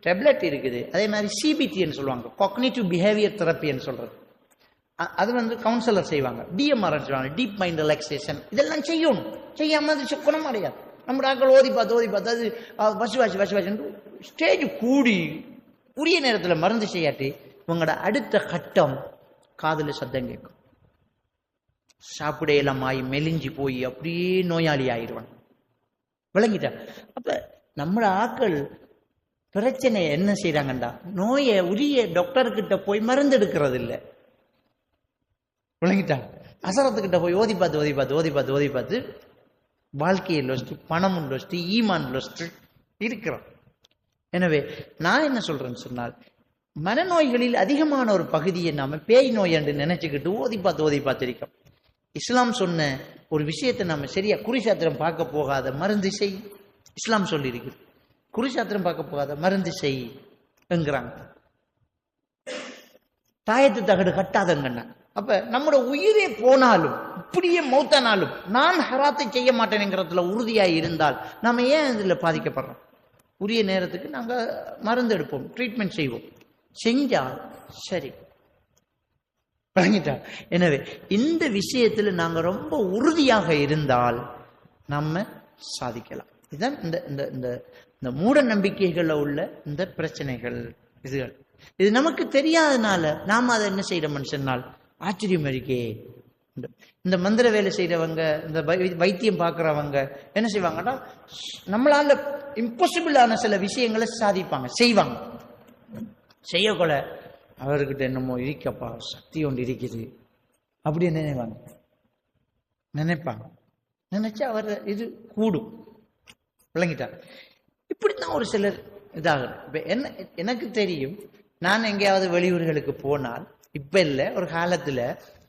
டெப்லெட் இருக்குது. அதே மாதிரி சிபிடின்னு சொல்லுவாங்க, காக்னிட்டிவ் பிஹேவியர் தெரப்பின்னு சொல்றது. அது வந்து கவுன்சிலர் செய்வாங்க. டிஎம்ஆர் சொல்லுவாங்க, டீப் மைண்ட் ரிலாக்ஸேஷன். இதெல்லாம் செய்யணும். செய்யாம அது குணம் அடையாது. நம்ம டாக்டர் ஓதி பார்த்து அது வசுவாசி ஸ்டேஜ் கூடி உரிய நேரத்தில் மருந்து செய்யாட்டி உங்களோட அடுத்த கட்டம் காதுல சத்தம் கேட்கும். சாப்பிடையெல்லாம் ஆகி மெலிஞ்சி போய் அப்படியே நோயாளி ஆயிடுவான். விளங்கிட்டா? அப்ப நம்மள ஆக்கள் பிரச்சனை என்ன செய்யறாங்கண்டா, நோயை உரிய டாக்டர் கிட்ட போய் மருந்து எடுக்கிறது இல்லை. விளங்கிட்டா? அசரத்துக்கிட்ட போய் ஓதி பார்த்து வாழ்க்கையை லொஸ்ட், பணம் லொஸ்ட், ஈமான் லொஸ்ட் இருக்கிறோம். எனவே நான் என்ன சொல்றேன்னு சொன்னால், மனநோய்களில் அதிகமான ஒரு பகுதியை நாம பேய் நோய் என்று நினைச்சுக்கிட்டு ஓதி பார்த்து இருக்கோம். இஸ்லாம் சொன்ன ஒரு விஷயத்தை நாம சரியா குறிசாத்திரம் பார்க்க போகாத மருந்து செய். இஸ்லாம் சொல்லி இருக்குது, குறிசாத்திரம் பார்க்க போகாத மருந்து செய் என்கிறாங்க. தாயத்து தகடு கட்டாதங்கன்னா, அப்ப நம்மளோட உயிரே போனாலும் இப்படியே மௌத்தானாலும் நான் ஹராத்தை செய்ய மாட்டேன்ங்கிறதுல உறுதியாய் இருந்தால் நாம ஏன் இதுல பாதிக்கப்படுறோம்? உரிய நேரத்துக்கு நாங்க மருந்து எடுப்போம், ட்ரீட்மெண்ட் செய்வோம். செஞ்சா சரி. எனவே இந்த விஷயத்துல நாங்க ரொம்ப உறுதியாக இருந்தால் நம்ம சாதிக்கலாம். இதுதான் இந்த மூட நம்பிக்கைகள்ல உள்ள இந்த பிரச்சனைகள். இது நமக்கு தெரியாதனால நாம அதை என்ன செய்யறோம்னு சொன்னால் ஆச்சரியம் இருக்கே. இந்த மந்திர வேலை செய்யறவங்க, இந்த வைத்தியம் பார்க்கறவங்க என்ன செய்வாங்கன்னா, நம்மளால இம்பாசிபிளான சில விஷயங்களை சாதிப்பாங்க, செய்வாங்க. செய்யக்கூட அவர்கிட்ட என்னமோ இருக்கப்பா, சக்தி ஒன்று இருக்குது அப்படின்னு நினைப்பாங்க. நினைச்சா அவர் இது கூடும். விளங்கிட்டாங்க? இப்படித்தான் ஒரு சிலர் இதாகும். எனக்கு தெரியும், நான் எங்கேயாவது வெளியூர்களுக்கு போனால், இப்ப இல்லை ஒரு காலத்துல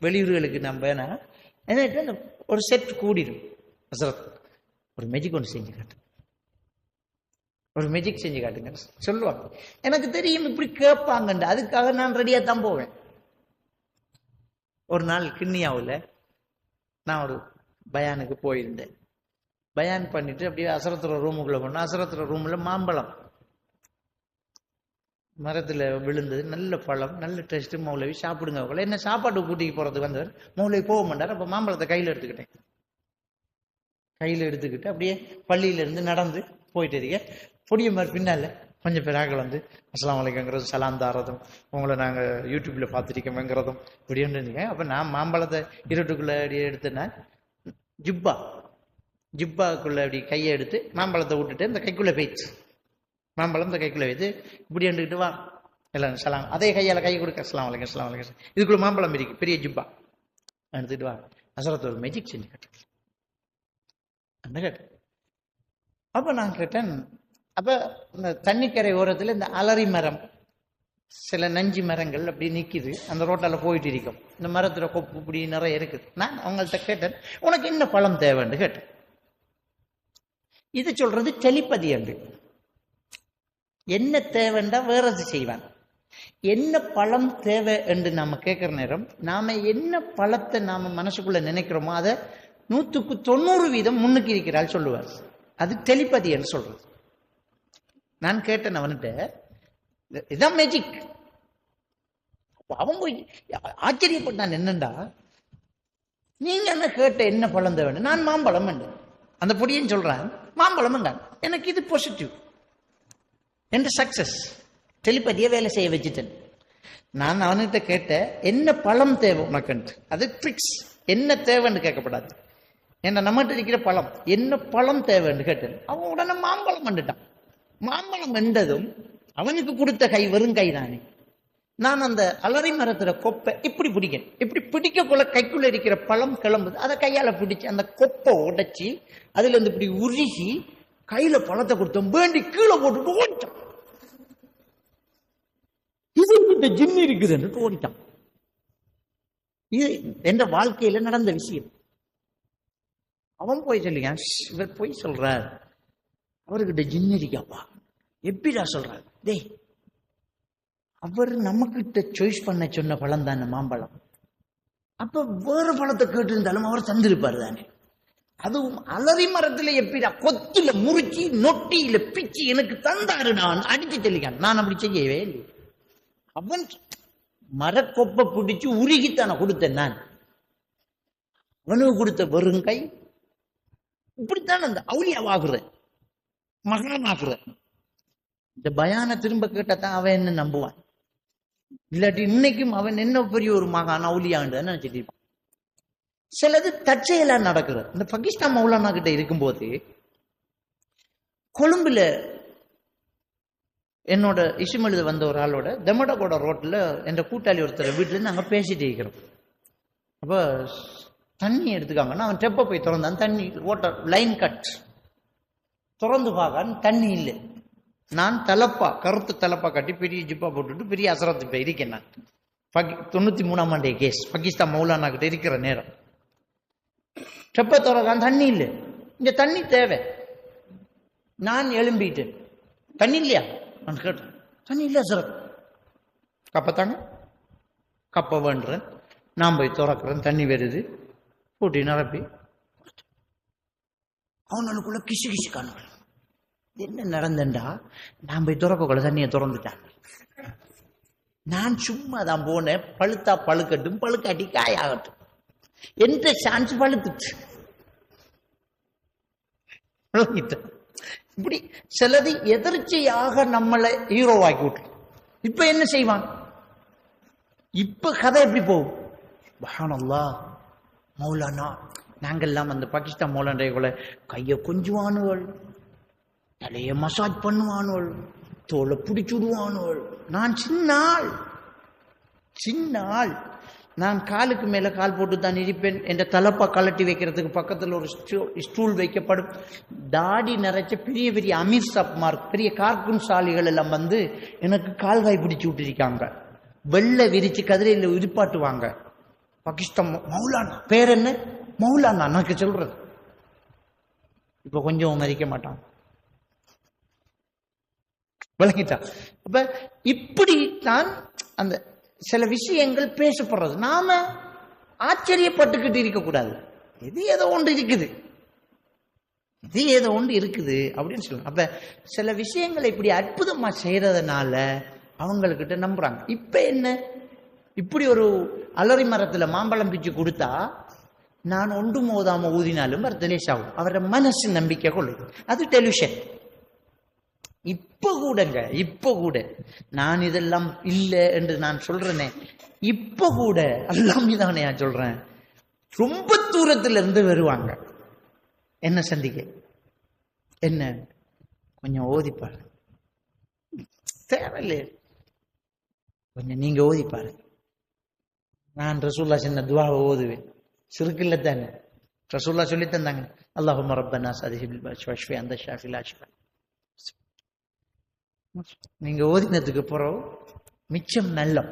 வெளியூர்களுக்கு நம்ம என்ன ஒரு செட் கூடிடும். ஒரு மெஜிக் ஒன்று செஞ்சு காட்டு, ஒரு மெஜிக் செஞ்சு காட்டுங்க சொல்லுவாங்க. எனக்கு தெரியும் இப்படி கேட்பாங்கண்டு, அதுக்காக நான் ரெடியா தான் போவேன். ஒரு நாள் கிண்ணியாவில் நான் ஒரு பயானுக்கு போயிருந்தேன். பயான் பண்ணிட்டு அப்படியே அசரத்துற ரூமுக்குள்ள போனா அசரத்துற ரூம்ல மாம்பழம் மரத்துல விழுந்தது, நல்ல பழம், நல்ல டேஸ்ட். மௌலவி சாப்பிடுங்க. அவங்கள என்ன சாப்பாடு கூட்டிக்கு போறதுக்கு வந்தவர். மௌலவி போக மாட்டார். அப்ப மாம்பழத்தை கையில எடுத்துக்கிட்டு அப்படியே பள்ளியில இருந்து நடந்து போயிட்டு இருக்க பொடிய மாதிரி பின்னால கொஞ்சம் பேர் ஆக்கள் வந்து அஸ்ஸலாமு அலைக்கும்ங்கிறது, சலாம் தாரதும், உங்களை நாங்க யூடியூப்ல பார்த்துருக்கோங்கிறதும் இப்படின்னு இருந்தீங்க. அப்ப நான் மாம்பழத்தை இருட்டுக்குள்ள அப்படியே எடுத்தேன்னா ஜிப்பாக்குள்ள அப்படி கையை எடுத்து மாம்பழத்தை விட்டுட்டு இந்த கைக்குள்ள போயிடுச்சு. மாம்பழம் இந்த கைக்குள்ள வைத்து இப்படி எடுத்துக்கிட்டு வா எல்லாம் சலாம், அதே கையால கை கொடுக்க அஸ்ஸலாமு அலைக்கும் அஸ்ஸலாமு அலைக்கும், இதுக்குள்ள மாம்பழம் இருக்கு பெரிய ஜிப்பா எடுத்துக்கிட்டு வா. அசரத்து ஒரு மேஜிக் செஞ்சு கேட்டேன். அப்ப நான் கேட்டேன், அப்ப இந்த தண்ணிக்கரை ஓரத்துல இந்த அலரி மரம், சில நஞ்சு மரங்கள் அப்படி நிக்குது, அந்த ரோட்டால போயிட்டு இருக்கும். இந்த மரத்துல கொப்பு இப்படி நிறைய இருக்குது. நான் அவங்கள்ட்ட கேட்டேன், உனக்கு என்ன பழம் தேவைன்னு கேட்டேன். இது சொல்றது டெலிபதி என்று. என்ன தேவைண்டா வேறது செய்வான். என்ன பழம் தேவை என்று நாம கேட்கிற நேரம் நாம என்ன பழத்தை நாம மனசுக்குள்ள நினைக்கிறோமோ அதை 100% முன்னுக்கு இருக்கிறாள் சொல்லுவார். அது டெலிபதி என்று சொல்றது. நான் கேட்டேன் அவன்கிட்ட, இதான் மேஜிக். அவன் போய் ஆச்சரியப்பட்டான். என்னண்டா நீங்க என்ன கேட்ட என்ன பழம் தேவை? நான் மாம்பழம் என்றேன். அந்த பொடியன்னு சொல்றான் மாம்பழம் என்றான். எனக்கு இது பாசிட்டிவ் என்ற சக்சஸ். டெலிபதியை வேலை செய்ய வச்சுட்டேன். நான் அவன்கிட்ட கேட்ட என்ன பழம் தேவை உனக்குன்ட்டு. அது ட்ரிக்ஸ். என்ன தேவைன்னு கேட்கப்படாது. ஏன்னா நம்மகிட்ட இருக்கிற பழம் என்ன பழம் தேவைன்னு கேட்டேன். அவன் உடனே மாம்பழம் வந்துட்டான். மாம்பழம் என்றதும் அவனுக்கு கொடுத்த கை வெறும் கை தானே. நான் அந்த அலரி மரத்துல கொப்பை இப்படி பிடிக்கேன். இப்படி பிடிக்கக்குள்ள கைக்குள்ள இருக்கிற பழம் கிளம்புது. அதை கையால பிடிச்சி அந்த கொப்பை உடைச்சி அதுல இருந்து இப்படி உருகி கையில பழத்தை கொடுத்தோம். வேண்டி கீழே போட்டுட்டு ஓடிட்டான். இது ஜிம் இருக்குதுன்னு ஓடிட்டான். இது என்ற வாழ்க்கையில நடந்த விஷயம். அவன் போய் சொல்லிங்க, இவர் போய் சொல்றார், அவர்கிட்ட ஜின் இருக்காப்பா. எப்படிடா சொல்றாரு? டே, அவர் நமக்கிட்ட சாய்ஸ் பண்ண சொன்ன பழம் தானே மாம்பழம். அப்ப வேற பழத்தை கேட்டு இருந்தாலும் அவர் தந்திருப்பாரு தானே. அதுவும் அலரி மரத்துல எப்படிடா கொத்துல முறிச்சி நொட்டியில பிச்சு எனக்கு தந்தாருடான் அடிச்சு தெளிக்கான். நான் அப்படி செய்யவே இல்லை. அவன் மரக்கொப்பை பிடிச்சு உருகித்தான கொடுத்தேன். நான் அவனுக்கு கொடுத்த வெறுங்கை. இப்படித்தான் அந்த அவுளியாவாகுறேன், மகானாக்குறேன். இந்த பயான திரும்ப கேட்டதான் அவன் என்ன நம்புவான். இல்லாட்டி இன்னைக்கும் அவன் என்ன பெரிய ஒரு மகான் அவுளியான்னு நினைச்சிட்டு இருப்பான். சிலது தற்செயலா நடக்கிறது. இந்த பாகிஸ்தான் மௌலானா கிட்ட இருக்கும்போது கொழும்புல என்னோட இசும் எழுத வந்த ஒரு ஆளோட தெமடகோட ரோட்ல என்ற கூட்டாளி ஒருத்தர் வீட்டுல இருந்து நாங்க பேசிட்டு இருக்கிறோம். அப்ப தண்ணி எடுத்துக்காங்கன்னா அவன் டெப்ப போய் திறந்தான். தண்ணி வாட்டர் லைன் கட் திறந்து பார்க்க தண்ணி இல்லை. நான் தலப்பா கருத்து தலப்பா கட்டி பெரிய ஜிப்பா போட்டுட்டு பெரிய அசரத்து போய் இருக்கேன். நான் 93ஆம் ஆண்டே கேஸ் பாகிஸ்தான் மௌலானா கிட்ட இருக்கிற நேரம். டெப்ப திறந்தான், தண்ணி இல்லை. இங்க தண்ணி தேவை. நான் எழும்பிட்டேன். தண்ணி இல்லையா? நான் கேட்டேன். தண்ணி இல்லையா சார்? கப்பத்தாங்க கப்ப வேண்டுறேன். நான் போய் திறக்கிறேன். தண்ணி வருது. போட்டி நிரப்பி அவனுக்குள்ள கிசு கிசு காணுங்கள். என்ன நடந்தா நான் போய் திறக்கக்குள்ள தண்ணியை திறந்துட்டான். நான் சும்மா தான் போனேன். பழுத்தா பழுக்கட்டும், பழுக்காட்டி காயாகட்டும் என்ற சான்ஸ் பழுத்துச்சு. இப்படி சிலது எதிர்ச்சியாக நம்மளை ஹீரோவாக்கி விட்டு. இப்ப என்ன செய்வான்? இப்ப கதை எப்படி போகும்? சுப்ஹானல்லாஹ், மௌலானா நாங்கெல்லாம் அந்த பாகிஸ்தான் மௌலானா கைய கொஞ்சுவானுவள், தலைய மசாஜ் பண்ணுவானுவள், தோலை பிடிச்சுடுவானுவள். நான் சின்ன ஆள். நான் காலுக்கு மேல கால் போட்டு தான் இருப்பேன். என்ற தலப்பா கலட்டி வைக்கிறதுக்கு பக்கத்தில் ஒரு ஸ்டூல் வைக்கப்படும். தாடி நிறைச்ச பெரிய பெரிய அமீர் சப்மார், பெரிய கார்குன் சாலிகள் எல்லாம் வந்து எனக்கு கால்வாய் பிடிச்சு விட்டுருக்காங்க. வெள்ளை விரிச்சு கதிரையில் உரிப்பாட்டுவாங்க. பாகிஸ்தான் மௌலானா. பேர் என்ன? மௌலானா. எனக்கு சொல்றது இப்ப கொஞ்சம் மதிக்க மாட்டான். விளங்கிட்டான். அப்ப இப்படித்தான் அந்த சில விஷயங்கள் பேசப்படுறது. நாம ஆச்சரியப்பட்டுக்கிட்டு இருக்கக்கூடாது. இது ஏதோ ஒன்று இருக்குது. இது ஏதோ ஒன்று இருக்குது அப்படின்னு சொல்லலாம். அப்ப சில விஷயங்களை இப்படி அற்புதமா செய்யறதுனால அவங்கக்கிட்ட நம்புறாங்க. இப்ப என்ன, இப்படி ஒரு அலரி மரத்துல மாம்பழம் பிச்சு கொடுத்தா நான் ஒன்று மோதாம ஊதினாலும் லேஸ் ஆகும். அவரோட மனசு நம்பிக்கை கொள்ளுது. அது டெலிவிஷன். இப்ப கூட நான் இதெல்லாம் இல்லை என்று நான் சொல்றேனே, இப்ப கூட எல்லாமே தானே நான் சொல்றேன், ரொம்ப தூரத்துல இருந்து வருவாங்க என்ன சந்திக்க. என்ன கொஞ்சம் ஓதிப்பாரு, தேவையில்லை கொஞ்சம் நீங்க ஓதிப்பாரு. நான் ரசூல்லா சின்ன துவாவை ஓதுவேன், சிறுக்கில்ல தானே ரசூல்லா சொல்லி தந்தாங்க, அல்லாஹும்ம ரப்பனா ஸதிஹிபில் பஷ்ஃபி அந்த ஷாஃபில் ஆஷிஃபா. நீங்க ஓதினதுக்கு பிறகு மிச்சம் நல்லம்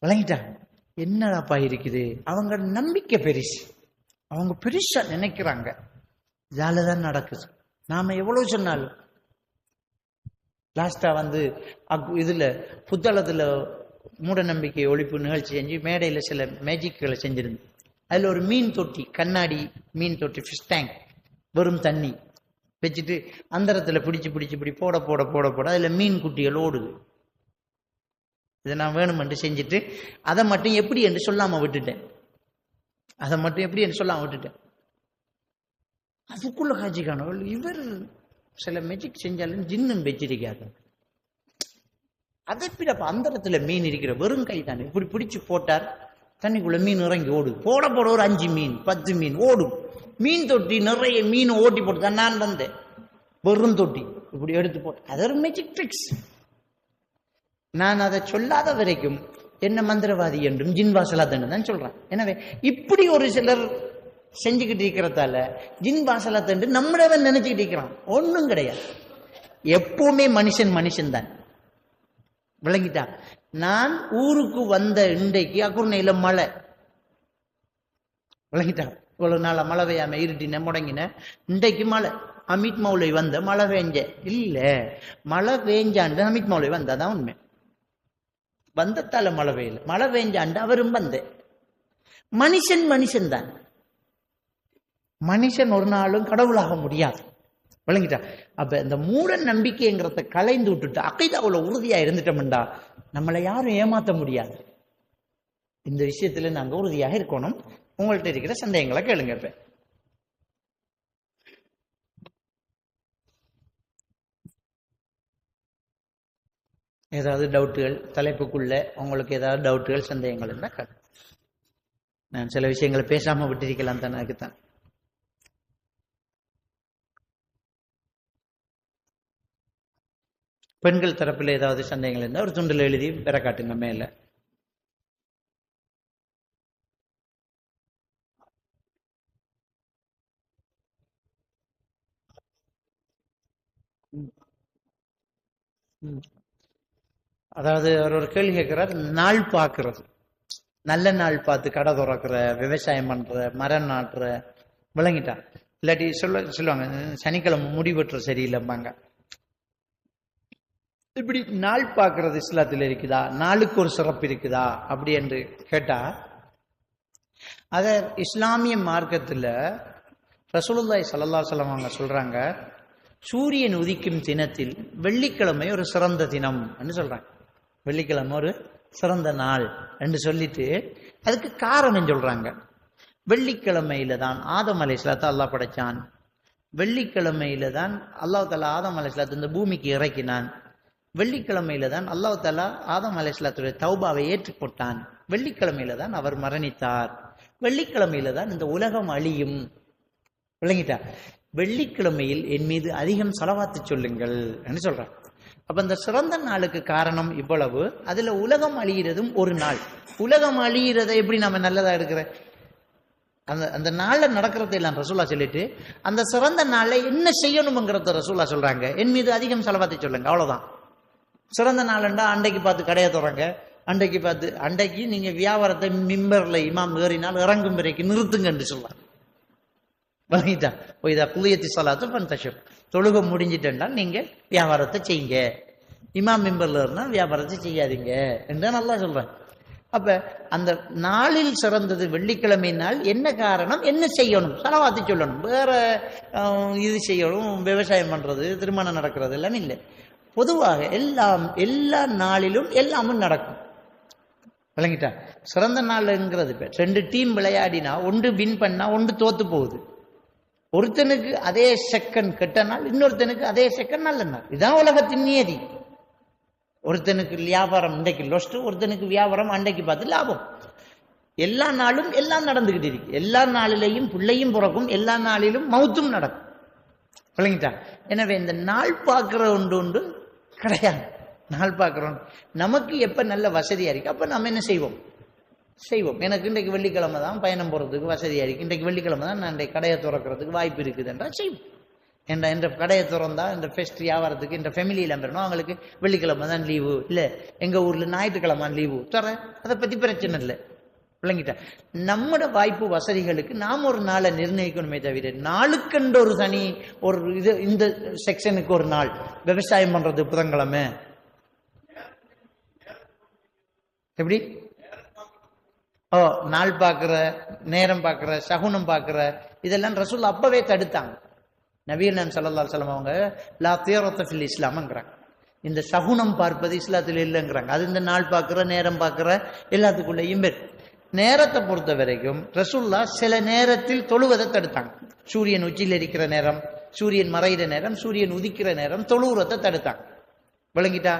விளங்கிட்டாங்க. என்னடாப்பா இருக்குது, அவங்க நம்பிக்கை பெருசு, அவங்க பெருசா நினைக்கிறாங்க. இதாலதான் நடக்குது. நாம எவ்வளவு சொன்னாலும் லாஸ்டா இதுல புத்தளத்துல மூட நம்பிக்கை ஒழிப்பு நிகழ்ச்சி செஞ்சு மேடையில சில மேஜிக்களை செஞ்சிருந்தேன். அதுல ஒரு மீன் தொட்டி, கண்ணாடி மீன் தொட்டி, ஃபிஷ் டேங்க், வெறும் தண்ணி வச்சுட்டு அந்தரத்துல பிடிச்சி போட அதுல மீன் குட்டிகள் ஓடுது. இதை நான் வேணுமென்று செஞ்சுட்டு அதை மட்டும் எப்படி என்று சொல்லாம விட்டுட்டேன். அதுக்குள்ள காட்சி காணவள் இவர் சில மேஜிக் செஞ்சாலும் ஜின்னும் வச்சிருக்காரு. அதை பிறப்ப அந்தரத்துல மீன் இருக்கிற வெறும் கை தானே, இப்படி பிடிச்சு போட்டார், தண்ணிக்குள்ள மீன் இறங்கி ஓடுது. போட ஒரு 5 மீன் 10 மீன் ஓடும். மீன் தொட்டி நிறைய மீன் ஓட்டி போட்டு நான் வந்தேன். வெறும் தொட்டி இப்படி எடுத்து போட்டு, அது ஒரு மேஜிக் ட்ரிக்ஸ். நான் அதை சொல்லாத வரைக்கும் என்ன மந்திரவாதி என்றும் ஜின் வாசலாத்தன்னு தான் சொல்றேன். எனவே இப்படி ஒரு சிலர் செஞ்சுக்கிட்டு இருக்கிறதால ஜின் வாசலாத்தன்று நம்மளவன் நினைச்சுக்கிட்டு இருக்கிறான். ஒன்றும் கிடையாது. எப்பவுமே மனுஷன் தான். விளங்கிட்டா? நான் ஊருக்கு வந்த இன்றைக்கு அக்குர்ணையில மழை. விளங்கிட்டா? இவ்வளவு நாள மழை பெய்யாம இருட்டின முடங்கின, இன்றைக்கு மழை. அமித் மௌலை வந்த மழை பெஞ்ச இல்ல, மழை பெஞ்சாண்டு அமித் மௌலை வந்தாதான் உண்மை. வந்தத்தால மழை பெய்யல, மழை பெஞ்சாண்டு அவரும் வந்த. மனுஷன் தான். மனுஷன் ஒரு நாளும் கடவுளாக முடியாது. விளங்கிட்டா? அப்ப இந்த மூட நம்பிக்கைங்கிறத கலைந்து விட்டுட்டு அகைதாவுல உறுதியா இருந்துட்டோம்டா நம்மளை யாரும் ஏமாத்த முடியாது. இந்த விஷயத்துல நாங்க உறுதியாக இருக்கணும். உங்கள்கிட்ட இருக்கிற சந்தேகங்களை கேளுங்க. இப்ப ஏதாவது டவுட்டுகள் தலைப்புக்குள்ள உங்களுக்கு ஏதாவது டவுட்டுகள் சந்தேகங்கள் இருந்தா கேளு. நான் சில விஷயங்களை பேசாம விட்டிருக்கலாம் தானே, அதுக்குத்தான். பெண்கள் தரப்பில் ஏதாவது சந்தேகங்கள் இருந்தால் ஒரு துண்டில் எழுதி பெற காட்டுங்க மேல. அதாவது அவர் ஒரு கேள்வி கேட்கிறார், நாள் பார்க்கறது, நல்ல நாள் பார்த்து கடை துறக்கிற, விவசாயம் பண்ற, மரம் நாட்டுற, விளங்கிட்டா? இல்லாட்டி சொல்லுவாங்க சனிக்கிழமை முடிவெட்டுற சரியில்லைம்பாங்க. இப்படி நாள் பார்க்கறது இஸ்லாத்தில் இருக்குதா, நாளுக்கு ஒரு சிறப்பு இருக்குதா அப்படி என்று கேட்டா, அத இஸ்லாமிய மார்க்கத்துல ரசூலுல்லாஹி ஸல்லல்லாஹு அலைஹி வஸல்லம் அவங்க சொல்றாங்க, சூரியன் உதிக்கும் தினத்தில் வெள்ளிக்கிழமை ஒரு சிறந்த தினம் என்று சொல்றாங்க. வெள்ளிக்கிழமை ஒரு சிறந்த நாள் என்று சொல்லிட்டு அதுக்கு காரணம் சொல்றாங்க. வெள்ளிக்கிழமையில தான் ஆதம் அலைஹிஸ்ஸலாத்தை அல்லாஹ் படைச்சான். வெள்ளிக்கிழமையில தான் அல்லாஹ் தஆலா ஆதம் அலைஹிஸ்ஸலாத்தை இந்த பூமிக்கு இறக்கினான். வெள்ளிக்கிழமையில தான் அல்லாஹ் தஆலா ஆதம் அலைஹிஸ்ஸலாத்துடைய தௌபாவை ஏற்றுக்கொண்டான். வெள்ளிக்கிழமையில தான் அவர் மரணித்தார். வெள்ளிக்கிழமையில தான் இந்த உலகம் அழியும். விளங்கிட்டா? வெள்ளிக்கிழமையில் என் மீது அதிகம் ஸலவாத்து சொல்லுங்கள் என்று சொல்றார். அப்ப இந்த சிறந்த நாளுக்கு காரணம் இவ்வளவு. அதுல உலகம் அழிகிறதும் ஒரு நாள். உலகம் அழிகிறதை எப்படி நம்ம நல்லதா எடுக்கிற அந்த நாள்ல நடக்கிறத எல்லாம் ரசூலா சொல்லிட்டு அந்த சிறந்த நாளை என்ன செய்யணும்ங்கிறத ரசூலா சொல்றாங்க, என் மீது அதிகம் ஸலவாத்தை சொல்லுங்க. அவ்வளவுதான். சிறந்த நாள்ண்டா அண்டைக்கு பார்த்து கடையை தொடங்க, அண்டைக்கு நீங்க வியாபாரத்தை மிம்பர்ல இமாம் ஏறினால் இறங்கும் வரைக்கும் நிறுத்துங்க என்று சொல்றாங்க. வணங்கிட்டா? இதா குலியத்தி ஸலாத்து ஃபன்தஷிர், தொழுகை முடிஞ்சிட்டா நீங்க வியாபாரத்தை செய்யுங்க. இமாம் மிம்பர்ல இருந்தா வியாபாரத்தை செய்யாதீங்க என்று நல்லா சொல்றேன். அப்ப அந்த நாளில் சிறந்தது வெள்ளிக்கிழமை நாள். என்ன காரணம்? என்ன செய்யணும்? சலவாத்து சொல்லணும். வேற இது செய்யணும், விவசாயம் பண்றது, திருமணம் நடக்கிறது எல்லாம் இல்லை. பொதுவாக எல்லா நாளிலும் எல்லாமும் நடக்கும். விளங்கிட்டா? சிறந்த நாள்ங்கிறது 2 டீம் விளையாடினா ஒன்று வின் பண்ணா ஒன்று தோத்து போகுது. ஒருத்தனுக்கு அதே செகண்ட் கெட்ட நாள், இன்னொருத்தனுக்கு அதே செகண்ட் நல்ல நாள். இதுதான் உலகத்தின் நியதி. ஒருத்தனுக்கு வியாபாரம் இன்றைக்கு லொஸ்ட், ஒருத்தனுக்கு வியாபாரம் அன்றைக்கு பார்த்து லாபம். எல்லா நாளும் எல்லாம் நடந்துகிட்டு இருக்கு. எல்லா நாளிலையும் பிள்ளையும் பிறக்கும், எல்லா நாளிலும் மௌத்தும் நடக்கும். விளங்கிட்டா? எனவே இந்த நாள் பார்க்கிற ஒன்று கிடையாது. நாள் பார்க்கிறோம், நமக்கு எப்ப நல்ல வசதியா இருக்கு அப்ப நம்ம என்ன செய்வோம். எனக்கு இன்றைக்கு வெள்ளிக்கிழமை தான் பயணம் போறதுக்கு வசதியா இருக்கு, இன்றைக்கு வெள்ளிக்கிழமை தான் நான் இன்றைக்கு கடையை திறக்கிறதுக்கு வாய்ப்பு இருக்குதுன்றா செய்வோம். என்ற கடையை திறந்தா இந்த ஃபெஸ்ட் வியாபாரத்துக்கு இந்த ஃபேமிலியில் பெறணும், அவங்களுக்கு வெள்ளிக்கிழமை தான் லீவு, இல்லை எங்க ஊர்ல ஞாயிற்றுக்கிழமை லீவு தர, அதை பத்தி பிரச்சனை இல்லை. விளங்கிட்டா? நம்மட வாய்ப்பு வசதிகளுக்கு நாம் ஒரு நாளை நிர்ணயிக்கணுமே தவிர நாளுக்கென்று ஒரு தனி ஒரு இது, இந்த செக்ஷனுக்கு ஒரு நாள் விவசாயம் பண்றது புதன்கிழமை எப்படி நாள் பார்க்கிற, நேரம் பார்க்கிற, சகுனம் பார்க்கிற, இதெல்லாம் ரசூல் அப்பவே தடுத்தாங்க. நபிகள் நாயகம் ஸல்லல்லாஹு அலைஹி வஸல்லம் அவங்க லா தியரத ஃபில் இஸ்லாம்ங்கறாங்க. இந்த சகுனம் பார்ப்பது இஸ்லாத்தில் இல்லைங்கிறாங்க. அது இந்த நாள் பார்க்கிற, நேரம் பார்க்கிற எல்லாத்துக்குள்ளேயும் பேர். நேரத்தை பொறுத்த வரைக்கும் ரசூல்லா சில நேரத்தில் தொழுவதை தடுத்தாங்க. சூரியன் உச்சியில் இருக்கிற நேரம், சூரியன் மறைகிற நேரம், சூரியன் உதிக்கிற நேரம் தொழுவுறத்தை தடுத்தாங்க. விளங்கிட்டா?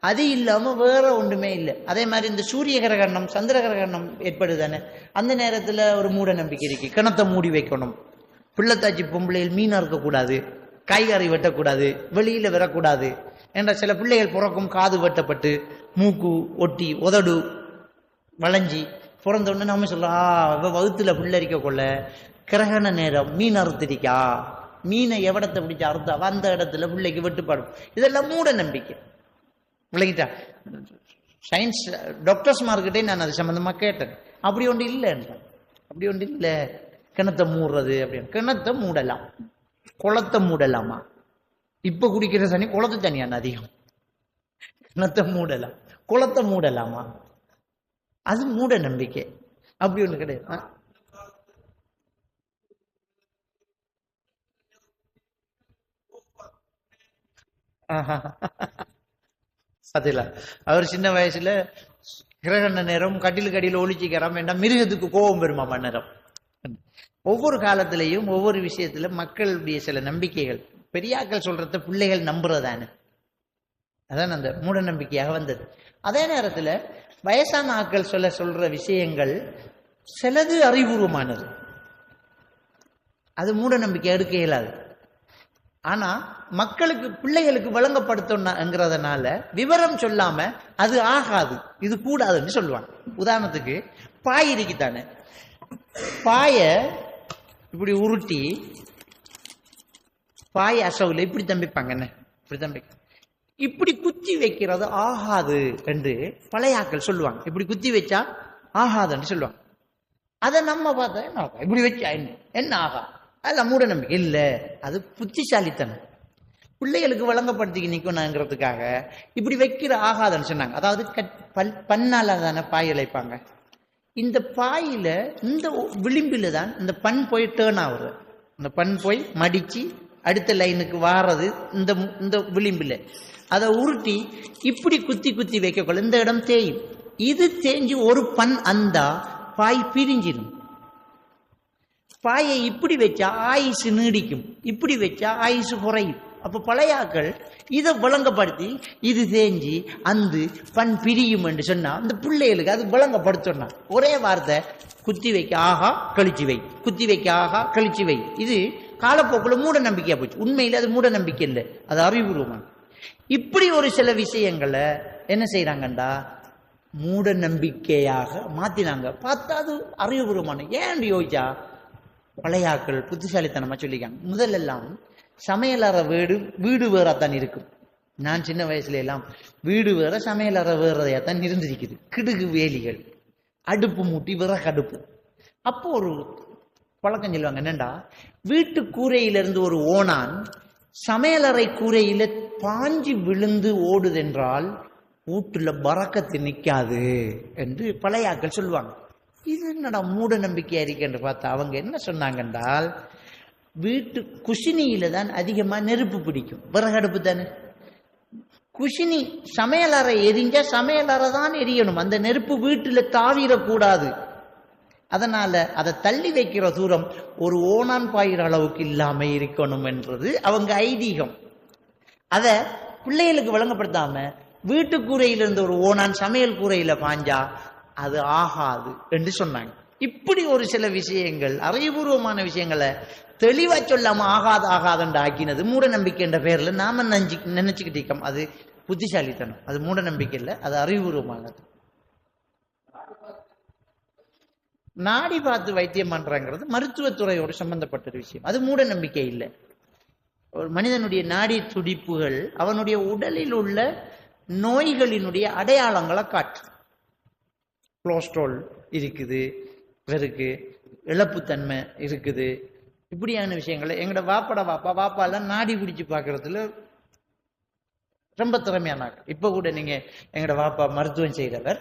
அது இல்லாம வேற ஒன்றுமே இல்லை. அதே மாதிரி இந்த சூரிய கிரகணம், சந்திர கிரகணம் ஏற்படுதானே, அந்த நேரத்துல ஒரு மூட நம்பிக்கை இருக்கு. கிணத்தை மூடி வைக்கணும், பிள்ளைத்தாச்சி பொம்பளையில் மீனா இருக்கக்கூடாது, காய்கறி வெட்டக்கூடாது, வெளியில வரக்கூடாது என்ற சில பிள்ளைகள் பிறக்கும் காது வெட்டப்பட்டு மூக்கு ஒட்டி உதடு வளைஞ்சி பிறந்தோடனே நம்ம சொல்றோம் வகுத்துல பிள்ளரிக்க கொள்ள கிரகண நேரம் மீன் அறுத்திருக்கா, மீனை எவடத்தை பிடிச்ச அறுத்தா அந்த இடத்துல பிள்ளைக்கு வெட்டுப்பாடும். இதெல்லாம் மூட நம்பிக்கை. விளங்கிட்டா? சயின்ஸ் டாக்டர்ஸ் மார்க்கிட்டே நான் அது சம்பந்தமா கேட்டேன். அப்படி ஒன்று இல்லைன்ற, அப்படி ஒன்று இல்லை. கிணத்தை மூடுறது அப்படின்னு, கிணத்தை மூடலாம், குளத்தை மூடலாமா? இப்ப குடிக்கிற தண்ணி குளத்து தண்ணியான அதிகம். கிணத்தை மூடலாம், குளத்தை மூடலாமா? அது மூட நம்பிக்கை. அப்படி ஒண்ணு கிடையாது. அதுல அவர் சின்ன வயசுல கிரகண நேரம் கட்டிலுக்கு அடியில் ஒளிச்சிக்கிறாம வேண்டாம், மிருகத்துக்கு கோபம் பெறுமா நேரம். ஒவ்வொரு காலத்திலையும் ஒவ்வொரு விஷயத்துல மக்களுடைய சில நம்பிக்கைகள், பெரியாக்கள் சொல்றத பிள்ளைகள் நம்புறதானே, அதான் அந்த மூட நம்பிக்கையாக வந்தது. அதே நேரத்துல வயசான ஆக்கள் சொல்ற விஷயங்கள் சிலது அறிவுபூர்வமானது, அது மூட நம்பிக்கை எடுக்க இயலாது. ஆனா மக்களுக்கு பிள்ளைகளுக்கு வழங்கப்படுத்தணுங்கிறதுனால விவரம் சொல்லாம அது ஆகாது, இது கூடாதுன்னு சொல்லுவாங்க. உதாரணத்துக்கு பாய் இருக்குத்தானே, பாய இப்படி உருட்டி பாய் அசவுல இப்படி தம்பிப்பாங்க, என்ன இப்படி தம்பி, இப்படி குத்தி வைக்கிறது ஆகாது என்று பழையாக்கள் சொல்லுவாங்க. இப்படி குத்தி வச்சா ஆகாதுன்னு சொல்லுவாங்க. அதை நம்ம பார்த்தா என்ன ஆகும், இப்படி வச்சா என்ன ஆகா, அதெல்லாம் மூட நம்பிக்கை இல்லை, அது புத்திசாலித்தனம். பிள்ளைகளுக்கு வழங்கப்படுத்திக்கு நிற்கணுங்கிறதுக்காக இப்படி வைக்கிற ஆகாதுன்னு சொன்னாங்க. அதாவது பன்னால தானே பாய் இழைப்பாங்க. இந்த பாயில இந்த விளிம்பில தான் இந்த பண் போய் டேர்ன் ஆகுது, இந்த பண் போய் மடிச்சு அடுத்த லைனுக்கு வாரது இந்த விளிம்பில். அதை உருட்டி இப்படி குத்தி குத்தி வைக்கக்குள்ள இந்த இடம் தேயும். இது தேஞ்சு ஒரு பண் அந்தா பாய் பிரிஞ்சிடும். பாயை இப்படி வச்சா ஆயுசு நீடிக்கும், இப்படி வச்சா ஆயுசு குறையும். அப்ப பழையாக்கள் இதை விளங்கப்படுத்தி இது தேஞ்சி அந்த பண் பிரியும் என்று சொன்னா அந்த பிள்ளைகளுக்கு அது விளங்கப்படுத்தா. ஒரே வார்த்தை, குத்தி வைக்க ஆகா கழிச்சு வை, குத்தி வைக்க ஆகா கழிச்சு வை. இது காலப்போக்கில் மூட நம்பிக்கையா போச்சு. உண்மையில அது மூட நம்பிக்கை இல்லை, அது அறிவுபூர்வமான. இப்படி ஒரு சில விஷயங்களை என்ன செய்யறாங்கண்டா மூட நம்பிக்கையாக மாத்தினாங்க. பார்த்தா அது அறிவுபூர்வமான. ஏன் யோசிச்சா பழையாக்கள் புத்திசாலித்தனமா சொல்லிக்காங்க. முதலெல்லாம் சமையலற வீடு வேறத்தான் இருக்கும். நான் சின்ன வயசுல எல்லாம் வீடு வேற சமையலற வேறதையாத்தான் இருந்திருக்குது. கிடுகு வேலிகள், அடுப்பு மூட்டி விறகு அடுப்பு. அப்போ ஒரு பழக்கம் சொல்லுவாங்க, என்னண்டா வீட்டு கூரையிலிருந்து ஒரு ஓணான் சமையலறை கூரையில பாஞ்சு விழுந்து ஓடுதென்றால் வீட்டுல பறக்கத்து நிக்காது என்று பழையாக்கள் சொல்லுவாங்க. இது என்னடா மூட நம்பிக்கையா இருக்கேன்னு பார்த்தா அவங்க என்ன சொன்னாங்க என்றால், வீட்டு குஷினியில தான் அதிகமா நெருப்பு பிடிக்கும். விறகடுப்பு தானே, குஷினி சமையலறை எரிஞ்சா சமையலறை தான் எரியணும், அந்த நெருப்பு வீட்டுல தாவிடக்கூடாது. அதனால அதை தள்ளி வைக்கிற தூரம் ஒரு ஓனான் பாயிற அளவுக்கு இல்லாம இருக்கணும் என்றது அவங்க ஐதீகம். அத பிள்ளைகளுக்கு விளங்கப்படுத்தாம வீட்டு கூரையில இருந்து ஒரு ஓனான் சமையல் கூரையில பாஞ்சா அது ஆகாது என்று சொன்னாங்க. இப்படி ஒரு சில விஷயங்கள், அறிவுபூர்வமான விஷயங்களை தெளிவா சொல்லாம ஆகாதுன்னு ஆக்கினது மூட நம்பிக்கை என்ற பெயர்ல நாம நினைச்சுக்கிட்டு இருக்கோம். அது புத்திசாலித்தனம், அது மூட நம்பிக்கை இல்லை, அது அறிவுபூர்வமானது. நாடி பார்த்து வைத்தியம் பண்றாங்கிறது மருத்துவத்துறையோடு சம்பந்தப்பட்ட ஒரு விஷயம், அது மூட நம்பிக்கை இல்லை. ஒரு மனிதனுடைய நாடி துடிப்புகள் அவனுடைய உடலில் உள்ள நோய்களினுடைய அடையாளங்களை காட்டு. கொலஸ்ட்ரால் இருக்குது, இவருக்கு இழப்புத்தன்மை இருக்குது, இப்படியான விஷயங்களை எங்கட வாப்பாலாம் நாடி பிடிச்சு பார்க்கறதுல ரொம்ப திறமையானாங்க. இப்ப கூட நீங்க எங்கட வாப்பா மருத்துவம் செய்தவர்,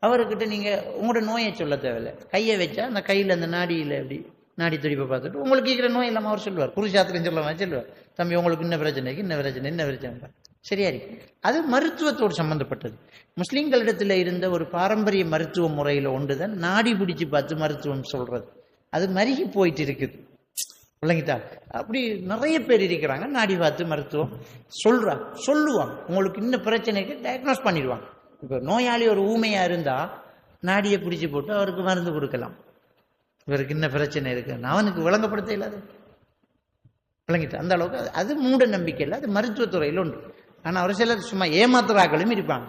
அவர்கிட்ட நீங்க உங்களோட நோயை சொல்ல தேவையில்லை, கையை வச்சா அந்த கையில அந்த நாடியில அப்படி நாடி துடிப்பை பார்த்துட்டு உங்களுக்கு இருக்கிற நோய் இல்லாம அவர் சொல்லுவார். புருஷாத்திரம் சொல்லுவார், தம்பி உங்களுக்கு இன்ன பிரச்சனை சரியா இருக்கு. அது மருத்துவத்தோடு சம்பந்தப்பட்டது. முஸ்லிம்களிடத்துல இருந்த ஒரு பாரம்பரிய மருத்துவ முறையில ஒன்றுதான் நாடி பிடிச்சு பார்த்து மருத்துவம் சொல்றது. அது மருகி போயிட்டு இருக்குது, விளங்கிட்டா? அப்படி நிறைய பேர் இருக்கிறாங்க, நாடி பார்த்து மருத்துவம் சொல்லுவாங்க. உங்களுக்கு இன்னும் பிரச்சனைக்கு டயக்னோஸ் பண்ணிடுவாங்க. இப்போ நோயாளி ஒரு ஊமையா இருந்தா நாடியை பிடிச்சி போட்டு அவருக்கு மருந்து கொடுக்கலாம். இவருக்கு இன்னும் பிரச்சனை இருக்குன்னு அவனுக்கு விளங்கப்படுத்த இல்லாது, விளங்கிட்டா? அந்த அளவுக்கு அது மூட நம்பிக்கை இல்லை, அது மருத்துவத்துறையில் உண்டு. ஆனா ஒரு சிலர் சும்மா ஏமாத்துறாக்களும் இருப்பாங்க.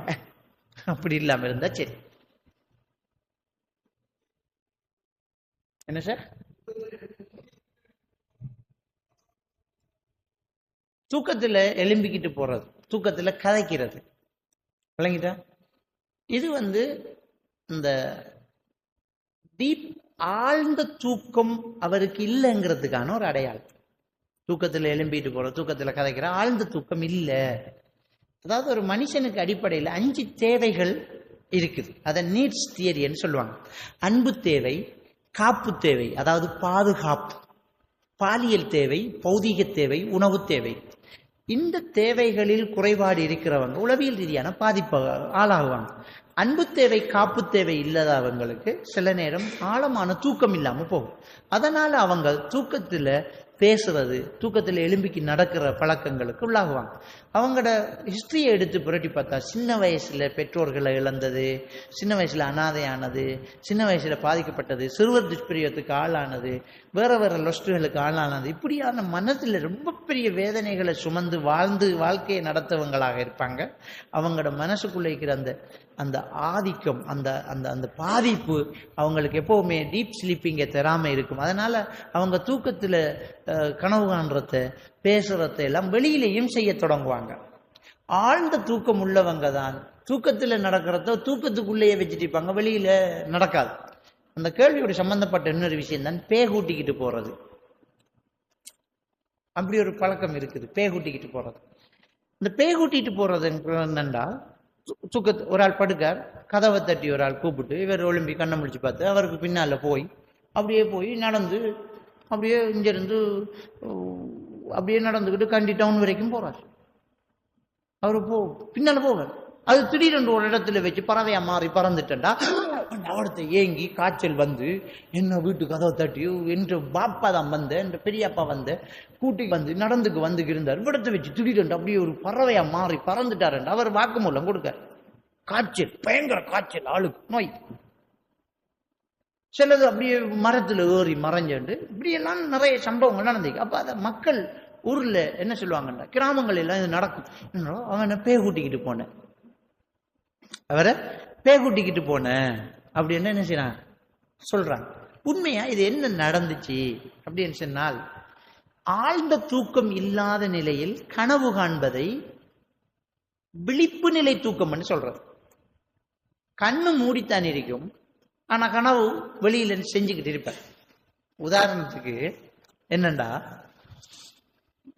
அப்படி இல்லாம இருந்தா சரி. என்ன சார்? தூக்கத்துல எலும்பிக்கிட்டு போறது, தூக்கத்துல கதைக்கிறது, விளங்கிட்டா? இது இந்த டீப் ஆழ்ந்த தூக்கம் அவருக்கு இல்லைங்கிறதுக்கான ஒரு அடையாளம். தூக்கத்துல எலும்பிட்டு போற, தூக்கத்துல கதைக்கிற ஆழ்ந்த தூக்கம் இல்லை. அதாவது ஒரு மனுஷனுக்கு அடிப்படையில் 5 தேவைகள் இருக்குது. அதை நீட்ஸ் தியரின்னு சொல்லுவாங்க. அன்பு தேவை, காப்பு தேவை அதாவது பாதுகாப்பு, பாலியல் தேவை, பௌதீக தேவை, உணவு தேவை. இந்த தேவைகளில் குறைபாடு இருக்கிறவங்க உளவியல் ரீதியான பாதிப்பு ஆளாகுவாங்க. அன்பு தேவை, காப்பு தேவை இல்லாதவங்களுக்கு சில நேரம் ஆழமான தூக்கம் இல்லாம போகும். அதனால அவங்க தூக்கத்துல பேசுறது, தூக்கத்துல எலும்பிக்கு நடக்கிற பழக்கங்களுக்கு உள்ளாகுவாங்க. அவங்களோட ஹிஸ்டரியை எடுத்து புரட்டி பார்த்தா சின்ன வயசுல பெற்றோர்களை இழந்தது, சின்ன வயசுல அனாதையானது, சின்ன வயசுல பாதிக்கப்பட்டது, சிறுவர் துஷ்பிரியத்துக்கு ஆளானது, வேற லொஸ்டுகளுக்கு ஆளானது, இப்படியான மனத்துல ரொம்ப பெரிய வேதனைகளை சுமந்து வாழ்க்கையை நடத்தவங்களாக இருப்பாங்க. அவங்களோட மனசுக்குள்ள இருக்கிற அந்த ஆதிக்கம், அந்த பாதிப்பு அவங்களுக்கு எப்பவுமே டீப் ஸ்லீப்பிங்கை தராம இருக்கும். அதனால அவங்க தூக்கத்துல கனவு காண்றத, பேசுறத எல்லாம் வெளியிலையும் செய்ய தொடங்குவாங்க. ஆழ்ந்த தூக்கம் உள்ளவங்க தான் தூக்கத்துல நடக்கிறத தூக்கத்துக்குள்ளேயே வச்சுட்டு இருப்பாங்க, வெளியில நடக்காது. அந்த கேள்வியோட சம்பந்தப்பட்ட இன்னொரு விஷயம் தான் பேகூட்டிக்கிட்டு போறது. அப்படி ஒரு பழக்கம் இருக்குது, பேகூட்டிக்கிட்டு போறது. இந்த பேகூட்டிட்டு போறது என்னண்டா, ஒரு ஆள் படுக்கார், கதவை தட்டி ஒரு ஆள் கூப்பிட்டு இவர் ஒலிம்பி கண்ணை முடிச்சு பார்த்து அவருக்கு பின்னால போய் நடந்து அப்படியே இங்கிருந்து அப்படியே நடந்துக்கிட்டு கண்டி டவுன் வரைக்கும் போறார். அவரு பின்னால போவார். அது திடீரென்று ஒரு இடத்துல வச்சு பறவையா மாறி பறந்துட்டா அவடத்தை ஏங்கி காய்ச்சல் என்ன வீட்டு கதவை தட்டி என்று பாப்பா தான் என்ற பெரியப்பா கூட்டிக்கு நடந்துக்கு இருந்தார். இவ்விடத்தை வச்சு திடீரென்று அப்படியே ஒரு பறவையா மாறி பறந்துட்டார். அவர் வாக்குமூலம் கொடுக்க, காய்ச்சல், பயங்கர காய்ச்சல், ஆளுக்கு நோய். சிலது அப்படியே மரத்துல ஏறி மறைஞ்சு இப்படியெல்லாம் நிறைய சம்பவங்கள் நடந்தது. அப்ப அத மக்கள் ஊர்ல என்ன சொல்லுவாங்கன்னா, கிராமங்கள் எல்லாம் இது நடக்கும். அவனை பேகூட்டிக்கிட்டு போனேன், அவரை பேகூட்டிக்கிட்டு போனேன் அப்படின்னு என்ன செய்யறான் சொல்றாங்க. உண்மையா இது என்ன நடந்துச்சு அப்படின்னு சொன்னால், ஆழ்ந்த தூக்கம் இல்லாத நிலையில் கனவு காண்பதை விழிப்பு நிலை தூக்கம் சொல்றது. கண்ணு மூடித்தான் இருக்கும், ஆனா கனவு வெளியில செஞ்சுக்கிட்டு இருப்பேன். உதாரணத்துக்கு என்னண்டா,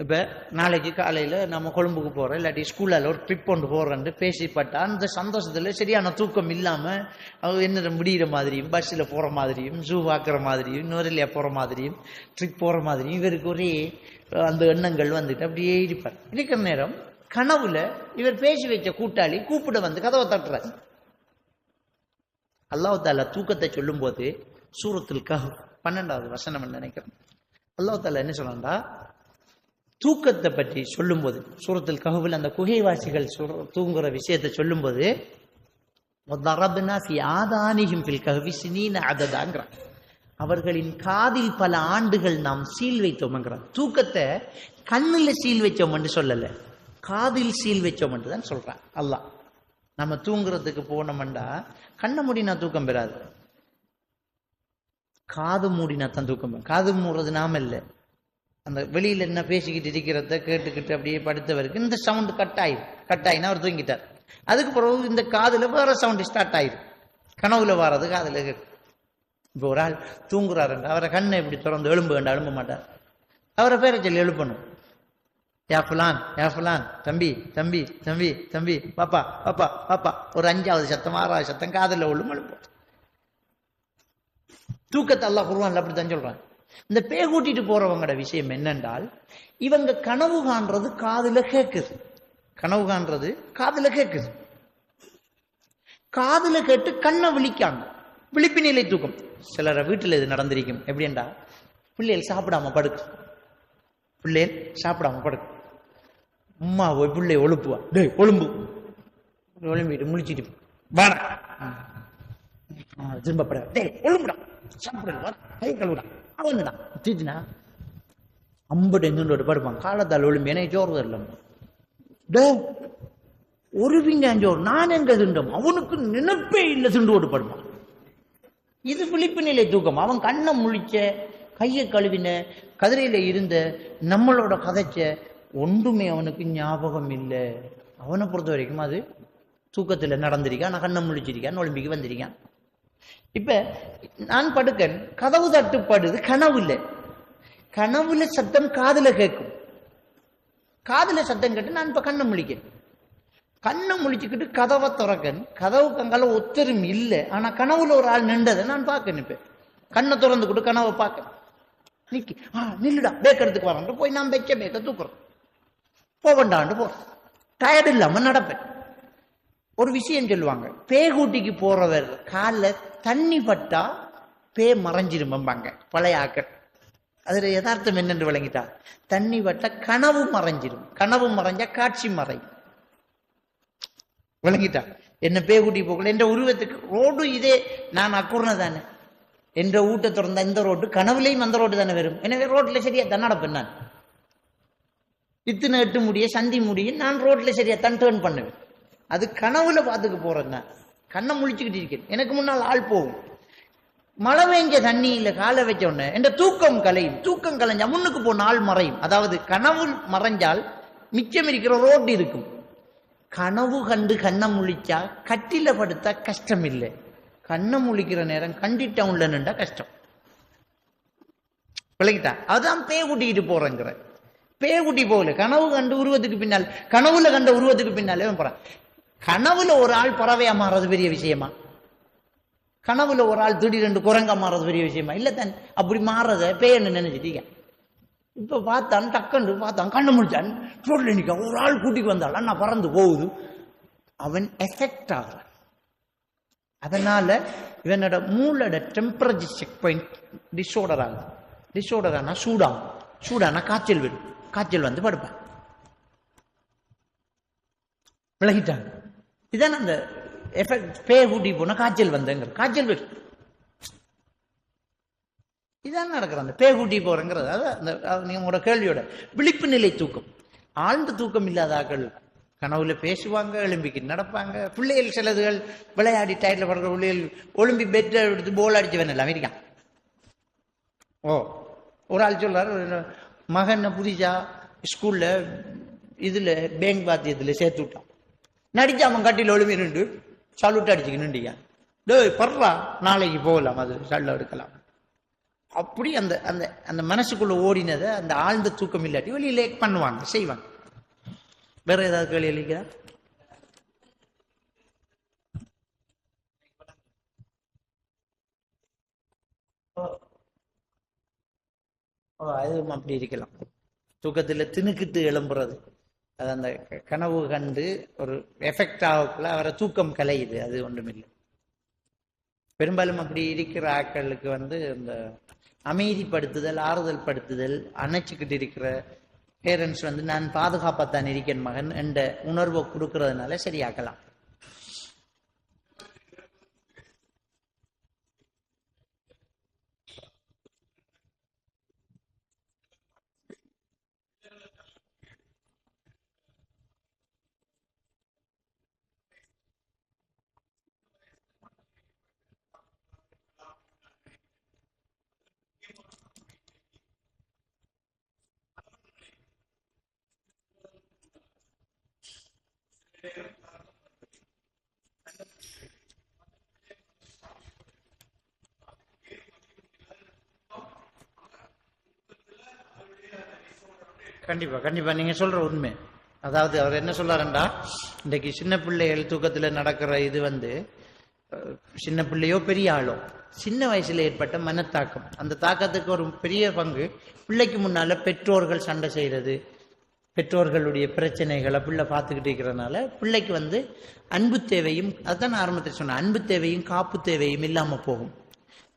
இப்போ நாளைக்கு காலையில் நம்ம கொழும்புக்கு போகிறோம், இல்லாட்டி ஸ்கூலில் ஒரு ட்ரிப் கொண்டு போகிறோன்னு பேசிப்பட்டா அந்த சந்தோஷத்தில் சரியான தூக்கம் இல்லாமல் அவங்க என்ன முடிகிற மாதிரியும், பஸ்ஸில் போகிற மாதிரியும், ஜூ பார்க்குற மாதிரியும், நுரலியா போகிற மாதிரியும், ட்ரிப் போகிற மாதிரியும் இவருக்கு ஒரே அந்த எண்ணங்கள் வந்துட்டு அப்படியே இருப்பார். இருக்கிற நேரம் கனவுல இவர் பேசி வச்ச கூட்டாளி கூப்பிட வந்து கதவை தட்டுறாரு. அல்லாஹ் தாலா தூக்கத்தை சொல்லும் போது சூரத்துல் கஹ்ஃப் 12வது வசனம் நினைக்கிறேன். அல்லாஹ் தாலா என்ன சொன்னா, தூக்கத்தை பற்றி சொல்லும் போது சூரத்துல் கஹ்ஃபில் அந்த குகைவாசிகள் தூங்குற விஷயத்தை சொல்லும் போது அவர்களின் காதில் பல ஆண்டுகள் நாம் சீல் வைத்தோம்ங்கிறார். தூக்கத்தை கண்ணுல சீல் வச்சோம் என்று சொல்லல, காதில் சீல் வச்சோம் என்று தான் சொல்றான் அல்லாஹ். நம்ம தூங்குறதுக்கு போனோம்டா கண்ணை மூடினா தூக்கம் பெறாது, காது மூடினா தான் தூக்கம் பெறும். காது மூடுறது நாம இல்லை, அந்த வெளியில என்ன பேசிக்கிட்டு இருக்கிறத கேட்டுக்கிட்டு அப்படியே படுத்தவருக்கு இந்த சவுண்டு கட்டாயினா அவர் தூங்கிட்டார். அதுக்கு பிறகு இந்த காதுல வேற சவுண்டு ஸ்டார்ட் ஆயிரும், கனவுல வர்றது காதுல கேட்கும். இப்போ ஒரு ஆள் தூங்குறாருண்டா அவரை கண்ணை இப்படி திறந்து எழும்ப மாட்டார், அவரை பேரை சொல்லி எழுப்பணும். யா ஃபுலான், தம்பி தம்பி தம்பி தம்பி, பாப்பா பாப்பா பாப்பா, ஒரு 5வது சத்தம் 6வது சத்தம் காதுல ஒழுங்கு எழுப்போம். தூக்கத்தை அல்லாஹ் குர்ஆன்ல அப்படித்தான் சொல்றான். இந்த பேய் கூட்டிட்டு போறவங்களோட விஷயம் என்னென்றால், இவங்க கனவு காண்றது காதுல கேட்குது, காதுல கேட்டு கண்ணை விழிக்காங்க, விழிப்பு நிலை தூக்கம். சிலர வீட்டில் இது நடந்திருக்கும். எப்படின்னா, பிள்ளைகள் சாப்பிடாம படுக்கும், அம்மா போய் பிள்ளைய ஒழுப்புவா, டேய் ஒழும்பிட்டு முழிச்சிட்டு வாடா, திரும்ப டேய் ஒழும்புடா, சாப்பிடுடா, கை கழுவுடா, அவனுடா தீச்சுனா 50 எண்ணோடு படுப்பான். காலத்தால் ஒழும்பு எனக்கு சோறு தரல, டே ஒரு விஞ்ஞாஞ்சோறு நான் எங்க திண்டோம், அவனுக்கு நினைப்பே இல்லை, திண்டோடு படுப்பான். இது விழிப்பு நிலை தூக்கம். அவன் கண்ணை முழிச்ச, கையை கழுவின, கதிரையில இருந்த, நம்மளோட கதைச்ச ஒன்றுமே அவனுக்கு ஞாபகம் இல்லை. அவனை பொறுத்த வரைக்கும் அது தூக்கத்தில் நடந்திருக்கான், நான் கண்ணை முழிச்சிருக்கான், ஒலிம்பிக்கு வந்திருக்கான். இப்ப நான் படுக்கன், கதவு தட்டுப்படுது, கனவு இல்லை, கனவுல சத்தம் காதுல கேட்கும், காதுல சத்தம் கேட்டு நான் இப்ப கண்ணை முழிச்சுக்கிட்டு கதவை திறக்கன், கதவு கங்கால ஒத்தரும் இல்லை, ஆனா கனவுல ஒரு ஆள் நின்றதை நான் பார்க்கணும். இப்ப கண்ணை திறந்துக்கிட்டு கனவை பார்க்க நிக்கி, நில்லுடா பேக் எடுத்துக்கு வரான் போய் நான் வச்ச பேக்க தூக்குறோம், போவண்டாண்டு போறேன், டயர்டு இல்லாம நடப்பேன். ஒரு விஷயம் சொல்லுவாங்க, பேகூட்டிக்கு போறவர் காலில் தண்ணி பட்டா பே மறைஞ்சிரும்பாங்க பழைய ஆக்கள். அதுல யதார்த்தம் என்னென்று விளங்கிட்டா, தண்ணி பட்டா கனவு மறைஞ்சிரும், கனவு மறைஞ்சா காட்சி மறையும். விளங்கிட்டா? என்ன பேகூட்டி போகல, என்ற உருவத்துக்கு ரோடு இதே, நான் அக்குறன தானே, என்ற ஊட்ட திறந்த இந்த ரோட்டு கனவுலையும் அந்த ரோட்டு தானே வரும். எனவே ரோட்ல சரியா தான் நடப்பேன். நான் இத்தனை 8 முடிய சந்தி முடிய நான் ரோட்ல சரியா தான் டேர்ன் பண்ணுவேன். அது கனவுல பார்த்துக்கு போறேன். நான் கண்ணை முழிச்சுக்கிட்டு இருக்கேன், எனக்கு முன்னால் ஆள் போகும். மழை பெஞ்ச தண்ணியில காலை வச்ச உடனே என்ற தூக்கம் கலையும், தூக்கம் கலைஞ்சா முன்னுக்கு போன ஆள் மறையும். அதாவது கனவு மறைஞ்சால் மிச்சம் இருக்கிற ரோடு இருக்கும். கனவு கண்டு கண்ணை முழிச்சா கட்டில படுத்தா கஷ்டம் இல்லை, கண்ணை முழிக்கிற நேரம் கண்டிட்டவுன்ல நின்றா கஷ்டம். விளக்கிட்டா? அதுதான் பேய் கூட்டிக்கிட்டு போறேங்கிற. பேய் கூட்டி போகல, கனவு கண்டு உருவத்துக்கு பின்னால், கனவுல கண்ட உருவத்துக்கு பின்னாலே போறான். கனவுல ஒரு ஆள் பறவையா மாறது பெரிய விஷயமா? கனவுல ஒரு ஆள் திடீரென்று குரங்கா மாறது பெரிய விஷயமா? இல்ல தான். அப்படி மாறத பேயன்னு நினைச்சிட்டீங்க. இப்ப பார்த்தான், டக்குன்னு பார்த்தான், கண்ணு முடிச்சான், ரோட்ல நிக்க ஒரு ஆள் கூட்டிக்கு வந்தாள், நான் பறந்து போகுது, அவன் எஃபெக்ட் ஆகுறான். அதனால இவனோட மூளோட டெம்பரேச்சர் செக் பாயிண்ட் டிஸார்டர் ஆகுது. டிஸார்டர் ஆனா சூடானா காய்ச்சல் வரும், காய்ச்சல் வந்து படுப்பான். விலகிட்டாங்க. இதான் அந்த எஃபெக்ட். பேய கூட்டி போனா காய்ச்சல் வந்தேங்கிற, காய்ச்சல் வரும். இதான் நடக்கிற அந்த பேய் கூட்டி போறேங்கிறது. அதான் நீங்களோட கேள்வியோட விழிப்பு நிலை தூக்கம். ஆழ்ந்த தூக்கம் இல்லாத ஆக்கள் கனவுல பேசுவாங்க, ஒலிம்பிக்கு நடப்பாங்க. பிள்ளைகள் சிலதுகள் விளையாடி டயர்ல படுற பிள்ளைகள் ஒலிம்பி பெட் எடுத்து போல் அடிச்சவன் எல்லாம் இருக்கான். ஒரு ஆள் சொல்றாரு, மகன் புதுசா ஸ்கூல்ல இதுல பேங்க் பாத்தியத்துல சேர்த்து விட்டான், நடிச்சு அவன் கட்டில ஒளிமி நின்று சல்யூட் அடிச்சுக்கு நின்றுக்கான். டேய் பர்றா, நாளைக்கு போகலாம், அது சல்ல எடுக்கலாம். அப்படி அந்த அந்த அந்த மனசுக்குள்ள ஓடினதை அந்த ஆழ்ந்த தூக்கம் இல்லாட்டி வெளியிலே பண்ணுவாங்க, செய்வாங்க. வேற ஏதாவது கேள்வி எழுதிக்கிறா? அதுவும் அப்படி இருக்கலாம். தூக்கத்துல திணுக்கிட்டு எழும்புறது, அது அந்த கனவு கண்டு ஒரு எஃபெக்ட் ஆகக்குள்ள அவரை தூக்கம் கலையுது, அது ஒன்றுமில்லை. பெரும்பாலும் அப்படி இருக்கிற ஆட்களுக்கு இந்த அமைதிப்படுத்துதல், ஆறுதல் படுத்துதல், அணைச்சிக்கிட்டு இருக்கிற பேரண்ட்ஸ் நான் பாதுகாப்பாத்தான் இருக்கேன் மகன் என்ற உணர்வை கொடுக்கறதுனால சரியாக்கலாம். கண்டிப்பா கண்டிப்பா நீங்க சொல்ற உண்மை. அதாவது அவர் என்ன சொல்றாருண்டா, இன்றைக்கு சின்ன பிள்ளைகள் தூக்கத்துல நடக்கிற இது சின்ன பிள்ளையோ பெரிய ஆளோ சின்ன வயசுல ஏற்பட்ட மனத்தாக்கம், அந்த தாக்கத்துக்கு ஒரு பெரிய பங்கு பிள்ளைக்கு முன்னால பெற்றோர்கள் சண்டை செய்யறது, பெற்றோர்களுடைய பிரச்சனைகளை பிள்ளை பார்த்துக்கிட்டு இருக்கிறதுனால பிள்ளைக்கு அன்பு தேவையும், அதுதான் நான் ஆரம்பத்தில் சொன்னேன், அன்பு தேவையும் காப்பு தேவையும் இல்லாம போகும்.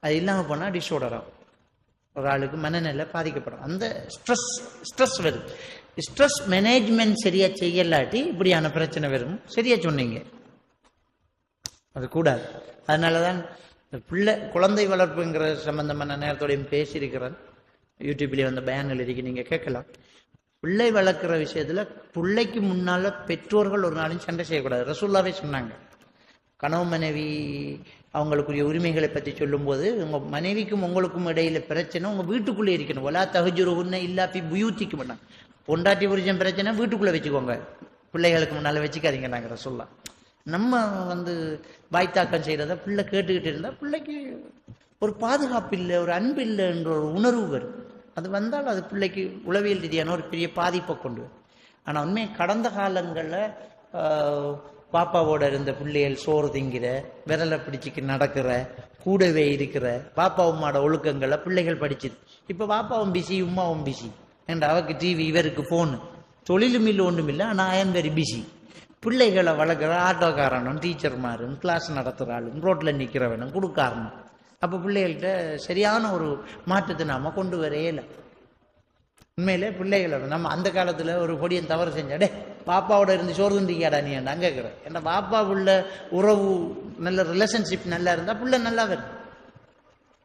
அது இல்லாம போனா டிஸார்டர் ஆகும், ஒரு ஆளுக்கு மனநிலை பாதிக்கப்படும். அந்த ஸ்ட்ரெஸ் வரும். ஸ்ட்ரெஸ் மேனேஜ்மெண்ட் சரியா செய்யலாட்டி இப்படியான பிரச்சனை வரும். சரியா சொன்னீங்க, அது கூடாது. அதனாலதான் குழந்தை வளர்ப்புங்கிற சம்பந்தமான நேரத்தோடையும் பேசியிருக்கிறேன். யூடியூப்லேயே பயான்கள் இருக்கு, நீங்க கேட்கலாம். பிள்ளை வளர்க்குற விஷயத்துல பிள்ளைக்கு முன்னால பெற்றோர்கள் ஒரு நாளையும் சண்டை செய்யக்கூடாது. ரசூலுல்லாஹே சொன்னாங்க, கணவன் மனைவி அவங்களுக்குரிய உரிமைகளை பற்றி சொல்லும் போது, உங்க மனைவிக்கும் உங்களுக்கும் இடையில பிரச்சனை உங்க வீட்டுக்குள்ளே இருக்கணும். ஒலா தஹஜுருஹுன்ன இல்லா ஃபி புயூத்திக்கும் பண்ணாங்க. பொண்டாட்டி புரிச்சன் பிரச்சனை வீட்டுக்குள்ள வச்சுக்கோங்க, பிள்ளைகளுக்கு முன்னால வச்சுக்காதீங்க. நாங்கள் ரசூலுல்லாஹ் நம்ம வாய்த்தாக்கம் செய்யறத பிள்ளை கேட்டுக்கிட்டு இருந்தா பிள்ளைக்கு ஒரு பாதுகாப்பு இல்லை, ஒரு அன்பு இல்லை என்ற ஒரு உணர்வு வரும். அது வந்தால் அது பிள்ளைக்கு உளவியல் ரீதியான ஒரு பெரிய பாதிப்பை கொண்டு வரும். ஆனால் உண்மையை கடந்த காலங்களில் பாப்பாவோட இருந்த பிள்ளைகள் சோறு திங்கிற, விரலை பிடிச்சிக்கு நடக்கிற, கூடவே இருக்கிற பாப்பா உம்மாவோட ஒழுக்கங்களை பிள்ளைகள் படிச்சுது. இப்போ பாப்பாவும் பிஸி, உம்மாவும் பிஸி. என்ற அவருக்கு டிவி, இவருக்கு ஃபோனு, தொழிலும் இல்லை ஒன்றும் இல்லை. ஆனால் ஐ எம் வெரி பிஸி. பிள்ளைகளை வளர்க்குற ஆட்டோக்காரனும், டீச்சர்மாரும், கிளாஸ் நடத்துகிற ஆளும், ரோட்டில் நிற்கிறவனும், கொடுக்காரனும். அப்போ பிள்ளைகள்கிட்ட சரியான ஒரு மாற்றத்தை நாம கொண்டு வரையில. உண்மையிலே பிள்ளைகளை நம்ம அந்த காலத்தில் ஒரு பொடியன் தவறு செஞ்சாடே பாப்பாவோட இருந்து சோறு துண்டிக்காடா நீ அங்கே இருக்கிற, ஏன்னா பாப்பா உள்ள உறவு நல்ல ரிலேஷன்ஷிப் நல்லா இருந்தால் பிள்ளை நல்லா வரும்.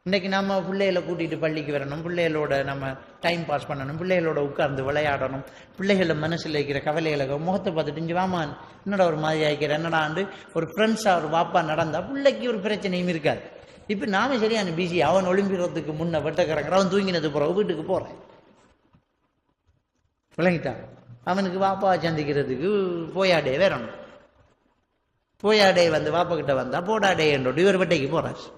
இன்றைக்கி நம்ம பிள்ளைகளை கூட்டிகிட்டு பள்ளிக்கு வரணும், பிள்ளைகளோட நம்ம டைம் பாஸ் பண்ணணும், பிள்ளைகளோட உட்கார்ந்து விளையாடணும், பிள்ளைகள மனசில் இருக்கிற கவலைகளை முகத்தை பார்த்துட்டு இஞ்சி வாமா என்னடா ஒரு மாதிரி ஆகிக்கிற என்னடாண்டு ஒரு ஃப்ரெண்ட்ஸாக ஒரு பாப்பா நடந்தால் பிள்ளைக்கு ஒரு பிரச்சனையும் இருக்காது. இப்போ நாம சரியான பிஸி, அவன் ஒளிம்பிடுறதுக்கு முன்ன வெட்டக்கிறங்கிற, அவன் தூங்கினது போகிற வீட்டுக்கு போகிறேன் விளங்கிட்டான். அவனுக்கு வாப்பா சந்திக்கிறதுக்கு போயாடே வரணும், போயாடே வாப்பா கிட்ட வந்தா போடாடே என்றோடு இவர் வெட்டைக்கு போறாச்சு.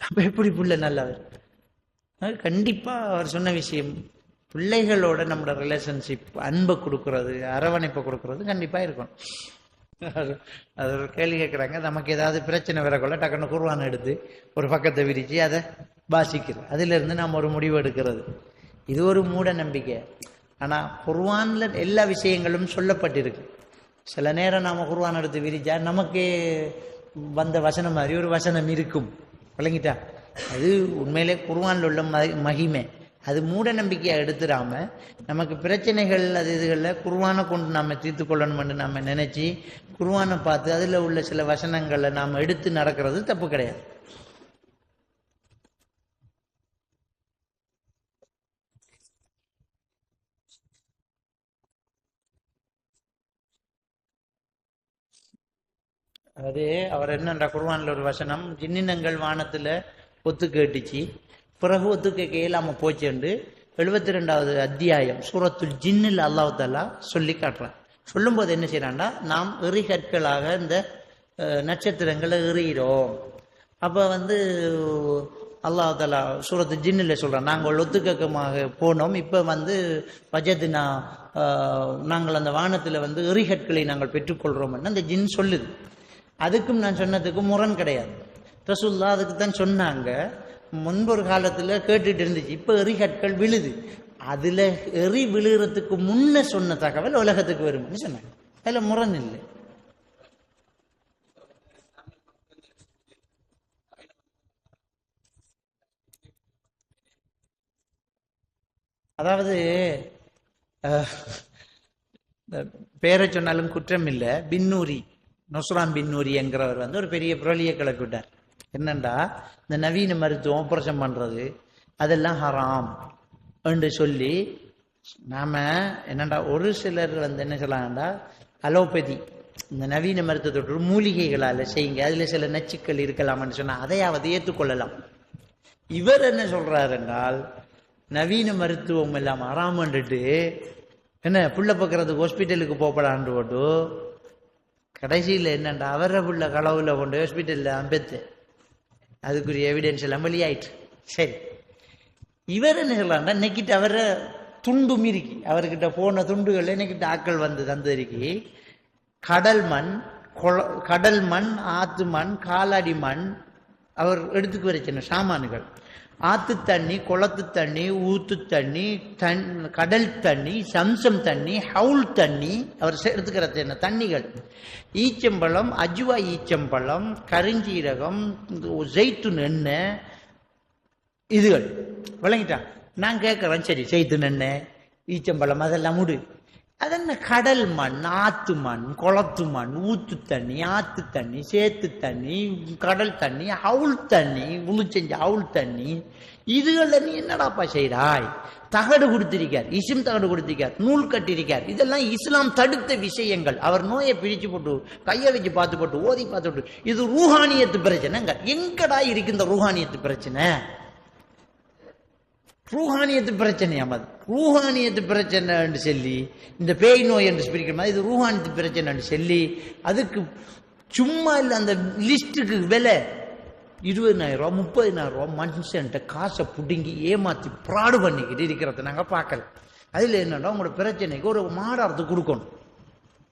அப்ப எப்படி பிள்ளை நல்லவர்? கண்டிப்பா அவர் சொன்ன விஷயம், பிள்ளைகளோட நம்மளோட ரிலேஷன்ஷிப், அன்பை கொடுக்கறது, அரவணைப்பை கொடுக்கறது கண்டிப்பா இருக்கணும். அது ஒரு கேள்வி கேட்குறாங்க, நமக்கு ஏதாவது பிரச்சனை வரக்குள்ள டக்குன்னு குர்ஆன் எடுத்து ஒரு பக்கத்தை விரிச்சு அதை வாசிக்கிறது, அதுல இருந்து நாம் ஒரு முடிவு எடுக்கிறது. இது ஒரு மூட நம்பிக்கை. ஆனா குர்ஆன்ல எல்லா விஷயங்களும் சொல்லப்பட்டிருக்கு. சில நேரம் நாம குர்ஆன் எடுத்து விரிச்சா நமக்கே வந்த வசனம் மாதிரி ஒரு வசனம் இருக்கும், விளங்கிட்டா? அது உண்மையிலே குர்ஆன்ல உள்ள மகிமை. அது மூட நம்பிக்கையா எடுத்துடாம நமக்கு பிரச்சனைகள் அது இதுகளில் குர்ஆனை கொண்டு நாம தீர்த்து கொள்ளணும்னு நாம நினைச்சு குர்ஆனை பார்த்து அதுல உள்ள சில வசனங்களை நாம எடுத்து நடக்கிறது தப்பு கிடையாது. அது அவர் என்னன்ற குர்ஆன்ல ஒரு வசனம், ஜின்னினங்கள் வானத்துல ஒத்து கேட்டுச்சு, பிறகு ஒத்து கேட்க இயலாம போச்சுண்டு 72வது அத்தியாயம் சூரத்துல் ஜின்னில் அல்லாஹ் தஆலா சொல்லி காட்டுறான். சொல்லும் போது என்ன செய்யறான்னா, நாம் எறிகற்களாக இந்த நட்சத்திரங்களை எறிகிறோம். அப்ப அல்லாஹ் தஆலா சூரத்து ஜின்னில் சொல்றான், நாங்கள் ஒத்துக்கமாக போனோம், இப்ப வஜத்னா நாங்கள் அந்த வானத்தில் எரிகற்களை நாங்கள் பெற்றுக்கொள்றோம் அந்த ஜின் சொல்லுது. அதுக்கும் நான் சொன்னதுக்கும் முரண் கிடையாது. ரசூலுல்லாஹ் அதுக்கு தான் சொன்னாங்க. முன்பொரு காலத்தில் கேட்டுட்டு இருந்துச்சு, இப்ப எரிகற்கள் விழுது, அதுல எரி விழுகிறதுக்கு முன்ன சொன்ன தகவல் உலகத்துக்கு வரும்னு சொன்னாங்க. அதுல முரண் இல்லை. அதாவது பேரை சொன்னாலும் குற்றம் இல்லை. பின்னூரி, நொஸ்ரான் பின்னூரி என்கிறவர் ஒரு பெரிய புரளியை கிளப்பிவிட்டார். என்னண்டா, இந்த நவீன மருத்துவம் ஆபரேஷன் பண்றது அதெல்லாம் ஹராம் என்று சொல்லி, நாம என்னண்டா ஒரு சிலர் என்ன சொல்லலாம்டா, அலோபதி இந்த நவீன மருத்துவத்தோட மூலிகைகளால் செய்யுங்க, அதுல சில நச்சுக்கள் இருக்கலாம்னு சொன்னா அதையாவது ஏற்றுக்கொள்ளலாம். இவர் என்ன சொல்றாரு என்றால், நவீன மருத்துவம் எல்லாம் ஹராமன்ட்டு என்ன புள்ள பக்கிறதுக்கு ஹாஸ்பிட்டலுக்கு போப்படான்னு போட்டு கடைசியில் என்னண்டா அவரை புள்ள களவுல கொண்டு ஹாஸ்பிட்டலில் அம்பெத்து அதுக்குரிய எவிடன்ஸ் எல்லாம் வெளியாயிட்டு. சரி, இவர் என்ன சொல்லலாம்டா, இன்னைக்கிட்ட அவரை துண்டு மீறிக்கி அவர்கிட்ட போன துண்டுகள் இன்னைக்கிட்ட ஆக்கள் தந்தரிக்கி கடல் மண் ஆத்து மண் காலாடி மண் அவர் எடுத்துக்கு வரைச்சன சாமான்கள், ஆத்து தண்ணி, குளத்து தண்ணி, ஊத்து தண்ணி, கடல் தண்ணி, சம்சம் தண்ணி, ஹவுல் தண்ணி அவர் எடுத்துக்கிறது என்ன தண்ணிகள், ஈச்சம்பழம், அஜுவா ஈச்சம்பழம், கருஞ்சீரகம், ஜெய்துன் எண்ணெய், இதுகள் விளங்கிட்டா. நான் கேட்கறேன், சரி ஜெய்துன் எண்ணெய், ஈச்சம்பழம் அதெல்லாம் முடு, அதென்ன கடல் மண், ஆத்து மண், குளத்து மண், ஊத்து தண்ணி, ஆத்து தண்ணி, சேத்து தண்ணி, கடல் தண்ணி, ஹவுல் தண்ணி, உளுச்செஞ்ச ஹவுல் தண்ணி, இதுகள நீ என்னடாப்பா செய்றாய்? தகடு கொடுத்திருக்கார், தகடு கொடுத்திருக்கார், நூல் கட்டிருக்கார், இதெல்லாம் இஸ்லாம் தடுத்த விஷயங்கள். அவர் நோயை பிரிச்சு போட்டு கையை வச்சு பார்த்து போட்டு ஓதி பார்த்து போட்டு இது ரூஹானியத்து பிரச்சனைங்க. எங்கடா இருக்கு இந்த ரூஹானியத்து பிரச்சனை? ரூஹானியத்து பிரச்சனை, ரூஹானியத்து பிரச்சனை சொல்லி இந்த பேய் நோய் என்று பிரிக்கிற மாதிரி இது ரூஹானியத்து பிரச்சனை சொல்லி அதுக்கு சும்மா இல்லை, அந்த லிஸ்ட்டுக்கு விலை 20,000 ரூபா 30,000 ரூபா மனுஷன்ட்ட காசை பிடுங்கி ஏமாத்தி ப்ராடு பண்ணிக்கிட்டு இருக்கிறத நாங்கள் பார்க்கல. அதில் என்னன்னா, உங்களோட பிரச்சனைக்கு ஒரு மாடாரத்துக்கு கொடுக்கணும்,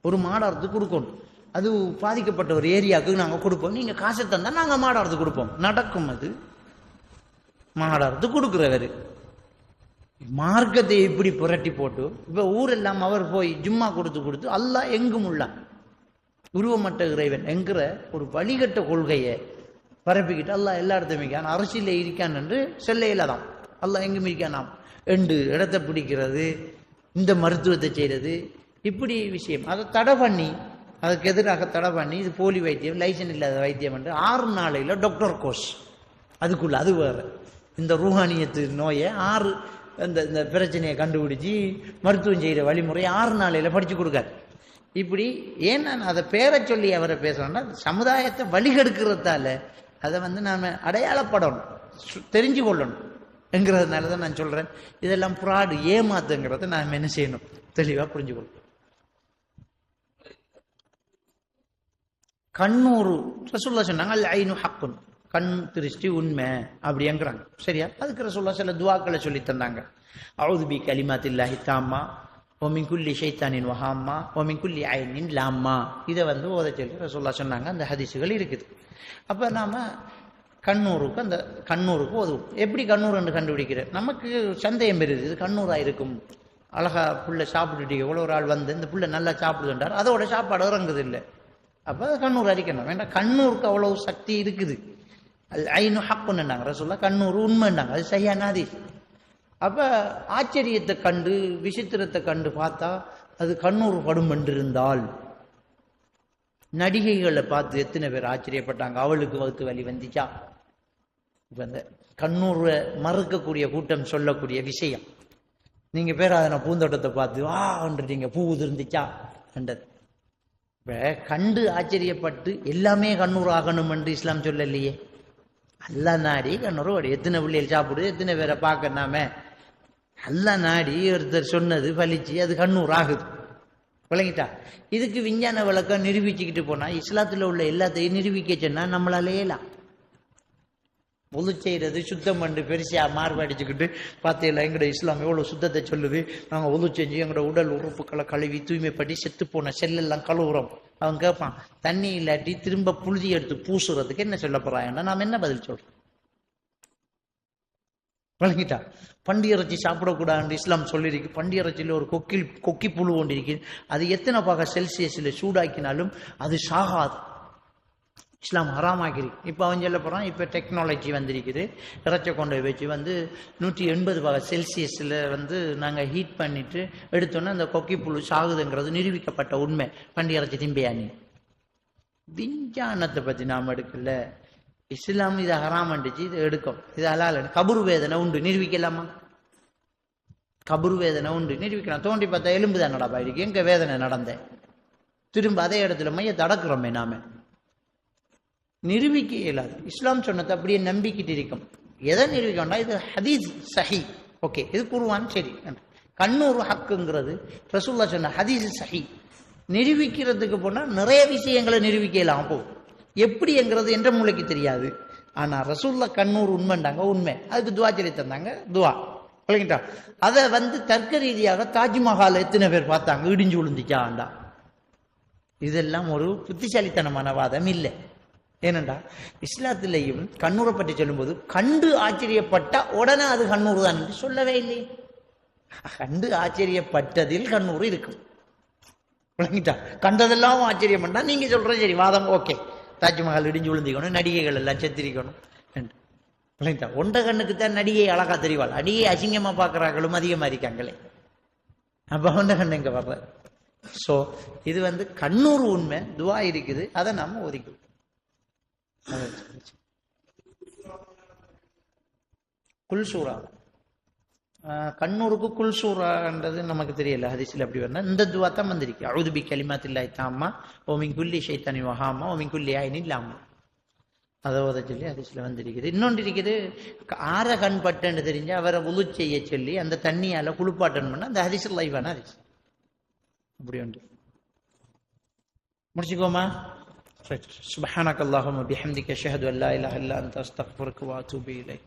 ஒரு மாடாரத்துக்கு கொடுக்கணும், அது பாதிக்கப்பட்ட ஒரு ஏரியாவுக்கு நாங்கள் கொடுப்போம், நீங்கள் காசை தந்தால் நாங்கள் மாடாரத்துக்கு கொடுப்போம். நடக்கும், அது மாடாரத்துக்கு கொடுக்குறவர் மார்க்கத்தை இப்படி புரட்டி போட்டு இப்ப ஊரெல்லாம் அவர் போய் ஜும்மா கொடுத்து அல்லாஹ் எங்கும் உள்ளான், உருவமற்ற இறைவன் என்கிற ஒரு வழிகட்ட கொள்கையை பரப்பிக்கிட்டு அல்லாஹ் எல்லா இடத்தையும் இருக்கான், அரசியல இருக்கான் என்று செல்லையில்தான், அல்லாஹ் எங்கும் இருக்கானாம் என்று இடத்தை பிடிக்கிறது, இந்த மருத்துவத்தை செய்யறது, இப்படி விஷயம். அதை தடை பண்ணி, அதுக்கு எதிராக தடை பண்ணி, இது போலி வைத்தியம், லைசன்ஸ் இல்லாத வைத்தியம் என்று 6 நாளையில் டாக்டர் கோர்ஸ் அதுக்குள்ள, அது வேற. இந்த ரூஹானியத்து நோயை 6 இந்த பிரச்சனையை கண்டுபிடிச்சி மருத்துவம் செய்கிற வழிமுறை 6 நாளையில் படிச்சு கொடுக்காரு. இப்படி ஏன் நான் அதை பேரை சொல்லி அவரை பேசுறேன்னா, சமுதாயத்தை வழிகெடுக்கிறதால அதை நாம அடையாளப்படணும், தெரிஞ்சு கொள்ளணும் என்கிறதுனால தான் நான் சொல்றேன். இதெல்லாம் புராடு, ஏமாத்துங்கிறத நாம் என்ன செய்யணும், தெளிவா புரிஞ்சுக்கணும். கண்ணூறு ரசூலுல்லாஹ் சொன்னாங்க, அல் ஐனு ஹக்குன், கண் திருஷ்டி உண்மை அப்படிங்கிறாங்க. சரியா? அதுக்கு ரசூலுல்லாஹ் சில துஆக்களை சொல்லி தந்தாங்க. அஊது பி கலிமாத்தில்லாஹி தாம்மா வ மின் குல்லி ஷைத்தானின் வஹாம்மா வ மின் குல்லி ஐனின் லாம்மா, இதை ஓத சொல்லி ரசூலுல்லாஹ் சொன்னாங்க. அந்த ஹதீஸுகள் இருக்குது. அப்ப நாம கண்ணூருக்கு, அந்த கண்ணூருக்கு ஓதுவோம். எப்படி கண்ணூர் என்று கண்டுபிடிக்கிற? நமக்கு சந்தேகம் பெறுது, இது கண்ணூரா இருக்கும், அழகா புள்ள சாப்பிட்டுட்டு எவ்வளோ ஒரு ஆள் இந்த புள்ள நல்லா சாப்பிடுதுன்றார், அதோட சாப்பாடு இறங்குது இல்லை, அப்ப கண்ணூர் அரிக்கணும் வேண்டாம். கண்ணூருக்கு அவ்வளவு சக்தி இருக்குது. அது ஐனு ஹக்குன்னாங்க ரசூலுல்லாஹ், கண்ணூர் உண்மைன்னாங்க, அது சரியான ஹதீஸ். அப்ப ஆச்சரியத்தை கண்டு, விசித்திரத்தை கண்டு பார்த்தா அது கண்ணூர் படும் என்றிருந்தால், நடிகைகளை பார்த்து எத்தனை பேர் ஆச்சரியப்பட்டாங்க, அவளுக்கு வகுத்து வலி வந்துச்சா. இப்ப இந்த கண்ணூரை மறுக்கக்கூடிய கூட்டம் சொல்லக்கூடிய விஷயம், நீங்க பேர் அதன பூந்தோட்டத்தை பார்த்து வான்றீங்க, பூ உதிர்ந்துச்சா என்றது. இப்ப கண்டு ஆச்சரியப்பட்டு எல்லாமே கண்ணூர் ஆகணும் என்று இஸ்லாம் சொல்லலையே. அல்லா நாடி கண்ணூர் எத்தனை பிள்ளைகள் சாப்பிடுது, எத்தனை பேரை பார்க்கணாமே, அல்லா நாடி ஒருத்தர் சொன்னது பலிச்சு அது கண்ணூர் ஆகுது. விளங்கிட்டா? இதுக்கு விஞ்ஞான விளக்கம் நிரூபிச்சுக்கிட்டு போனா, இஸ்லாத்துல உள்ள எல்லாத்தையும் நிரூபிக்க சொன்னா நம்மளால இயலாம். ஒழு செய்யறது சுத்தம் பண்ணு பெருசா மார்படிச்சுக்கிட்டு பார்த்தீங்களா எங்கட இஸ்லாம் எவ்வளவு சுத்தத்தை சொல்லுது. நாங்க ஒழு செஞ்சு எங்களோட உடல் உறுப்புகளை கழுவி தூய்மைப்படி செத்து போன செல்லெல்லாம் கழுவுறோம். அவன் கேட்பான், தண்ணி இல்லாட்டி திரும்ப புழுதி எடுத்து பூசுறதுக்கு என்ன சொல்ல போறாங்கன்னா நாம் என்ன பதில் சொல்றோம்? விளங்கிட்டா? பண்டி இறைச்சி சாப்பிடக்கூடாது இஸ்லாம் சொல்லியிருக்கு. பண்டி இறைச்சியில் ஒரு கொக்கி புழு கொண்டு இருக்கு. அது எத்தனை பாக செல்சியஸ்ல சூடாக்கினாலும் அது சாகாது. இஸ்லாம் ஹராமாக்கிருக்கு. இப்போ அவன் சொல்ல போறான், இப்போ டெக்னாலஜி வந்திருக்குது, இறைச்சை கொண்டு வச்சு 180 பாக செல்சியஸில் நாங்கள் ஹீட் பண்ணிட்டு எடுத்தோன்னா அந்த கொக்கி புழு சாகுதுங்கிறது நிரூபிக்கப்பட்ட உண்மை. பண்டி இறைச்சி திம்பையானி விஞ்ஞானத்தை பற்றி நாம் எடுக்கல. இஸ்லாம் இதை ஹராம் பண்ணிச்சு, இதை எடுக்கும். இது ஹலால். கபுரு வேதனை உண்டு, நிரூபிக்கலாமா? கபுரு வேதனை உண்டு, நிரூபிக்கலாம். தோண்டி பார்த்தா எலும்பு தான் நடப்பா இருக்கு. எங்க வேதனை நடந்த திரும்ப அதே இடத்துல மையத்தை அடக்குறோமே நாம, நிரூபிக்க இயலாது. இஸ்லாம் சொன்னது அப்படியே நம்பிக்கிட்டு இருக்கும். எதை நிரூபிக்கணும்னா இது ஹதீஸ் சஹி, ஓகே, இது குர்ஆன் சரி. கண்ணூர் ஹக்குங்கிறது ரசூலுல்லாஹ் சொன்ன ஹதீஸ் சஹி. நிரூபிக்கிறதுக்கு போனா நிறைய விஷயங்களை நிரூபிக்கலாம். அப்போ எப்படிங்கிறது என்ற மூளைக்கு தெரியாது. ஆனா ரசூலுல்லாஹ் கண்ணூர் உண்மைண்டாங்க, உண்மை. அதுக்கு துவா சொல்லி தந்தாங்க, துவா. விளங்கிட்டா? அதை தர்க்க ரீதியாக தாஜ்மஹால் எத்தனை பேர் பார்த்தாங்க, இடிஞ்சு விழுந்துச்சாண்டா. இதெல்லாம் ஒரு புத்திசாலித்தனமான வாதம் இல்லை. ஏனண்டா இஸ்லாத்திலையும் கண்ணூரை பற்றி சொல்லும்போது கண்டு ஆச்சரியப்பட்ட உடனே அது கண்ணூர் தான் என்று சொல்லவே இல்லை. கண்டு ஆச்சரியப்பட்டதில் கண்ணூர் இருக்கும். விளங்கிட்டா? கண்டதெல்லாம் ஆச்சரியம் பண்ணா நீங்க சொல்ற சரி வாதம் ஓகே, தாஜ்மஹால் இடிஞ்சு விழுந்திக்கணும், நடிகைகள் எல்லாம் செத்திரிக்கணும். விளங்கிட்டா? ஒண்ட கண்ணுக்கு தான் நடிகை அழகா தெரிவாள், நடிகை அசிங்கமா பார்க்கறாங்களும் அதிகமா இருக்காங்களே. அப்ப ஒண்ட கண்ணு எங்க வர்ற? சோ இது கண்ணூர் உண்மை, துவா இருக்குது, அதை நாம ஒதுக்கணும். குல்சூரா கண்ணூருக்கு குல்சூரான்றது நமக்கு தெரியல, ஹதீஸ்ல அப்படி வரணும். இந்த துவா தான் வந்திருக்கு, அஊது பி கலிமாத்தில்லாஹி தாம்மா வ மின் குல்லி ஷைத்தானின் வஹாமா வ மின் குல்லி ஐனின் லாமா. அதை ஓத சொல்லி ஹதீஸ்ல வந்திருக்குது. இன்னொன்று இருக்குது, ஆற கண் பட்டுன்னு தெரிஞ்சு அவரை உது செய்ய சொல்லி அந்த தண்ணியால குளிப்பாட்டன் பண்ண அந்த ஹதீஸ் லைவான ஹதீஸ். அப்படி ஒன்று முடிச்சுக்கோமா? سبحانك اللهم وبحمدك أشهد أن لا إله إلا أنت أستغفرك وأتوب إليك.